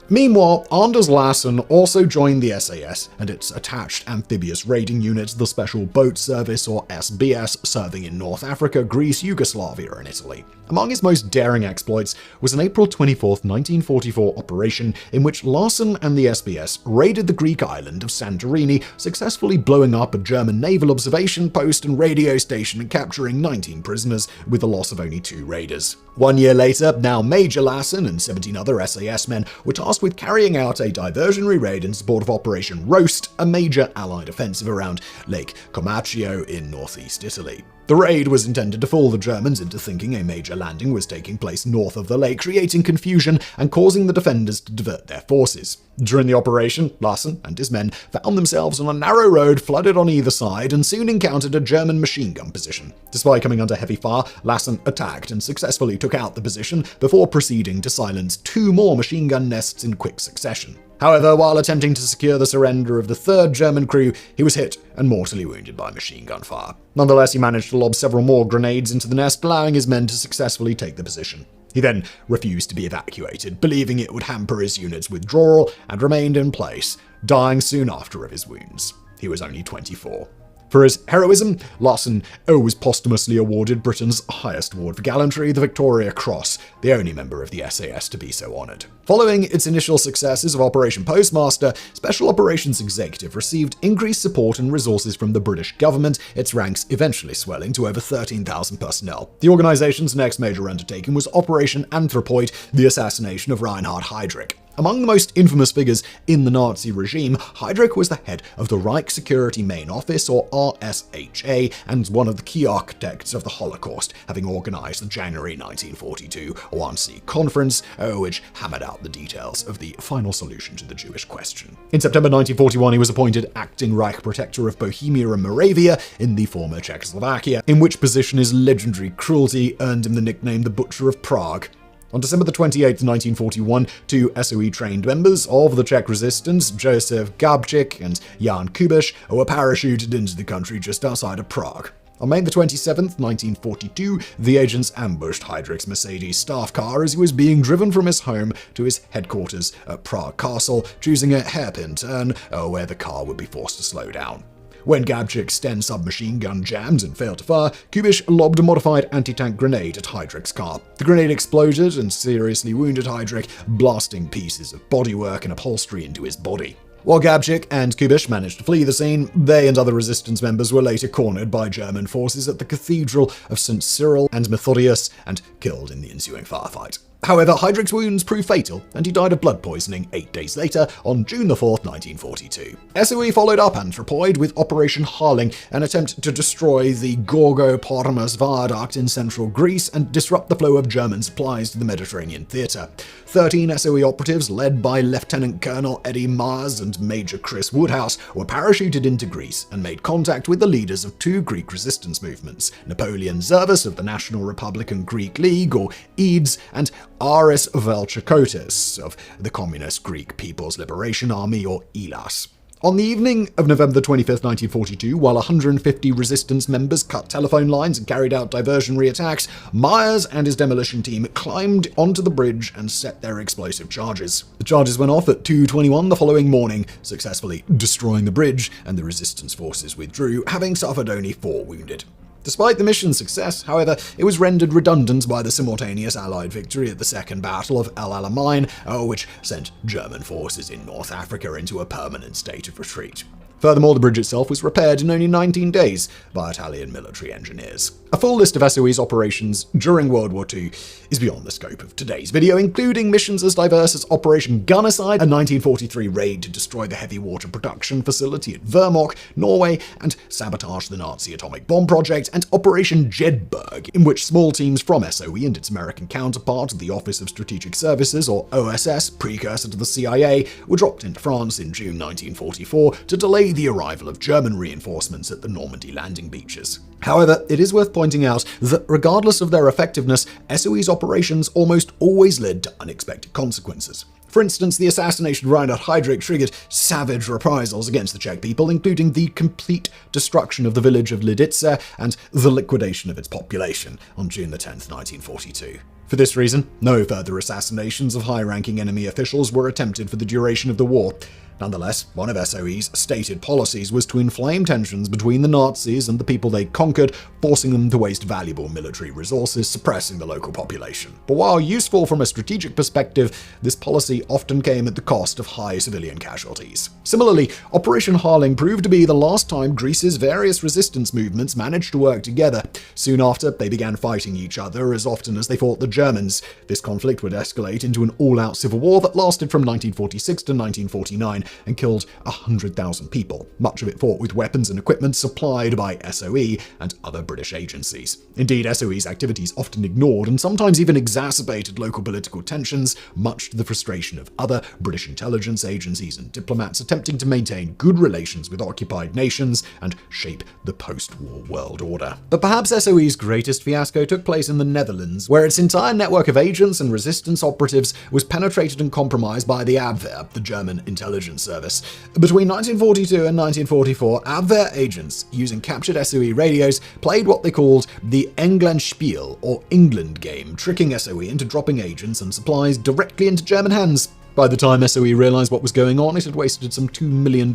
Meanwhile, Anders Lassen also joined the SAS and its attached amphibious raiding unit, the Special Boat Service, or SBS, serving in North Africa, Greece, Yugoslavia, and Italy. Among his most daring exploits was an April 24, 1944 operation in which Lassen and the SBS raided the Greek island of Santorini, successfully blowing up a German naval observation post and radio station and capturing 19 prisoners, with the loss of only 2 raiders. 1 year later, now Major Lassen and 17 other SAS men were tasked with carrying out a diversionary raid in support of Operation Roast, a major Allied offensive around Lake Comacchio in northeast Italy. The raid was intended to fool the Germans into thinking a major landing was taking place north of the lake, creating confusion and causing the defenders to divert their forces. During the operation, Lassen and his men found themselves on a narrow road flooded on either side and soon encountered a German machine gun position. Despite coming under heavy fire, Lassen attacked and successfully took out the position before proceeding to silence 2 more machine gun nests in quick succession. However, while attempting to secure the surrender of the 3rd German crew, he was hit and mortally wounded by machine gun fire. Nonetheless, he managed to lob several more grenades into the nest, allowing his men to successfully take the position. He then refused to be evacuated, believing it would hamper his unit's withdrawal, and remained in place, dying soon after of his wounds. He was only 24. For his heroism, Lassen was posthumously awarded Britain's highest award for gallantry, the Victoria Cross, the only member of the SAS to be so honoured. Following its initial successes of Operation Postmaster, Special Operations Executive received increased support and resources from the British government, its ranks eventually swelling to over 13,000 personnel. The organisation's next major undertaking was Operation Anthropoid, the assassination of Reinhard Heydrich. Among the most infamous figures in the Nazi regime, Heydrich was the head of the Reich Security Main Office, or RSHA, and one of the key architects of the Holocaust, having organized the January 1942 Wannsee Conference, which hammered out the details of the final solution to the Jewish question. In September 1941, he was appointed acting Reich Protector of Bohemia and Moravia in the former Czechoslovakia, in which position his legendary cruelty earned him the nickname the Butcher of Prague. On December 28, 1941, 2 SOE-trained members of the Czech resistance, Josef Gabčík and Jan Kubiš, were parachuted into the country just outside of Prague. On May 27, 1942, the agents ambushed Heydrich's Mercedes staff car as he was being driven from his home to his headquarters at Prague Castle, choosing a hairpin turn where the car would be forced to slow down. When Gabčík's 10 submachine gun jammed and failed to fire, Kubiš lobbed a modified anti-tank grenade at Heydrich's car. The grenade exploded and seriously wounded Heydrich, blasting pieces of bodywork and upholstery into his body. While Gabčík and Kubiš managed to flee the scene, they and other resistance members were later cornered by German forces at the Cathedral of St. Cyril and Methodius and killed in the ensuing firefight. However, Heydrich's wounds proved fatal, and he died of blood poisoning 8 days later, on June 4, 1942. SOE followed up Anthropoid with Operation Harling, an attempt to destroy the Gorgo-Pormus viaduct in central Greece and disrupt the flow of German supplies to the Mediterranean theatre. 13 SOE operatives, led by Lieutenant Colonel Eddie Myers and Major Chris Woodhouse, were parachuted into Greece and made contact with the leaders of 2 Greek resistance movements, Napoleon Zervas of the National Republican Greek League, or EADS, and Aris Velchikotis of the Communist Greek People's Liberation Army, or ELAS. On the evening of November 25, 1942, while 150 resistance members cut telephone lines and carried out diversionary attacks, Myers and his demolition team climbed onto the bridge and set their explosive charges. The charges went off at 2:21 the following morning, successfully destroying the bridge, and the resistance forces withdrew, having suffered only 4 wounded. Despite the mission's success, however, it was rendered redundant by the simultaneous Allied victory at the Second Battle of El Alamein, which sent German forces in North Africa into a permanent state of retreat. Furthermore, the bridge itself was repaired in only 19 days by Italian military engineers. A full list of SOE's operations during World War II is beyond the scope of today's video, including missions as diverse as Operation Gunnicide, a 1943 raid to destroy the heavy water production facility at Vermok, Norway, and sabotage the Nazi atomic bomb project, and Operation Jedburgh, in which small teams from SOE and its American counterpart, the Office of Strategic Services, or OSS, precursor to the CIA, were dropped into France in June 1944 to delay the arrival of German reinforcements at the Normandy landing beaches. However, it is worth pointing out that regardless of their effectiveness, SOE's operations almost always led to unexpected consequences. For instance, the assassination of Reinhard Heydrich triggered savage reprisals against the Czech people, including the complete destruction of the village of Lidice and the liquidation of its population on June 10, 1942. For this reason, no further assassinations of high-ranking enemy officials were attempted for the duration of the war. Nonetheless, one of SOE's stated policies was to inflame tensions between the Nazis and the people they conquered, forcing them to waste valuable military resources, suppressing the local population. But while useful from a strategic perspective, this policy often came at the cost of high civilian casualties. Similarly, Operation Harling proved to be the last time Greece's various resistance movements managed to work together. Soon after, they began fighting each other as often as they fought the Germans. This conflict would escalate into an all-out civil war that lasted from 1946 to 1949, and killed 100,000 people, much of it fought with weapons and equipment supplied by SOE and other British agencies. Indeed, SOE's activities often ignored and sometimes even exacerbated local political tensions, much to the frustration of other British intelligence agencies and diplomats attempting to maintain good relations with occupied nations and shape the post-war world order. But perhaps SOE's greatest fiasco took place in the Netherlands, where its entire network of agents and resistance operatives was penetrated and compromised by the Abwehr, the German intelligence service. Between 1942 and 1944, Abwehr agents, using captured SOE radios, played what they called the Englandspiel, or England game, tricking SOE into dropping agents and supplies directly into German hands. By the time SOE realized what was going on, it had wasted some $2 million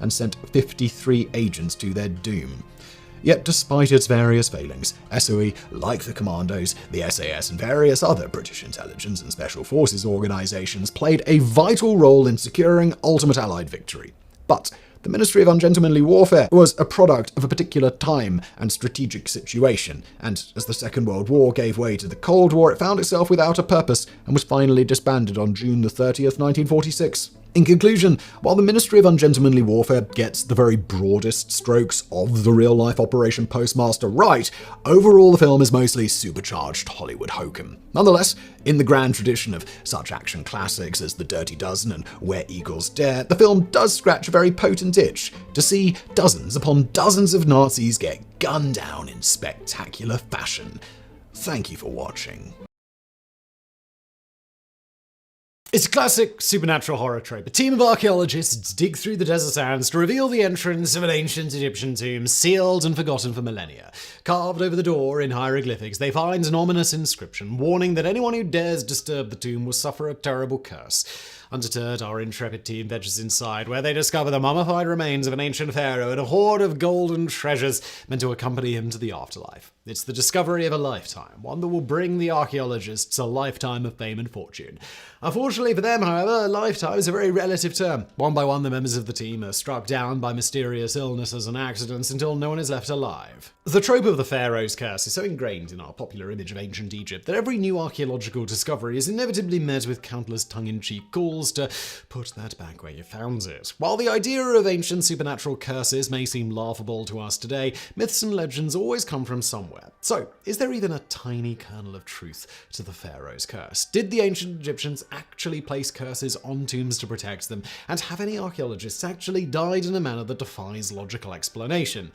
and sent 53 agents to their doom. Yet despite its various failings, SOE, like the Commandos, the SAS, and various other British intelligence and special forces organizations, played a vital role in securing ultimate Allied victory. But the Ministry of Ungentlemanly Warfare was a product of a particular time and strategic situation, and as the Second World War gave way to the Cold War, it found itself without a purpose and was finally disbanded on June 30th, 1946. In conclusion, while the Ministry of Ungentlemanly Warfare gets the very broadest strokes of the real-life Operation Postmaster right, overall the film is mostly supercharged Hollywood hokum. Nonetheless, in the grand tradition of such action classics as The Dirty Dozen and Where Eagles Dare, the film does scratch a very potent itch to see dozens upon dozens of Nazis get gunned down in spectacular fashion. Thank you for watching. It's a classic supernatural horror trope. A team of archaeologists dig through the desert sands to reveal the entrance of an ancient Egyptian tomb, sealed and forgotten for millennia. Carved over the door in hieroglyphics, they find an ominous inscription warning that anyone who dares disturb the tomb will suffer a terrible curse. Undeterred, our intrepid team ventures inside, where they discover the mummified remains of an ancient pharaoh and a hoard of golden treasures meant to accompany him to the afterlife. It's the discovery of a lifetime, one that will bring the archaeologists a lifetime of fame and fortune. Unfortunately for them, however, a lifetime is a very relative term. One by one, the members of the team are struck down by mysterious illnesses and accidents until no one is left alive. The trope of the Pharaoh's curse is so ingrained in our popular image of ancient Egypt that every new archaeological discovery is inevitably met with countless tongue-in-cheek calls to put that back where you found it. While the idea of ancient supernatural curses may seem laughable to us today, myths and legends always come from somewhere. So, is there even a tiny kernel of truth to the Pharaoh's curse? Did the ancient Egyptians actually place curses on tombs to protect them? And have any archaeologists actually died in a manner that defies logical explanation?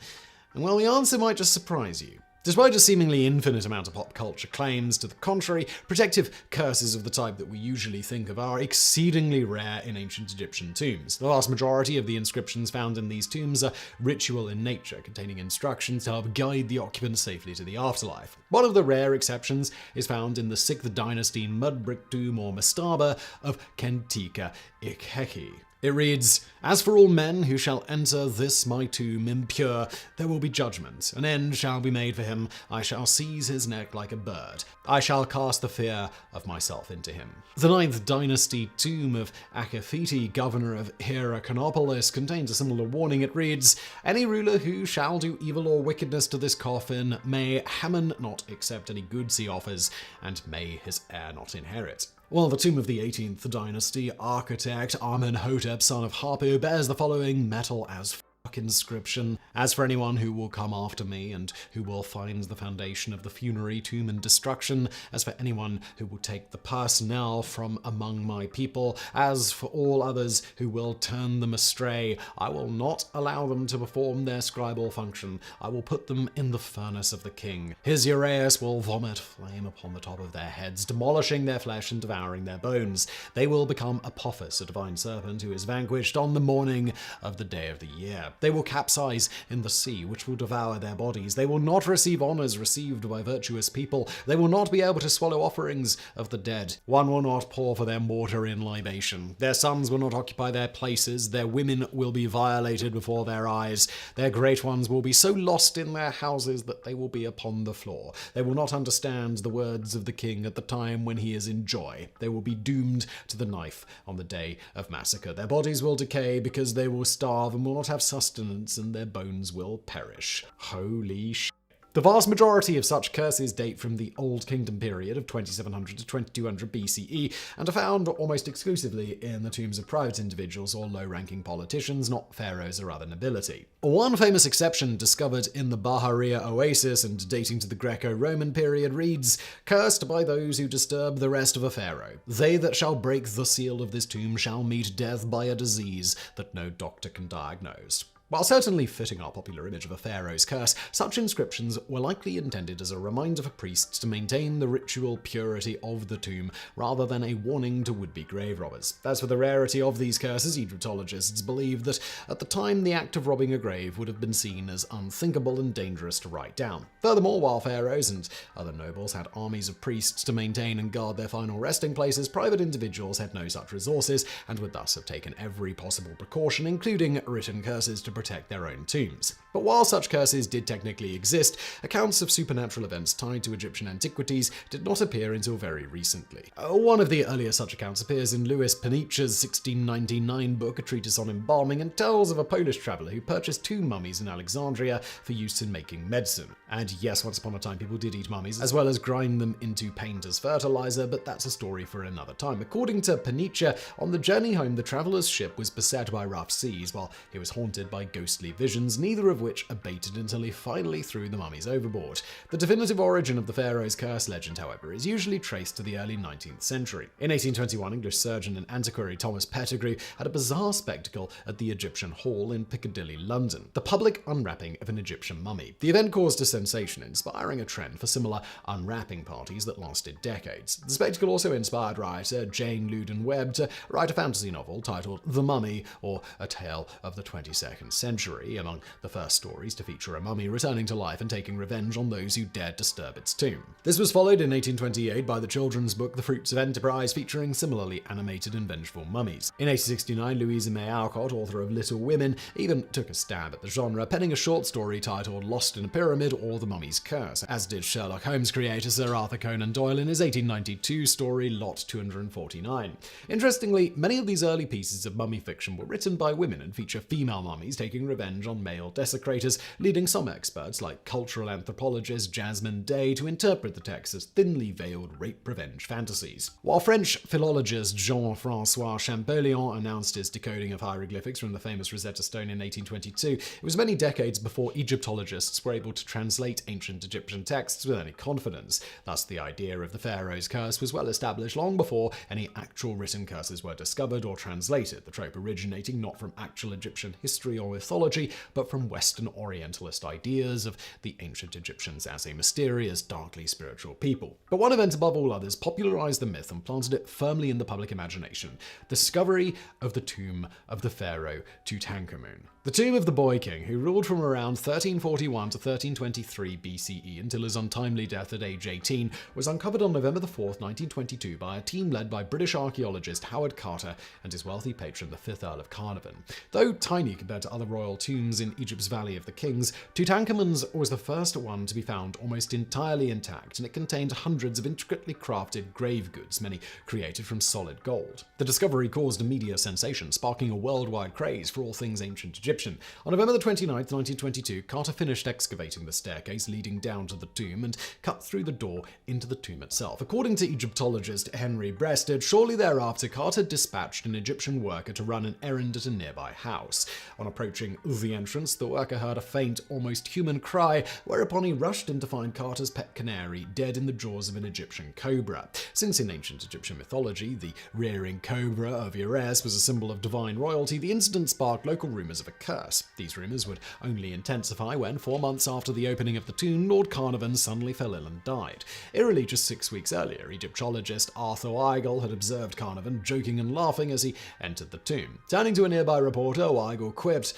And well, the answer might just surprise you. Despite a seemingly infinite amount of pop culture claims to the contrary, protective curses of the type that we usually think of are exceedingly rare in ancient Egyptian tombs. The vast majority of the inscriptions found in these tombs are ritual in nature, containing instructions to help guide the occupants safely to the afterlife. One of the rare exceptions is found in the 6th Dynasty mud brick tomb or mastaba of Kentika Ikheki. It reads, "As for all men who shall enter this my tomb impure, there will be judgment. An end shall be made for him. I shall seize his neck like a bird. I shall cast the fear of myself into him." The 9th Dynasty tomb of Akafiti, governor of Hierakonpolis, contains a similar warning. It reads, "Any ruler who shall do evil or wickedness to this coffin, may Haman not accept any goods he offers, and may his heir not inherit." While the tomb of the 18th Dynasty architect Amenhotep, son of Harpu, bears the following metal as fuck inscription: "As for anyone who will come after me and who will find the foundation of the funerary tomb in destruction, as for anyone who will take the personnel from among my people, as for all others who will turn them astray, I will not allow them to perform their scribal function. I will put them in the furnace of the king. His Uraeus will vomit flame upon the top of their heads, demolishing their flesh and devouring their bones. They will become Apophis, a divine serpent who is vanquished on the morning of the day of the year." fire. They will capsize in the sea, which will devour their bodies. They will not receive honors received by virtuous people. They will not be able to swallow offerings of the dead. One will not pour for them water in libation. Their sons will not occupy their places. Their women will be violated before their eyes. Their great ones will be so lost in their houses that they will be upon the floor. They will not understand the words of the king at the time when he is in joy. They will be doomed to the knife on the day of massacre. Their bodies will decay because they will starve and will not have sustenance, and their bones will perish. Holy shit. The vast majority of such curses date from the Old Kingdom period of 2700 to 2200 BCE and are found almost exclusively in the tombs of private individuals or low-ranking politicians, not pharaohs or other nobility. One famous exception discovered in the Bahariya Oasis and dating to the Greco-Roman period reads, "Cursed by those who disturb the rest of a pharaoh. They that shall break the seal of this tomb shall meet death by a disease that no doctor can diagnose." While certainly fitting our popular image of a pharaoh's curse, such inscriptions were likely intended as a reminder for priests to maintain the ritual purity of the tomb, rather than a warning to would-be grave robbers. As for the rarity of these curses, Egyptologists believe that at the time the act of robbing a grave would have been seen as unthinkable and dangerous to write down. Furthermore, while pharaohs and other nobles had armies of priests to maintain and guard their final resting places, private individuals had no such resources and would thus have taken every possible precaution, including written curses, to protect their own tombs. But while such curses did technically exist, accounts of supernatural events tied to Egyptian antiquities did not appear until very recently. One of the earliest such accounts appears in Louis Peniche's 1699 book, A Treatise on Embalming, and tells of a Polish traveller who purchased 2 mummies in Alexandria for use in making medicine. And yes, once upon a time people did eat mummies, as well as grind them into paint as fertilizer, but that's a story for another time. According to Peniche, on the journey home the traveller's ship was beset by rough seas, while he was haunted by ghostly visions, neither of which abated until he finally threw the mummies overboard. The definitive origin of the Pharaoh's curse legend, however, is usually traced to the early 19th century. In 1821, English surgeon and antiquary Thomas Pettigrew had a bizarre spectacle at the Egyptian Hall in Piccadilly, London: the public unwrapping of an Egyptian mummy. The event caused a sensation, inspiring a trend for similar unwrapping parties that lasted decades. The spectacle also inspired writer Jane Loudon Webb to write a fantasy novel titled The Mummy, or A Tale of the 22nd Century, among the first stories to feature a mummy returning to life and taking revenge on those who dared disturb its tomb. This was followed in 1828 by the children's book The Fruits of Enterprise, featuring similarly animated and vengeful mummies. In 1869, Louisa May Alcott, author of Little Women, even took a stab at the genre, penning a short story titled Lost in a Pyramid or The Mummy's Curse, as did Sherlock Holmes creator Sir Arthur Conan Doyle in his 1892 story Lot 249. Interestingly, many of these early pieces of mummy fiction were written by women and feature female mummies taking revenge on male desecrators, leading some experts like cultural anthropologist Jasmine Day to interpret the text as thinly veiled rape-revenge fantasies. While French philologist Jean-François Champollion announced his decoding of hieroglyphics from the famous Rosetta Stone in 1822, it was many decades before Egyptologists were able to translate ancient Egyptian texts with any confidence. Thus, the idea of the Pharaoh's curse was well established long before any actual written curses were discovered or translated, the trope originating not from actual Egyptian history or mythology, but from Western Orientalist ideas of the ancient Egyptians as a mysterious, darkly spiritual people. But one event above all others popularized the myth and planted it firmly in the public imagination: the discovery of the tomb of the pharaoh Tutankhamun. The tomb of the boy king, who ruled from around 1341 to 1323 BCE until his untimely death at age 18, was uncovered on November 4th, 1922 by a team led by British archaeologist Howard Carter and his wealthy patron, the 5th Earl of Carnarvon. Though tiny compared to other royal tombs in Egypt's Valley of the Kings, Tutankhamun's was the first one to be found almost entirely intact, and it contained hundreds of intricately crafted grave goods, many created from solid gold. The discovery caused a media sensation, sparking a worldwide craze for all things ancient Egyptian. On November 29th, 1922, Carter finished excavating the staircase leading down to the tomb and cut through the door into the tomb itself. According to Egyptologist Henry Basterds, shortly thereafter, Carter dispatched an Egyptian worker to run an errand at a nearby house. On approaching the entrance, the worker heard a faint, almost human cry, whereupon he rushed in to find Carter's pet canary dead in the jaws of an Egyptian cobra. Since in ancient Egyptian mythology, the rearing cobra of Ungentlemanly was a symbol of divine royalty, the incident sparked local rumors of a curse. These rumors would only intensify when, 4 months after the opening of the tomb, Lord Carnarvon suddenly fell ill and died. Eerily, just 6 weeks earlier, Egyptologist Arthur Weigel had observed Carnarvon joking and laughing as he entered the tomb. Turning to a nearby reporter, Weigel quipped,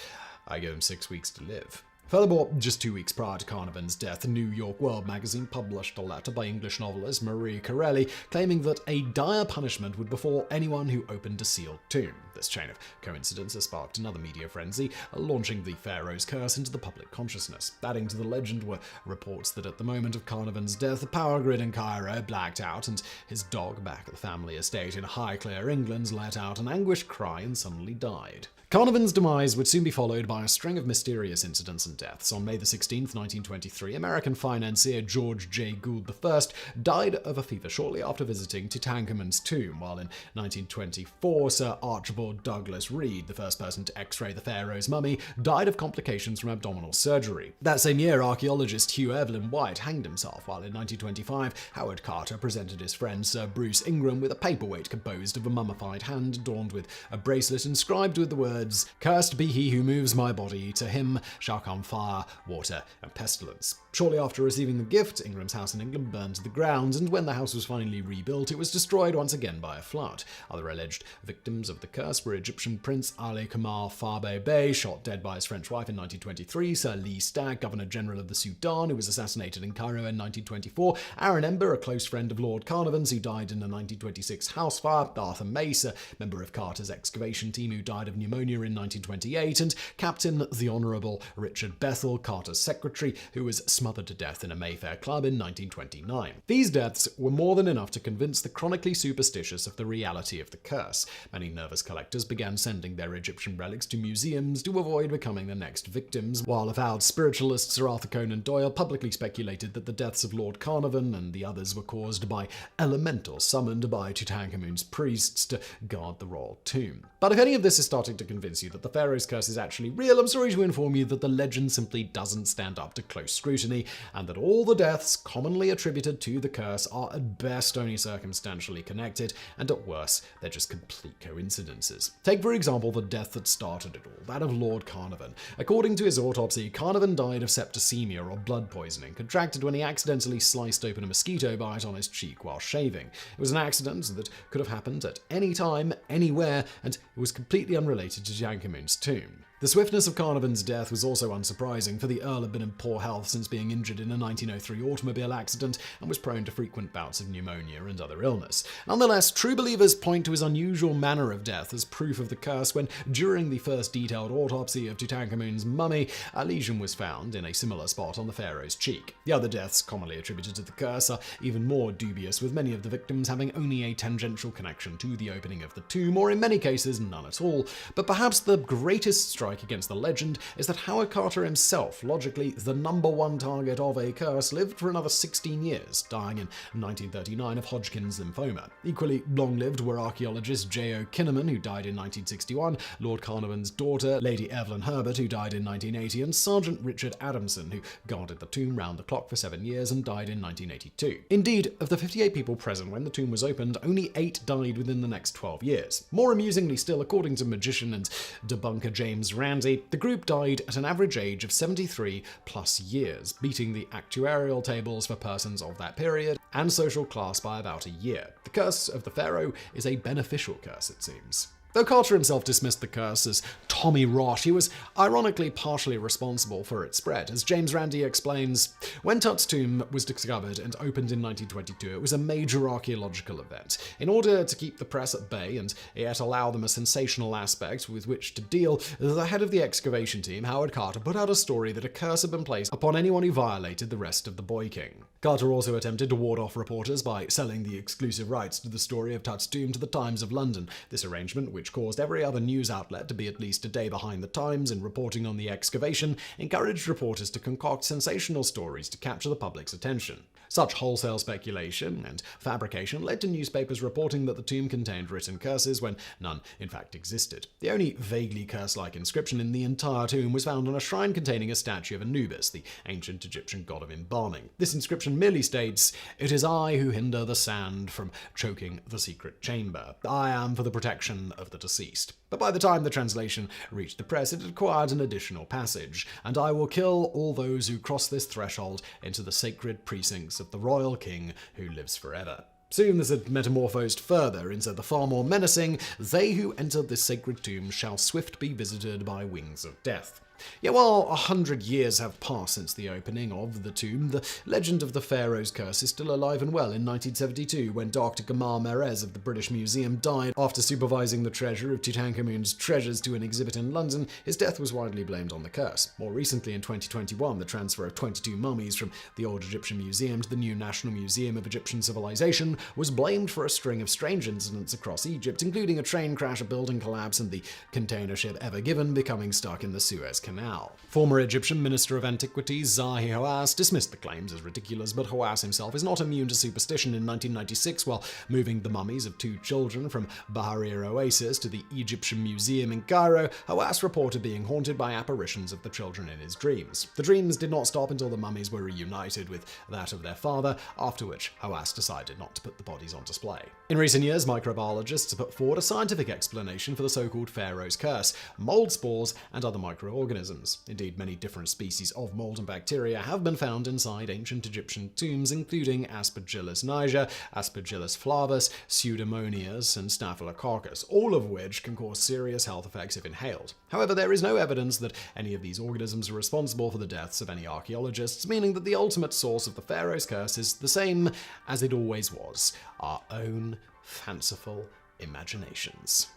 I give him 6 weeks to live. Furthermore, just 2 weeks prior to Carnarvon's death, the New York World magazine published a letter by English novelist Marie Corelli claiming that a dire punishment would befall anyone who opened a sealed tomb. This chain of coincidences sparked another media frenzy, launching the Pharaoh's curse into the public consciousness. Adding to the legend were reports that at the moment of Carnarvon's death, the power grid in Cairo blacked out and his dog back at the family estate in Highclere, England, let out an anguished cry and suddenly died. Carnarvon's demise would soon be followed by a string of mysterious incidents and deaths. On May 16, 1923, American financier George J. Gould I died of a fever shortly after visiting Tutankhamun's tomb, while in 1924, Sir Archibald Douglas Reed, the first person to x-ray the pharaoh's mummy, died of complications from abdominal surgery. That same year, archaeologist Hugh Evelyn White hanged himself, while in 1925, Howard Carter presented his friend Sir Bruce Ingram with a paperweight composed of a mummified hand adorned with a bracelet inscribed with the words, "Cursed be he who moves my body, to him shall come fire, water, and pestilence." Shortly after receiving the gift, Ingram's house in England burned to the ground, and when the house was finally rebuilt, it was destroyed once again by a flood. Other alleged victims of the curse were Egyptian Prince Ali Kamar Farbe Bey, shot dead by his French wife in 1923, Sir Lee Stagg, Governor-General of the Sudan, who was assassinated in Cairo in 1924, Aaron Ember, a close friend of Lord Carnarvon's, who died in a 1926 house fire, Arthur Mace, a member of Carter's excavation team who died of pneumonia in 1928, and Captain the Honourable Richard Bethel, Carter's secretary, who was smothered to death in a Mayfair club in 1929. These deaths were more than enough to convince the chronically superstitious of the reality of the curse. Many nervous collectors began sending their Egyptian relics to museums to avoid becoming the next victims, while avowed spiritualist Sir Arthur Conan Doyle publicly speculated that the deaths of Lord Carnarvon and the others were caused by elementals summoned by Tutankhamun's priests to guard the royal tomb. But if any of this is starting to convince you that the Pharaoh's curse is actually real, I'm sorry to inform you that the legend simply doesn't stand up to close scrutiny, and that all the deaths commonly attributed to the curse are at best only circumstantially connected, and at worst, they're just complete coincidences. Take, for example, the death that started it all, that of Lord Carnarvon. According to his autopsy, Carnarvon died of septicemia or blood poisoning, contracted when he accidentally sliced open a mosquito bite on his cheek while shaving. It was an accident that could have happened at any time, anywhere, and it was completely unrelated to Tutankhamun's tomb. The swiftness of Carnarvon's death was also unsurprising, for the Earl had been in poor health since being injured in a 1903 automobile accident and was prone to frequent bouts of pneumonia and other illness. Nonetheless, true believers point to his unusual manner of death as proof of the curse when, during the first detailed autopsy of Tutankhamun's mummy, a lesion was found in a similar spot on the pharaoh's cheek. The other deaths commonly attributed to the curse are even more dubious, with many of the victims having only a tangential connection to the opening of the tomb, or in many cases, none at all. But perhaps the greatest strike against the legend is that Howard Carter himself, logically the #1 target of a curse, lived for another 16 years, dying in 1939 of Hodgkin's lymphoma. Equally long-lived were archaeologist J.O. Kinnaman, who died in 1961, Lord Carnarvon's daughter, Lady Evelyn Herbert, who died in 1980, and Sergeant Richard Adamson, who guarded the tomb round the clock for 7 years and died in 1982. Indeed, of the 58 people present when the tomb was opened, only 8 died within the next 12 years. More amusingly still, according to magician and debunker James Randi, the group died at an average age of 73 plus years, beating the actuarial tables for persons of that period and social class by about a year. The curse of the Pharaoh is a beneficial curse, it seems. Though Carter himself dismissed the curse as Tommy rot, he was ironically partially responsible for its spread. As James Randi explains, when Tut's tomb was discovered and opened in 1922, it was a major archaeological event. In order to keep the press at bay and yet allow them a sensational aspect with which to deal, the head of the excavation team, Howard Carter, put out a story that a curse had been placed upon anyone who violated the rest of the Boy King. Carter also attempted to ward off reporters by selling the exclusive rights to the story of Tut's tomb to the Times of London. This arrangement, which caused every other news outlet to be at least a day behind the Times in reporting on the excavation, encouraged reporters to concoct sensational stories to capture the public's attention. Such wholesale speculation and fabrication led to newspapers reporting that the tomb contained written curses when none in fact existed. The only vaguely curse-like inscription in the entire tomb was found on a shrine containing a statue of Anubis, the ancient Egyptian god of embalming. This inscription merely states, "It is I who hinder the sand from choking the secret chamber. I am for the protection of the deceased." But by the time the translation reached the press, it had acquired an additional passage, "And I will kill all those who cross this threshold into the sacred precincts of the royal king who lives forever." Soon this had metamorphosed further into the far more menacing, "They who enter this sacred tomb shall swift be visited by wings of death." Yet while 100 years have passed since the opening of the tomb, the legend of the Pharaoh's curse is still alive and well. In 1972, when Dr. Gamal Merez of the British Museum died after supervising the treasure of Tutankhamun's treasures to an exhibit in London, his death was widely blamed on the curse. More recently, in 2021, the transfer of 22 mummies from the Old Egyptian Museum to the new National Museum of Egyptian Civilization was blamed for a string of strange incidents across Egypt, including a train crash, a building collapse, and the container ship Ever Given becoming stuck in the Suez Canal. Former Egyptian Minister of Antiquities Zahi Hawass dismissed the claims as ridiculous, but Hawass himself is not immune to superstition. In 1996, while moving the mummies of 2 children from Bahariya Oasis to the Egyptian Museum in Cairo, Hawass reported being haunted by apparitions of the children in his dreams. The dreams did not stop until the mummies were reunited with that of their father, after which Hawass decided not to put the bodies on display. In recent years, microbiologists have put forward a scientific explanation for the so-called Pharaoh's curse: mold spores and other microorganisms. Indeed, many different species of mold and bacteria have been found inside ancient Egyptian tombs, including Aspergillus niger, Aspergillus flavus, Pseudomonas, and Staphylococcus, all of which can cause serious health effects if inhaled. However, there is no evidence that any of these organisms are responsible for the deaths of any archaeologists, meaning that the ultimate source of the Pharaoh's curse is the same as it always was: our own fanciful imaginations.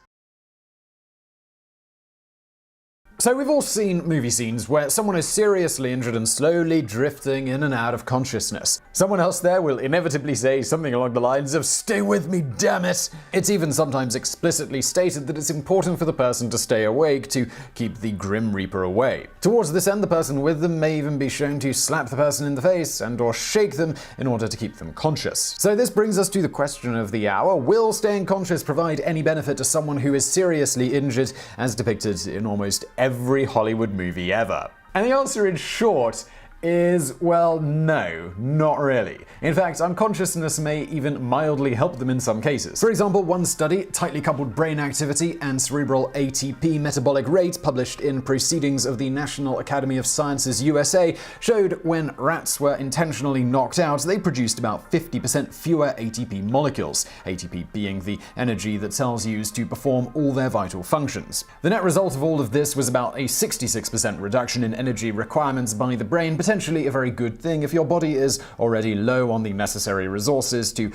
So we've all seen movie scenes where someone is seriously injured and slowly drifting in and out of consciousness. Someone else there will inevitably say something along the lines of, "Stay with me, damn it!" It's even sometimes explicitly stated that it's important for the person to stay awake to keep the Grim Reaper away. Towards this end, the person with them may even be shown to slap the person in the face and or shake them in order to keep them conscious. So this brings us to the question of the hour: will staying conscious provide any benefit to someone who is seriously injured, as depicted in almost every Hollywood movie ever? And the answer in short is, well, no, not really. In fact, unconsciousness may even mildly help them in some cases. For example, one study, Tightly Coupled Brain Activity and Cerebral ATP Metabolic Rate, published in Proceedings of the National Academy of Sciences USA, showed when rats were intentionally knocked out, they produced about 50% fewer ATP molecules, ATP being the energy that cells use to perform all their vital functions. The net result of all of this was about a 66% reduction in energy requirements by the brain, potentially a very good thing if your body is already low on the necessary resources to,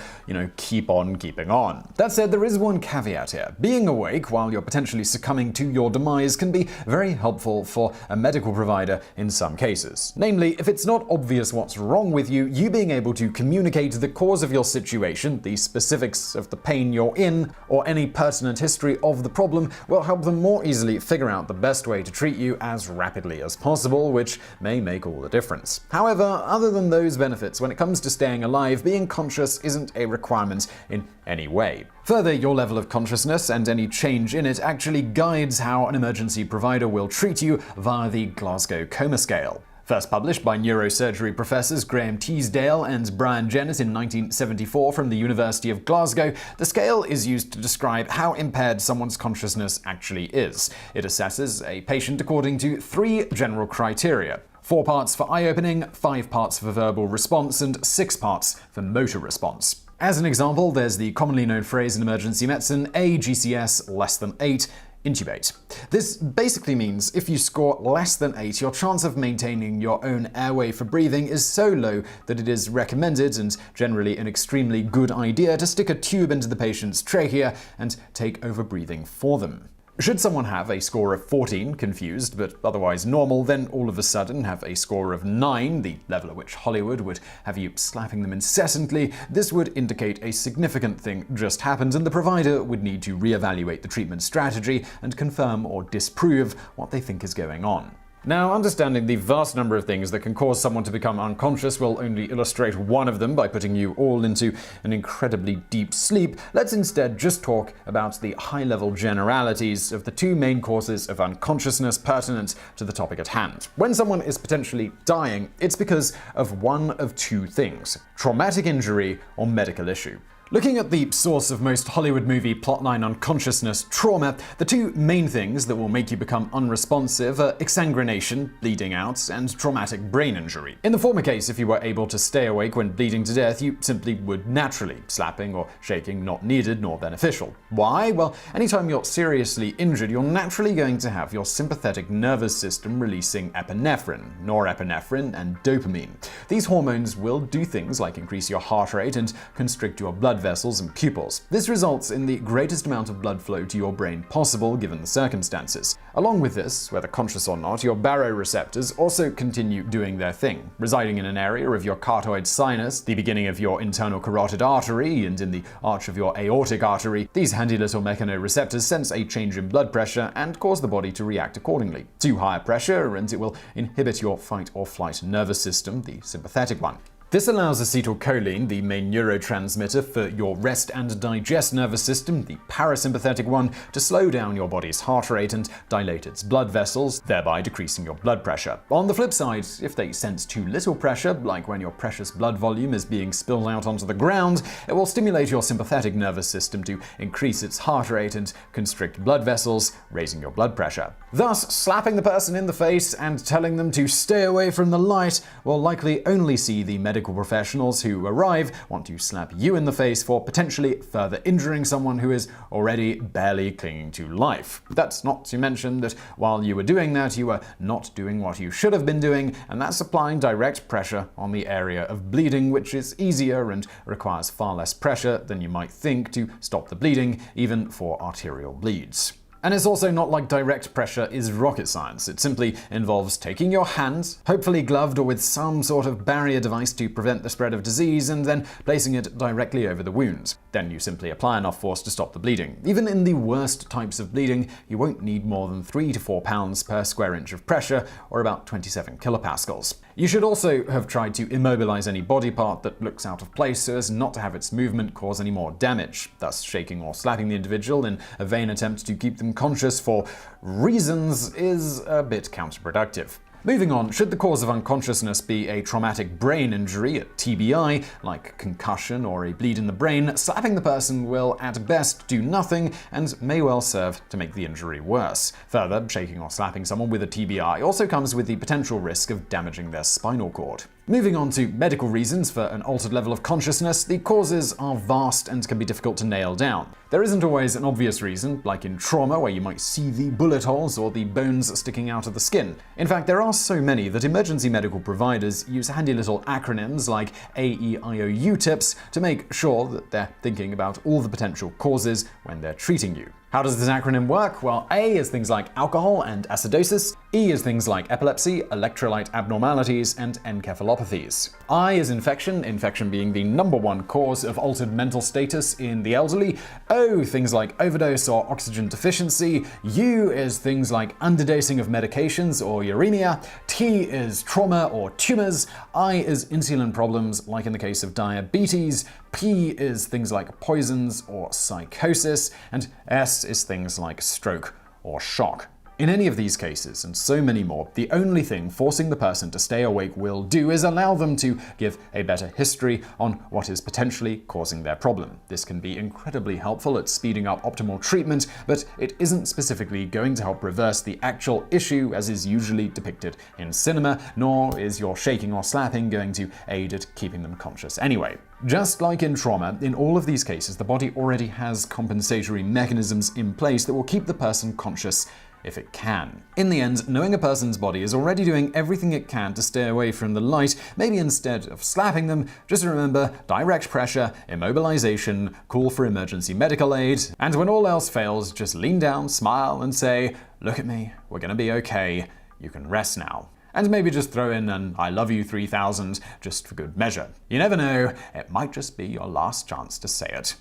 keep on keeping on. That said, there is one caveat here. Being awake while you're potentially succumbing to your demise can be very helpful for a medical provider in some cases. Namely, if it's not obvious what's wrong with you, you being able to communicate the cause of your situation, the specifics of the pain you're in, or any pertinent history of the problem will help them more easily figure out the best way to treat you as rapidly as possible, which may make all the difference. However, other than those benefits, when it comes to staying alive, being conscious isn't a requirement in any way. Further, your level of consciousness and any change in it actually guides how an emergency provider will treat you via the Glasgow Coma Scale. First published by neurosurgery professors Graham Teasdale and Brian Jennett in 1974 from the University of Glasgow, the scale is used to describe how impaired someone's consciousness actually is. It assesses a patient according to 3 general criteria: 4 parts for eye-opening, 5 parts for verbal response, and 6 parts for motor response. As an example, there's the commonly known phrase in emergency medicine, a GCS less than 8, intubate. This basically means if you score less than 8, your chance of maintaining your own airway for breathing is so low that it is recommended, and generally an extremely good idea, to stick a tube into the patient's trachea and take over breathing for them. Should someone have a score of 14, confused but otherwise normal, then all of a sudden have a score of 9, the level at which Hollywood would have you slapping them incessantly, this would indicate a significant thing just happened, and the provider would need to reevaluate the treatment strategy and confirm or disprove what they think is going on. Now, understanding the vast number of things that can cause someone to become unconscious will only illustrate one of them by putting you all into an incredibly deep sleep. Let's instead just talk about the high-level generalities of the 2 main causes of unconsciousness pertinent to the topic at hand. When someone is potentially dying, it's because of one of 2 things: traumatic injury or medical issue. Looking at the source of most Hollywood movie plotline unconsciousness trauma, the two main things that will make you become unresponsive are exsanguination, bleeding out, and traumatic brain injury. In the former case, if you were able to stay awake when bleeding to death, you simply would naturally, slapping or shaking not needed nor beneficial. Why? Well, anytime you're seriously injured, you're naturally going to have your sympathetic nervous system releasing epinephrine, norepinephrine, and dopamine. These hormones will do things like increase your heart rate and constrict your blood vessels and pupils. This results in the greatest amount of blood flow to your brain possible given the circumstances. Along with this, whether conscious or not, your baroreceptors also continue doing their thing, residing in an area of your carotid sinus, the beginning of your internal carotid artery, and in the arch of your aortic artery. These handy little mechanoreceptors sense a change in blood pressure and cause the body to react accordingly. Too high pressure and it will inhibit your fight or flight nervous system, the sympathetic one. This allows acetylcholine, the main neurotransmitter for your rest and digest nervous system, the parasympathetic one, to slow down your body's heart rate and dilate its blood vessels, thereby decreasing your blood pressure. On the flip side, if they sense too little pressure, like when your precious blood volume is being spilled out onto the ground, it will stimulate your sympathetic nervous system to increase its heart rate and constrict blood vessels, raising your blood pressure. Thus, slapping the person in the face and telling them to stay away from the light will likely only see the medical professionals who arrive want to slap you in the face for potentially further injuring someone who is already barely clinging to life. That's not to mention that while you were doing that, you were not doing what you should have been doing, and that's applying direct pressure on the area of bleeding, which is easier and requires far less pressure than you might think to stop the bleeding, even for arterial bleeds. And it's also not like direct pressure is rocket science. It simply involves taking your hand, hopefully gloved or with some sort of barrier device to prevent the spread of disease, and then placing it directly over the wound. Then you simply apply enough force to stop the bleeding. Even in the worst types of bleeding, you won't need more than 3 to 4 pounds per square inch of pressure, or about 27 kilopascals. You should also have tried to immobilize any body part that looks out of place so as not to have its movement cause any more damage, thus shaking or slapping the individual in a vain attempt to keep them conscious for reasons is a bit counterproductive. Moving on, should the cause of unconsciousness be a traumatic brain injury, a TBI, like concussion or a bleed in the brain, slapping the person will at best do nothing and may well serve to make the injury worse. Further, shaking or slapping someone with a TBI also comes with the potential risk of damaging their spinal cord. Moving on to medical reasons for an altered level of consciousness, the causes are vast and can be difficult to nail down. There isn't always an obvious reason, like in trauma where you might see the bullet holes or the bones sticking out of the skin. In fact, there are so many that emergency medical providers use handy little acronyms like AEIOU tips to make sure that they're thinking about all the potential causes when they're treating you. How does this acronym work? Well, A is things like alcohol and acidosis, E is things like epilepsy, electrolyte abnormalities, and encephalopathies. I is infection, infection being the #1 cause of altered mental status in the elderly. O, things like overdose or oxygen deficiency. U is things like underdosing of medications or uremia. T is trauma or tumors. I is insulin problems, like in the case of diabetes. P is things like poisons or psychosis, and S is things like stroke or shock. In any of these cases, and so many more, the only thing forcing the person to stay awake will do is allow them to give a better history on what is potentially causing their problem. This can be incredibly helpful at speeding up optimal treatment, but it isn't specifically going to help reverse the actual issue as is usually depicted in cinema, nor is your shaking or slapping going to aid at keeping them conscious anyway. Just like in trauma, in all of these cases, the body already has compensatory mechanisms in place that will keep the person conscious if it can. In the end, knowing a person's body is already doing everything it can to stay away from the light, maybe instead of slapping them, just remember direct pressure, immobilization, call for emergency medical aid, and when all else fails, just lean down, smile, and say, "Look at me, we're gonna be okay, you can rest now." And maybe just throw in an "I love you 3000 just for good measure. You never know, it might just be your last chance to say it.